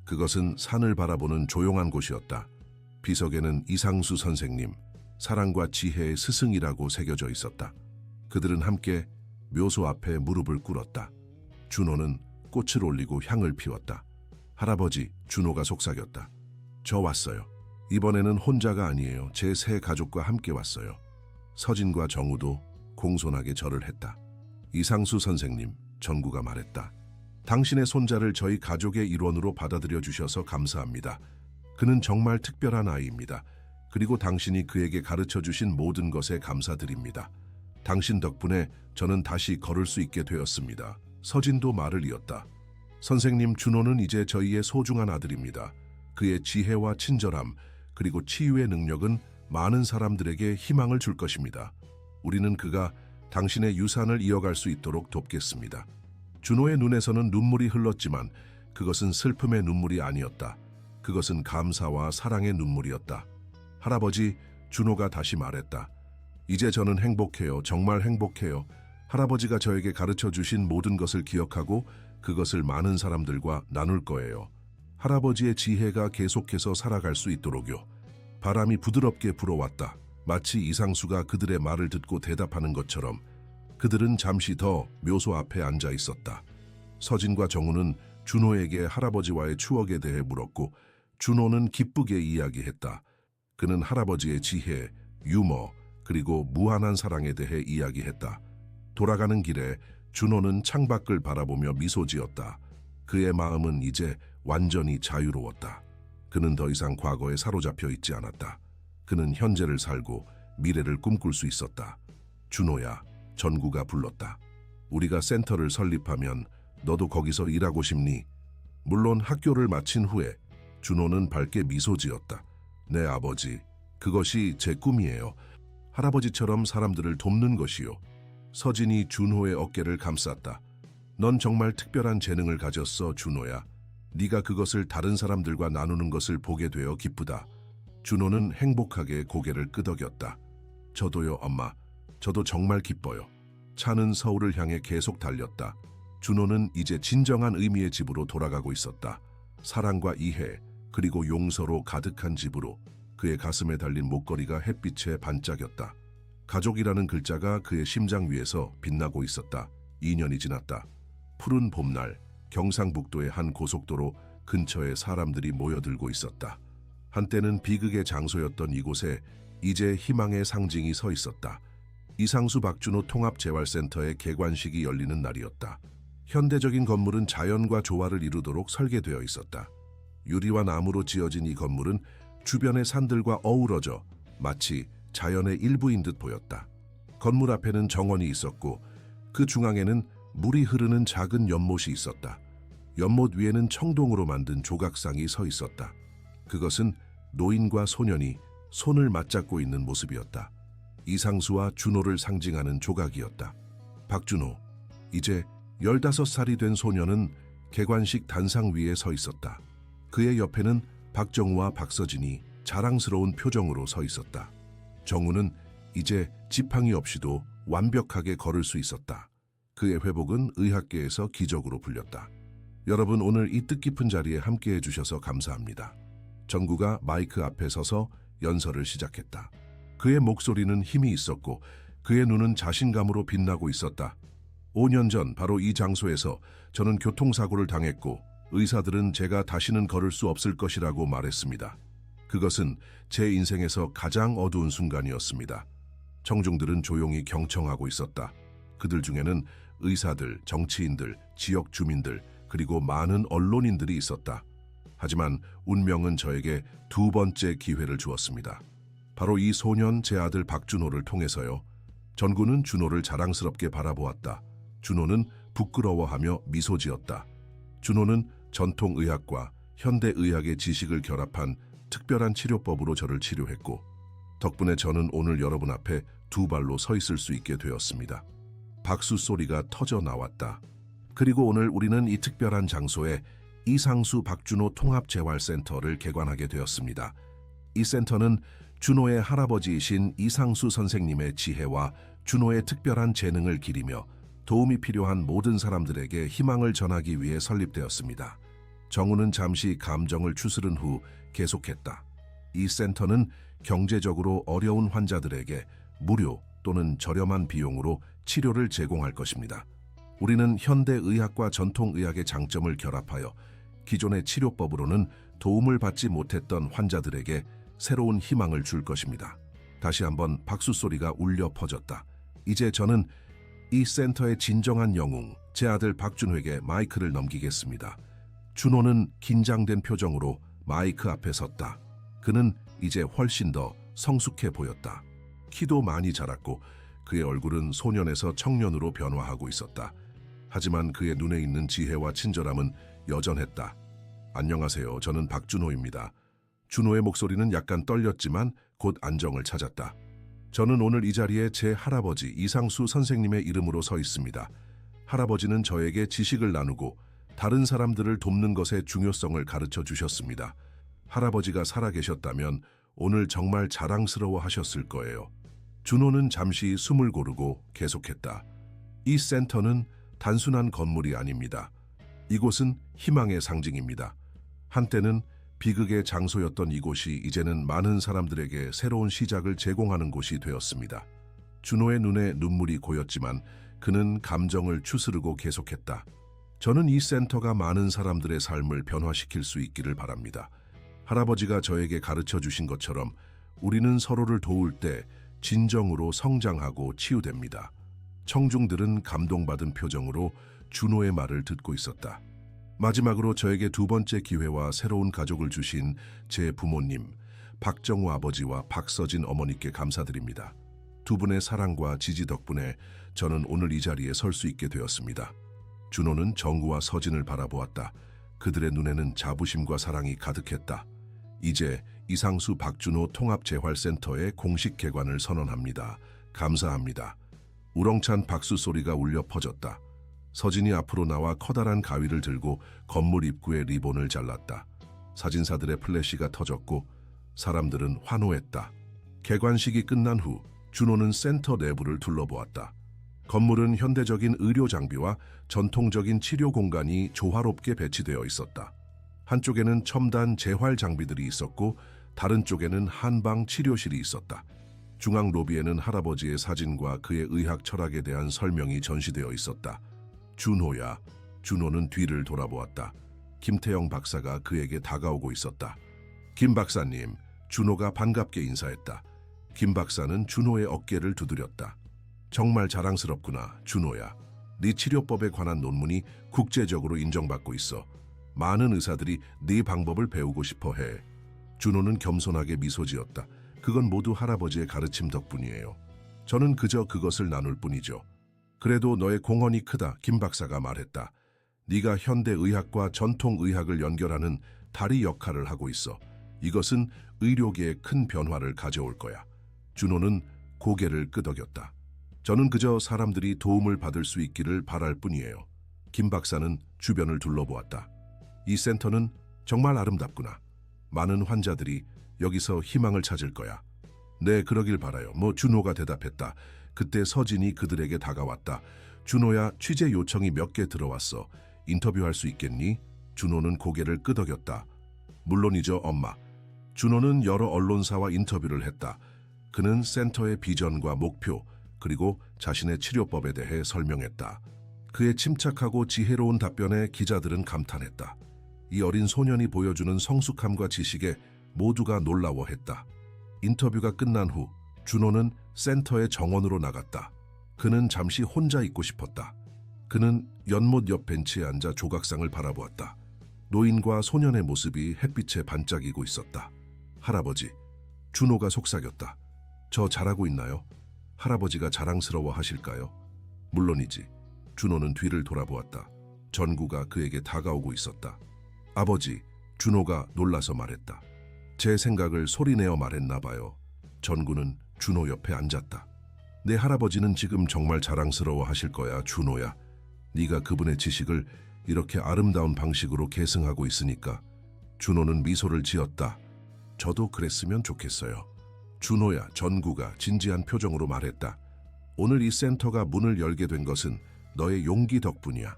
그것은 산을 바라보는 조용한 곳이었다. 비석에는 이상수 선생님, 사랑과 지혜의 스승이라고 새겨져 있었다. 그들은 함께 묘소 앞에 무릎을 꿇었다. 준호는 꽃을 올리고 향을 피웠다. 할아버지, 준호가 속삭였다. 저 왔어요. 이번에는 혼자가 아니에요. 제 새 가족과 함께 왔어요. 서진과 정우도 공손하게 절을 했다. 이상수 선생님, 전구가 말했다. 당신의 손자를 저희 가족의 일원으로 받아들여 주셔서 감사합니다. 그는 정말 특별한 아이입니다. 그리고 당신이 그에게 가르쳐 주신 모든 것에 감사드립니다. 당신 덕분에 저는 다시 걸을 수 있게 되었습니다. 서진도 말을 이었다. 선생님, 준호는 이제 저희의 소중한 아들입니다. 그의 지혜와 친절함, 그리고 치유의 능력은 많은 사람들에게 희망을 줄 것입니다. 우리는 그가 당신의 유산을 이어갈 수 있도록 돕겠습니다. 준호의 눈에서는 눈물이 흘렀지만 그것은 슬픔의 눈물이 아니었다. 그것은 감사와 사랑의 눈물이었다. 할아버지, 준호가 다시 말했다. 이제 저는 행복해요. 정말 행복해요. 할아버지가 저에게 가르쳐 주신 모든 것을 기억하고 그것을 많은 사람들과 나눌 거예요. 할아버지의 지혜가 계속해서 살아갈 수 있도록요. 바람이 부드럽게 불어왔다. 마치 이상수가 그들의 말을 듣고 대답하는 것처럼 그들은 잠시 더 묘소 앞에 앉아 있었다. 서진과 정우는 준호에게 할아버지와의 추억에 대해 물었고 준호는 기쁘게 이야기했다. 그는 할아버지의 지혜, 유머, 그리고 무한한 사랑에 대해 이야기했다. 돌아가는 길에 준호는 창밖을 바라보며 미소 지었다. 그의 마음은 이제 완전히 자유로웠다. 그는 더 이상 과거에 사로잡혀 있지 않았다. 그는 현재를 살고 미래를 꿈꿀 수 있었다. 준호야, 전구가 불렀다. 우리가 센터를 설립하면 너도 거기서 일하고 싶니? 물론 학교를 마친 후에 준호는 밝게 미소 지었다. 네, 아버지. 그것이 제 꿈이에요. 할아버지처럼 사람들을 돕는 것이요. 서진이 준호의 어깨를 감쌌다. 넌 정말 특별한 재능을 가졌어, 준호야. 네가 그것을 다른 사람들과 나누는 것을 보게 되어 기쁘다. 준호는 행복하게 고개를 끄덕였다. 저도요, 엄마. 저도 정말 기뻐요. 차는 서울을 향해 계속 달렸다. 준호는 이제 진정한 의미의 집으로 돌아가고 있었다. 사랑과 이해, 그리고 용서로 가득한 집으로. 그의 가슴에 달린 목걸이가 햇빛에 반짝였다. 가족이라는 글자가 그의 심장 위에서 빛나고 있었다. 2년이 지났다. 푸른 봄날, 경상북도의 한 고속도로 근처에 사람들이 모여들고 있었다. 한때는 비극의 장소였던 이곳에 이제 희망의 상징이 서 있었다. 이상수 박준호 통합재활센터의 개관식이 열리는 날이었다. 현대적인 건물은 자연과 조화를 이루도록 설계되어 있었다. 유리와 나무로 지어진 이 건물은 주변의 산들과 어우러져 마치 자연의 일부인 듯 보였다. 건물 앞에는 정원이 있었고 그 중앙에는 물이 흐르는 작은 연못이 있었다. 연못 위에는 청동으로 만든 조각상이 서 있었다. 그것은 노인과 소년이 손을 맞잡고 있는 모습이었다. 이상수와 준호를 상징하는 조각이었다. 박준호, 이제 15살이 된 소년은 개관식 단상 위에 서 있었다. 그의 옆에는 박정우와 박서진이 자랑스러운 표정으로 서 있었다. 정우는 이제 지팡이 없이도 완벽하게 걸을 수 있었다. 그의 회복은 의학계에서 기적으로 불렸다. 여러분, 오늘 이 뜻깊은 자리에 함께해 주셔서 감사합니다. 정구가 마이크 앞에 서서 연설을 시작했다. 그의 목소리는 힘이 있었고 그의 눈은 자신감으로 빛나고 있었다. 5년 전 바로 이 장소에서 저는 교통사고를 당했고 의사들은 제가 다시는 걸을 수 없을 것이라고 말했습니다. 그것은 제 인생에서 가장 어두운 순간이었습니다. 청중들은 조용히 경청하고 있었다. 그들 중에는 의사들, 정치인들, 지역 주민들, 그리고 많은 언론인들이 있었다. 하지만 운명은 저에게 두 번째 기회를 주었습니다. 바로 이 소년, 제 아들 박준호를 통해서요. 전구는 준호를 자랑스럽게 바라보았다. 준호는 부끄러워하며 미소 지었다. 준호는 전통의학과 현대의학의 지식을 결합한 특별한 치료법으로 저를 치료했고 덕분에 저는 오늘 여러분 앞에 두 발로 서 있을 수 있게 되었습니다. 박수 소리가 터져 나왔다. 그리고 오늘 우리는 이 특별한 장소에 이상수 박준호 통합재활센터를 개관하게 되었습니다. 이 센터는 준호의 할아버지이신 이상수 선생님의 지혜와 준호의 특별한 재능을 기리며 도움이 필요한 모든 사람들에게 희망을 전하기 위해 설립되었습니다. 정우는 잠시 감정을 추스른 후 계속했다. 이 센터는 경제적으로 어려운 환자들에게 무료 또는 저렴한 비용으로 치료를 제공할 것입니다. 우리는 현대의학과 전통의학의 장점을 결합하여 기존의 치료법으로는 도움을 받지 못했던 환자들에게 새로운 희망을 줄 것입니다. 다시 한번 박수 소리가 울려 퍼졌다. 이제 저는 이 센터의 진정한 영웅, 제 아들 박준호에게 마이크를 넘기겠습니다. 준호는 긴장된 표정으로 마이크 앞에 섰다. 그는 이제 훨씬 더 성숙해 보였다. 키도 많이 자랐고 그의 얼굴은 소년에서 청년으로 변화하고 있었다. 하지만 그의 눈에 있는 지혜와 친절함은 여전했다. 안녕하세요. 저는 박준호입니다. 준호의 목소리는 약간 떨렸지만 곧 안정을 찾았다. 저는 오늘 이 자리에 제 할아버지 이상수 선생님의 이름으로 서 있습니다. 할아버지는 저에게 지식을 나누고 다른 사람들을 돕는 것의 중요성을 가르쳐 주셨습니다. 할아버지가 살아계셨다면 오늘 정말 자랑스러워 하셨을 거예요. 준호는 잠시 숨을 고르고 계속했다. 이 센터는 단순한 건물이 아닙니다. 이곳은 희망의 상징입니다. 한때는 비극의 장소였던 이곳이 이제는 많은 사람들에게 새로운 시작을 제공하는 곳이 되었습니다. 준호의 눈에 눈물이 고였지만 그는 감정을 추스르고 계속했다. 저는 이 센터가 많은 사람들의 삶을 변화시킬 수 있기를 바랍니다. 할아버지가 저에게 가르쳐 주신 것처럼 우리는 서로를 도울 때 진정으로 성장하고 치유됩니다. 청중들은 감동받은 표정으로 준호의 말을 듣고 있었다. 마지막으로 저에게 두 번째 기회와 새로운 가족을 주신 제 부모님, 박정우 아버지와 박서진 어머니께 감사드립니다. 두 분의 사랑과 지지 덕분에 저는 오늘 이 자리에 설 수 있게 되었습니다. 준호는 정구와 서진을 바라보았다. 그들의 눈에는 자부심과 사랑이 가득했다. 이제 이상수 박준호 통합재활센터의 공식 개관을 선언합니다. 감사합니다. 우렁찬 박수 소리가 울려 퍼졌다. 서진이 앞으로 나와 커다란 가위를 들고 건물 입구의 리본을 잘랐다. 사진사들의 플래시가 터졌고 사람들은 환호했다. 개관식이 끝난 후 준호는 센터 내부를 둘러보았다. 건물은 현대적인 의료 장비와 전통적인 치료 공간이 조화롭게 배치되어 있었다. 한쪽에는 첨단 재활 장비들이 있었고 다른 쪽에는 한방 치료실이 있었다. 중앙 로비에는 할아버지의 사진과 그의 의학 철학에 대한 설명이 전시되어 있었다. 준호야. 준호는 뒤를 돌아보았다. 김태영 박사가 그에게 다가오고 있었다. 김 박사님, 준호가 반갑게 인사했다. 김 박사는 준호의 어깨를 두드렸다. 정말 자랑스럽구나, 준호야. 네 치료법에 관한 논문이 국제적으로 인정받고 있어. 많은 의사들이 네 방법을 배우고 싶어 해. 준호는 겸손하게 미소 지었다. 그건 모두 할아버지의 가르침 덕분이에요. 저는 그저 그것을 나눌 뿐이죠. 그래도 너의 공헌이 크다, 김 박사가 말했다. 네가 현대의학과 전통의학을 연결하는 다리 역할을 하고 있어. 이것은 의료계에 큰 변화를 가져올 거야. 준호는 고개를 끄덕였다. 저는 그저 사람들이 도움을 받을 수 있기를 바랄 뿐이에요. 김 박사는 주변을 둘러보았다. 이 센터는 정말 아름답구나. 많은 환자들이 여기서 희망을 찾을 거야. 네, 그러길 바라요. 준호가 대답했다. 그때 서진이 그들에게 다가왔다. 준호야, 취재 요청이 몇 개 들어왔어. 인터뷰할 수 있겠니? 준호는 고개를 끄덕였다. 물론이죠, 엄마. 준호는 여러 언론사와 인터뷰를 했다. 그는 센터의 비전과 목표, 그리고 자신의 치료법에 대해 설명했다. 그의 침착하고 지혜로운 답변에 기자들은 감탄했다. 이 어린 소년이 보여주는 성숙함과 지식에 모두가 놀라워했다. 인터뷰가 끝난 후 준호는 센터의 정원으로 나갔다. 그는 잠시 혼자 있고 싶었다. 그는 연못 옆 벤치에 앉아 조각상을 바라보았다. 노인과 소년의 모습이 햇빛에 반짝이고 있었다. 할아버지, 준호가 속삭였다. 저 잘하고 있나요? 할아버지가 자랑스러워 하실까요? 물론이지. 준호는 뒤를 돌아보았다. 전구가 그에게 다가오고 있었다. 아버지, 준호가 놀라서 말했다. 제 생각을 소리내어 말했나 봐요. 전구는 준호 옆에 앉았다. 내 할아버지는 지금 정말 자랑스러워 하실 거야, 준호야. 네가 그분의 지식을 이렇게 아름다운 방식으로 계승하고 있으니까. 준호는 미소를 지었다. 저도 그랬으면 좋겠어요. 준호야, 전구가 진지한 표정으로 말했다. 오늘 이 센터가 문을 열게 된 것은 너의 용기 덕분이야.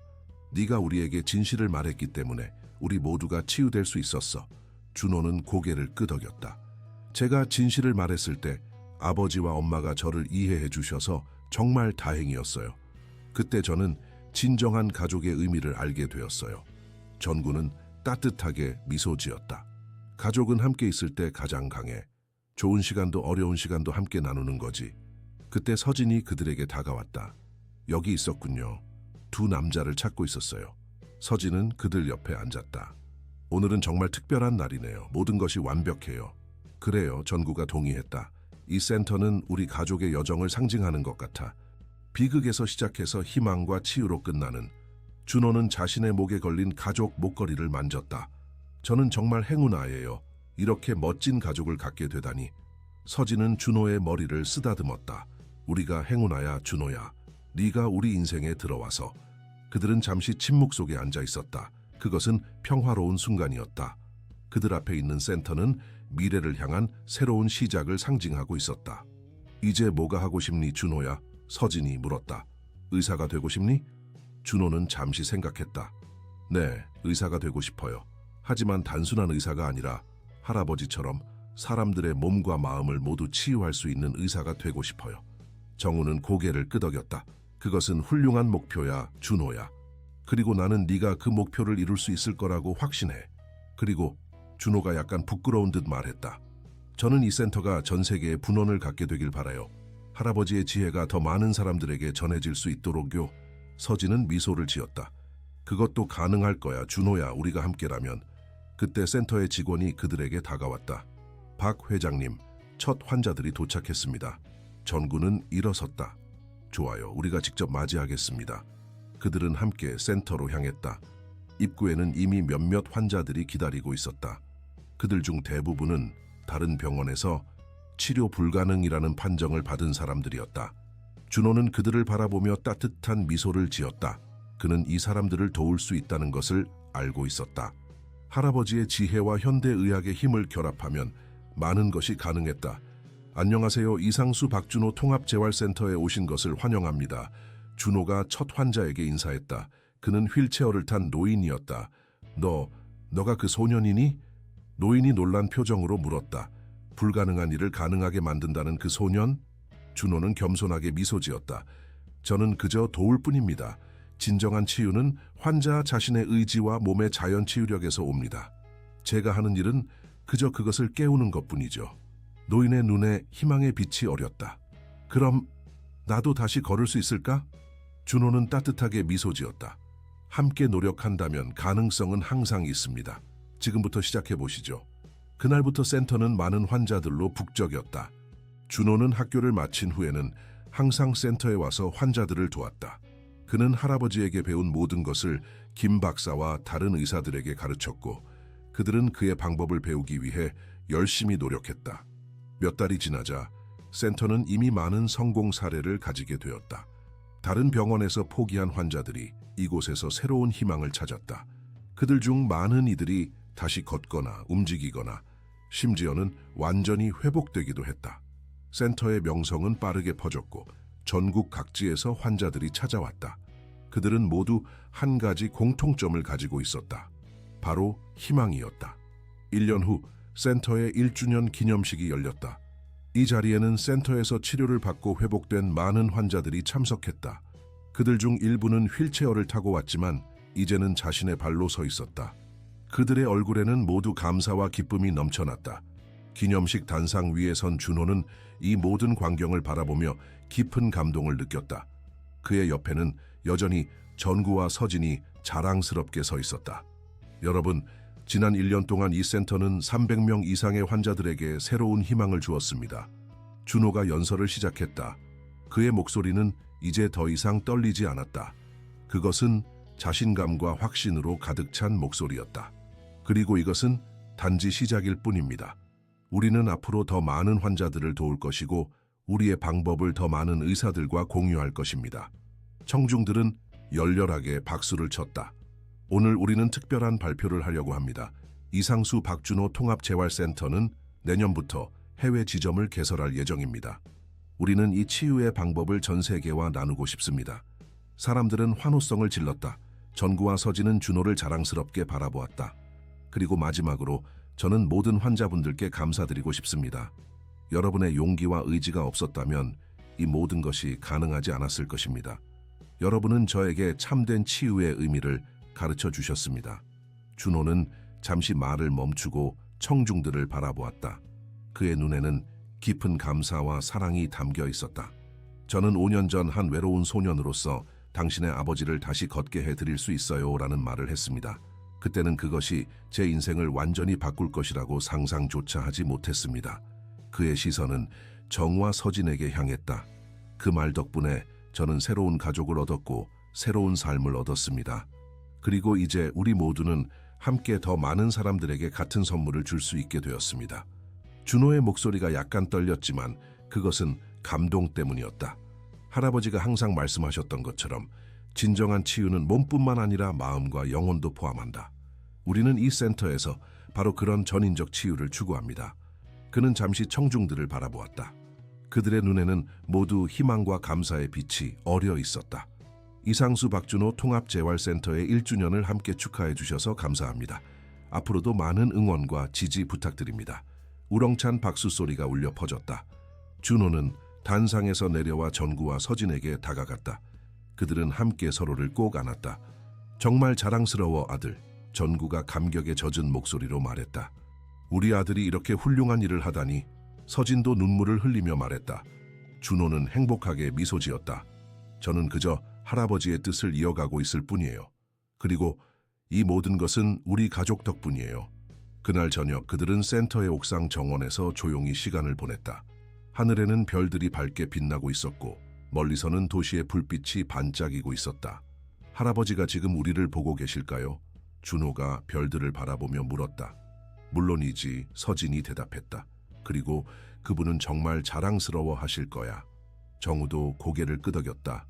네가 우리에게 진실을 말했기 때문에 우리 모두가 치유될 수 있었어. 준호는 고개를 끄덕였다. 제가 진실을 말했을 때 아버지와 엄마가 저를 이해해 주셔서 정말 다행이었어요. 그때 저는 진정한 가족의 의미를 알게 되었어요. 전구는 따뜻하게 미소 지었다. 가족은 함께 있을 때 가장 강해. 좋은 시간도 어려운 시간도 함께 나누는 거지. 그때 서진이 그들에게 다가왔다. 여기 있었군요. 두 남자를 찾고 있었어요. 서진은 그들 옆에 앉았다. 오늘은 정말 특별한 날이네요. 모든 것이 완벽해요. 그래요, 전구가 동의했다. 이 센터는 우리 가족의 여정을 상징하는 것 같아. 비극에서 시작해서 희망과 치유로 끝나는. 준호는 자신의 목에 걸린 가족 목걸이를 만졌다. 저는 정말 행운아예요. 이렇게 멋진 가족을 갖게 되다니. 서진은 준호의 머리를 쓰다듬었다. 우리가 행운아야, 준호야. 네가 우리 인생에 들어와서. 그들은 잠시 침묵 속에 앉아 있었다. 그것은 평화로운 순간이었다. 그들 앞에 있는 센터는 미래를 향한 새로운 시작을 상징하고 있었다. 이제 뭐가 하고 싶니, 준호야? 서진이 물었다. 의사가 되고 싶니? 준호는 잠시 생각했다. 네, 의사가 되고 싶어요. 하지만 단순한 의사가 아니라 할아버지처럼 사람들의 몸과 마음을 모두 치유할 수 있는 의사가 되고 싶어요. 정우는 고개를 끄덕였다. 그것은 훌륭한 목표야, 준호야. 그리고 나는 네가 그 목표를 이룰 수 있을 거라고 확신해. 그리고 준호가 약간 부끄러운 듯 말했다. 저는 이 센터가 전 세계에 분원을 갖게 되길 바라요. 할아버지의 지혜가 더 많은 사람들에게 전해질 수 있도록요. 서진은 미소를 지었다. 그것도 가능할 거야, 준호야. 우리가 함께라면. 그때 센터의 직원이 그들에게 다가왔다. 박 회장님, 첫 환자들이 도착했습니다. 전구는 일어섰다. 좋아요, 우리가 직접 맞이하겠습니다. 그들은 함께 센터로 향했다. 입구에는 이미 몇몇 환자들이 기다리고 있었다. 그들 중 대부분은 다른 병원에서 치료 불가능이라는 판정을 받은 사람들이었다. 준호는 그들을 바라보며 따뜻한 미소를 지었다. 그는 이 사람들을 도울 수 있다는 것을 알고 있었다. 할아버지의 지혜와 현대의학의 힘을 결합하면 많은 것이 가능했다. 안녕하세요. 이상수 박준호 통합재활센터에 오신 것을 환영합니다. 준호가 첫 환자에게 인사했다. 그는 휠체어를 탄 노인이었다. 너가 그 소년이니? 노인이 놀란 표정으로 물었다. 불가능한 일을 가능하게 만든다는 그 소년? 준호는 겸손하게 미소 지었다. 저는 그저 도울 뿐입니다. 진정한 치유는 환자 자신의 의지와 몸의 자연 치유력에서 옵니다. 제가 하는 일은 그저 그것을 깨우는 것뿐이죠. 노인의 눈에 희망의 빛이 어렸다. 그럼 나도 다시 걸을 수 있을까? 준호는 따뜻하게 미소 지었다. 함께 노력한다면 가능성은 항상 있습니다. 지금부터 시작해 보시죠. 그날부터 센터는 많은 환자들로 북적였다. 준호는 학교를 마친 후에는 항상 센터에 와서 환자들을 도왔다. 그는 할아버지에게 배운 모든 것을 김 박사와 다른 의사들에게 가르쳤고 그들은 그의 방법을 배우기 위해 열심히 노력했다. 몇 달이 지나자 센터는 이미 많은 성공 사례를 가지게 되었다. 다른 병원에서 포기한 환자들이 이곳에서 새로운 희망을 찾았다. 그들 중 많은 이들이 다시 걷거나 움직이거나 심지어는 완전히 회복되기도 했다. 센터의 명성은 빠르게 퍼졌고 전국 각지에서 환자들이 찾아왔다. 그들은 모두 한 가지 공통점을 가지고 있었다. 바로 희망이었다. 1년 후 센터의 1주년 기념식이 열렸다. 이 자리에는 센터에서 치료를 받고 회복된 많은 환자들이 참석했다. 그들 중 일부는 휠체어를 타고 왔지만 이제는 자신의 발로 서 있었다. 그들의 얼굴에는 모두 감사와 기쁨이 넘쳐났다. 기념식 단상 위에 선 준호는 이 모든 광경을 바라보며 깊은 감동을 느꼈다. 그의 옆에는 여전히 전구와 서진이 자랑스럽게 서 있었다. 여러분, 지난 1년 동안 이 센터는 300명 이상의 환자들에게 새로운 희망을 주었습니다. 준호가 연설을 시작했다. 그의 목소리는 이제 더 이상 떨리지 않았다. 그것은 자신감과 확신으로 가득 찬 목소리였다. 그리고 이것은 단지 시작일 뿐입니다. 우리는 앞으로 더 많은 환자들을 도울 것이고 우리의 방법을 더 많은 의사들과 공유할 것입니다. 청중들은 열렬하게 박수를 쳤다. 오늘 우리는 특별한 발표를 하려고 합니다. 이상수 박준호 통합재활센터는 내년부터 해외 지점을 개설할 예정입니다. 우리는 이 치유의 방법을 전 세계와 나누고 싶습니다. 사람들은 환호성을 질렀다. 전구와 서진은 준호를 자랑스럽게 바라보았다. 그리고 마지막으로 저는 모든 환자분들께 감사드리고 싶습니다. 여러분의 용기와 의지가 없었다면 이 모든 것이 가능하지 않았을 것입니다. 여러분은 저에게 참된 치유의 의미를 가르쳐 주셨습니다. 준호는 잠시 말을 멈추고 청중들을 바라보았다. 그의 눈에는 깊은 감사와 사랑이 담겨 있었다. 저는 5년 전 한 외로운 소년으로서 당신의 아버지를 다시 걷게 해드릴 수 있어요 라는 말을 했습니다. 그때는 그것이 제 인생을 완전히 바꿀 것이라고 상상조차 하지 못했습니다. 그의 시선은 정우와 서진에게 향했다. 그 말 덕분에 저는 새로운 가족을 얻었고 새로운 삶을 얻었습니다. 그리고 이제 우리 모두는 함께 더 많은 사람들에게 같은 선물을 줄 수 있게 되었습니다. 준호의 목소리가 약간 떨렸지만 그것은 감동 때문이었다. 할아버지가 항상 말씀하셨던 것처럼 진정한 치유는 몸뿐만 아니라 마음과 영혼도 포함한다. 우리는 이 센터에서 바로 그런 전인적 치유를 추구합니다. 그는 잠시 청중들을 바라보았다. 그들의 눈에는 모두 희망과 감사의 빛이 어려 있었다. 이상수 박준호 통합재활센터의 1주년을 함께 축하해 주셔서 감사합니다. 앞으로도 많은 응원과 지지 부탁드립니다. 우렁찬 박수 소리가 울려 퍼졌다. 준호는 단상에서 내려와 전구와 서진에게 다가갔다. 그들은 함께 서로를 꼭 안았다. 정말 자랑스러워 아들. 전구가 감격에 젖은 목소리로 말했다. 우리 아들이 이렇게 훌륭한 일을 하다니. 서진도 눈물을 흘리며 말했다. 준호는 행복하게 미소 지었다. 저는 그저 할아버지의 뜻을 이어가고 있을 뿐이에요. 그리고 이 모든 것은 우리 가족 덕분이에요. 그날 저녁 그들은 센터의 옥상 정원에서 조용히 시간을 보냈다. 하늘에는 별들이 밝게 빛나고 있었고 멀리서는 도시의 불빛이 반짝이고 있었다. 할아버지가 지금 우리를 보고 계실까요? 준호가 별들을 바라보며 물었다. 물론이지, 서진이 대답했다. 그리고 그분은 정말 자랑스러워 하실 거야. 정우도 고개를 끄덕였다.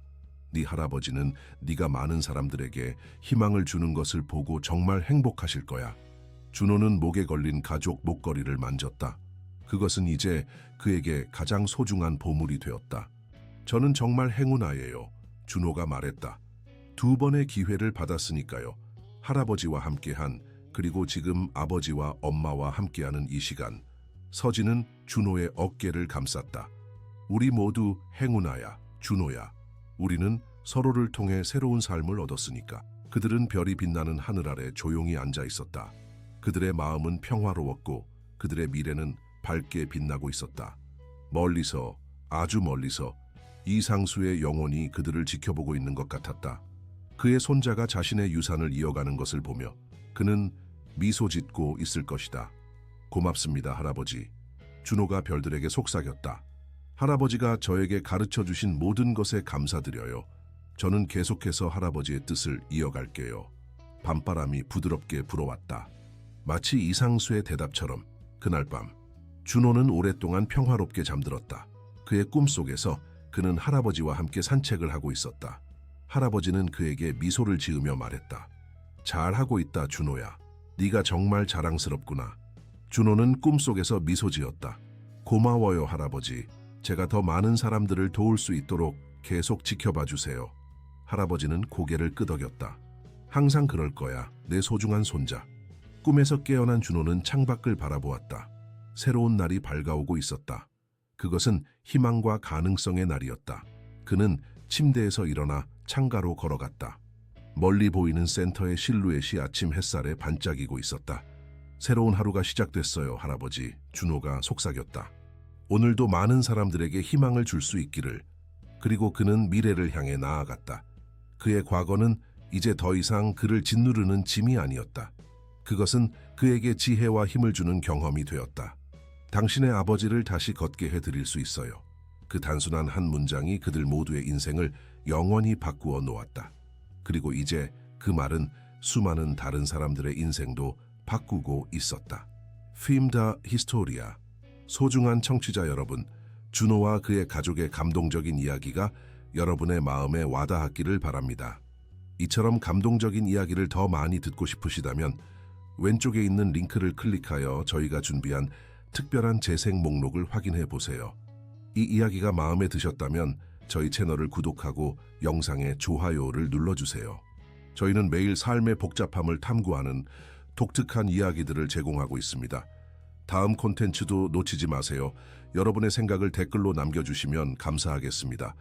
네 할아버지는 네가 많은 사람들에게 희망을 주는 것을 보고 정말 행복하실 거야. 준호는 목에 걸린 가족 목걸이를 만졌다. 그것은 이제 그에게 가장 소중한 보물이 되었다. 저는 정말 행운아예요. 준호가 말했다. 2번의 기회를 받았으니까요. 할아버지와 함께한, 그리고 지금 아버지와 엄마와 함께하는 이 시간. 서진은 준호의 어깨를 감쌌다. 우리 모두 행운아야, 준호야. 우리는 서로를 통해 새로운 삶을 얻었으니까. 그들은 별이 빛나는 하늘 아래 조용히 앉아 있었다. 그들의 마음은 평화로웠고 그들의 미래는 밝게 빛나고 있었다. 멀리서, 아주 멀리서 이상수의 영혼이 그들을 지켜보고 있는 것 같았다. 그의 손자가 자신의 유산을 이어가는 것을 보며 그는 미소 짓고 있을 것이다. 고맙습니다, 할아버지. 준호가 별들에게 속삭였다. 할아버지가 저에게 가르쳐 주신 모든 것에 감사드려요. 저는 계속해서 할아버지의 뜻을 이어갈게요. 밤바람이 부드럽게 불어왔다. 마치 이상수의 대답처럼 그날 밤 준호는 오랫동안 평화롭게 잠들었다. 그의 꿈속에서 그는 할아버지와 함께 산책을 하고 있었다. 할아버지는 그에게 미소를 지으며 말했다. 잘하고 있다, 준호야. 네가 정말 자랑스럽구나. 준호는 꿈속에서 미소 지었다. 고마워요, 할아버지. 제가 더 많은 사람들을 도울 수 있도록 계속 지켜봐 주세요. 할아버지는 고개를 끄덕였다. 항상 그럴 거야, 내 소중한 손자. 꿈에서 깨어난 준호는 창밖을 바라보았다. 새로운 날이 밝아오고 있었다. 그것은 희망과 가능성의 날이었다. 그는 침대에서 일어나 창가로 걸어갔다. 멀리 보이는 센터의 실루엣이 아침 햇살에 반짝이고 있었다. 새로운 하루가 시작됐어요, 할아버지. 준호가 속삭였다. 오늘도 많은 사람들에게 희망을 줄 수 있기를. 그리고 그는 미래를 향해 나아갔다. 그의 과거는 이제 더 이상 그를 짓누르는 짐이 아니었다. 그것은 그에게 지혜와 힘을 주는 경험이 되었다. 당신의 아버지를 다시 걷게 해드릴 수 있어요. 그 단순한 한 문장이 그들 모두의 인생을 영원히 바꾸어 놓았다. 그리고 이제 그 말은 수많은 다른 사람들의 인생도 바꾸고 있었다. 핌다 히스토리아. 소중한 청취자 여러분, 준호와 그의 가족의 감동적인 이야기가 여러분의 마음에 와닿았기를 바랍니다. 이처럼 감동적인 이야기를 더 많이 듣고 싶으시다면 왼쪽에 있는 링크를 클릭하여 저희가 준비한 특별한 재생 목록을 확인해 보세요. 이 이야기가 마음에 드셨다면 저희 채널을 구독하고 영상에 좋아요를 눌러주세요. 저희는 매일 삶의 복잡함을 탐구하는 독특한 이야기들을 제공하고 있습니다. 다음 콘텐츠도 놓치지 마세요. 여러분의 생각을 댓글로 남겨주시면 감사하겠습니다.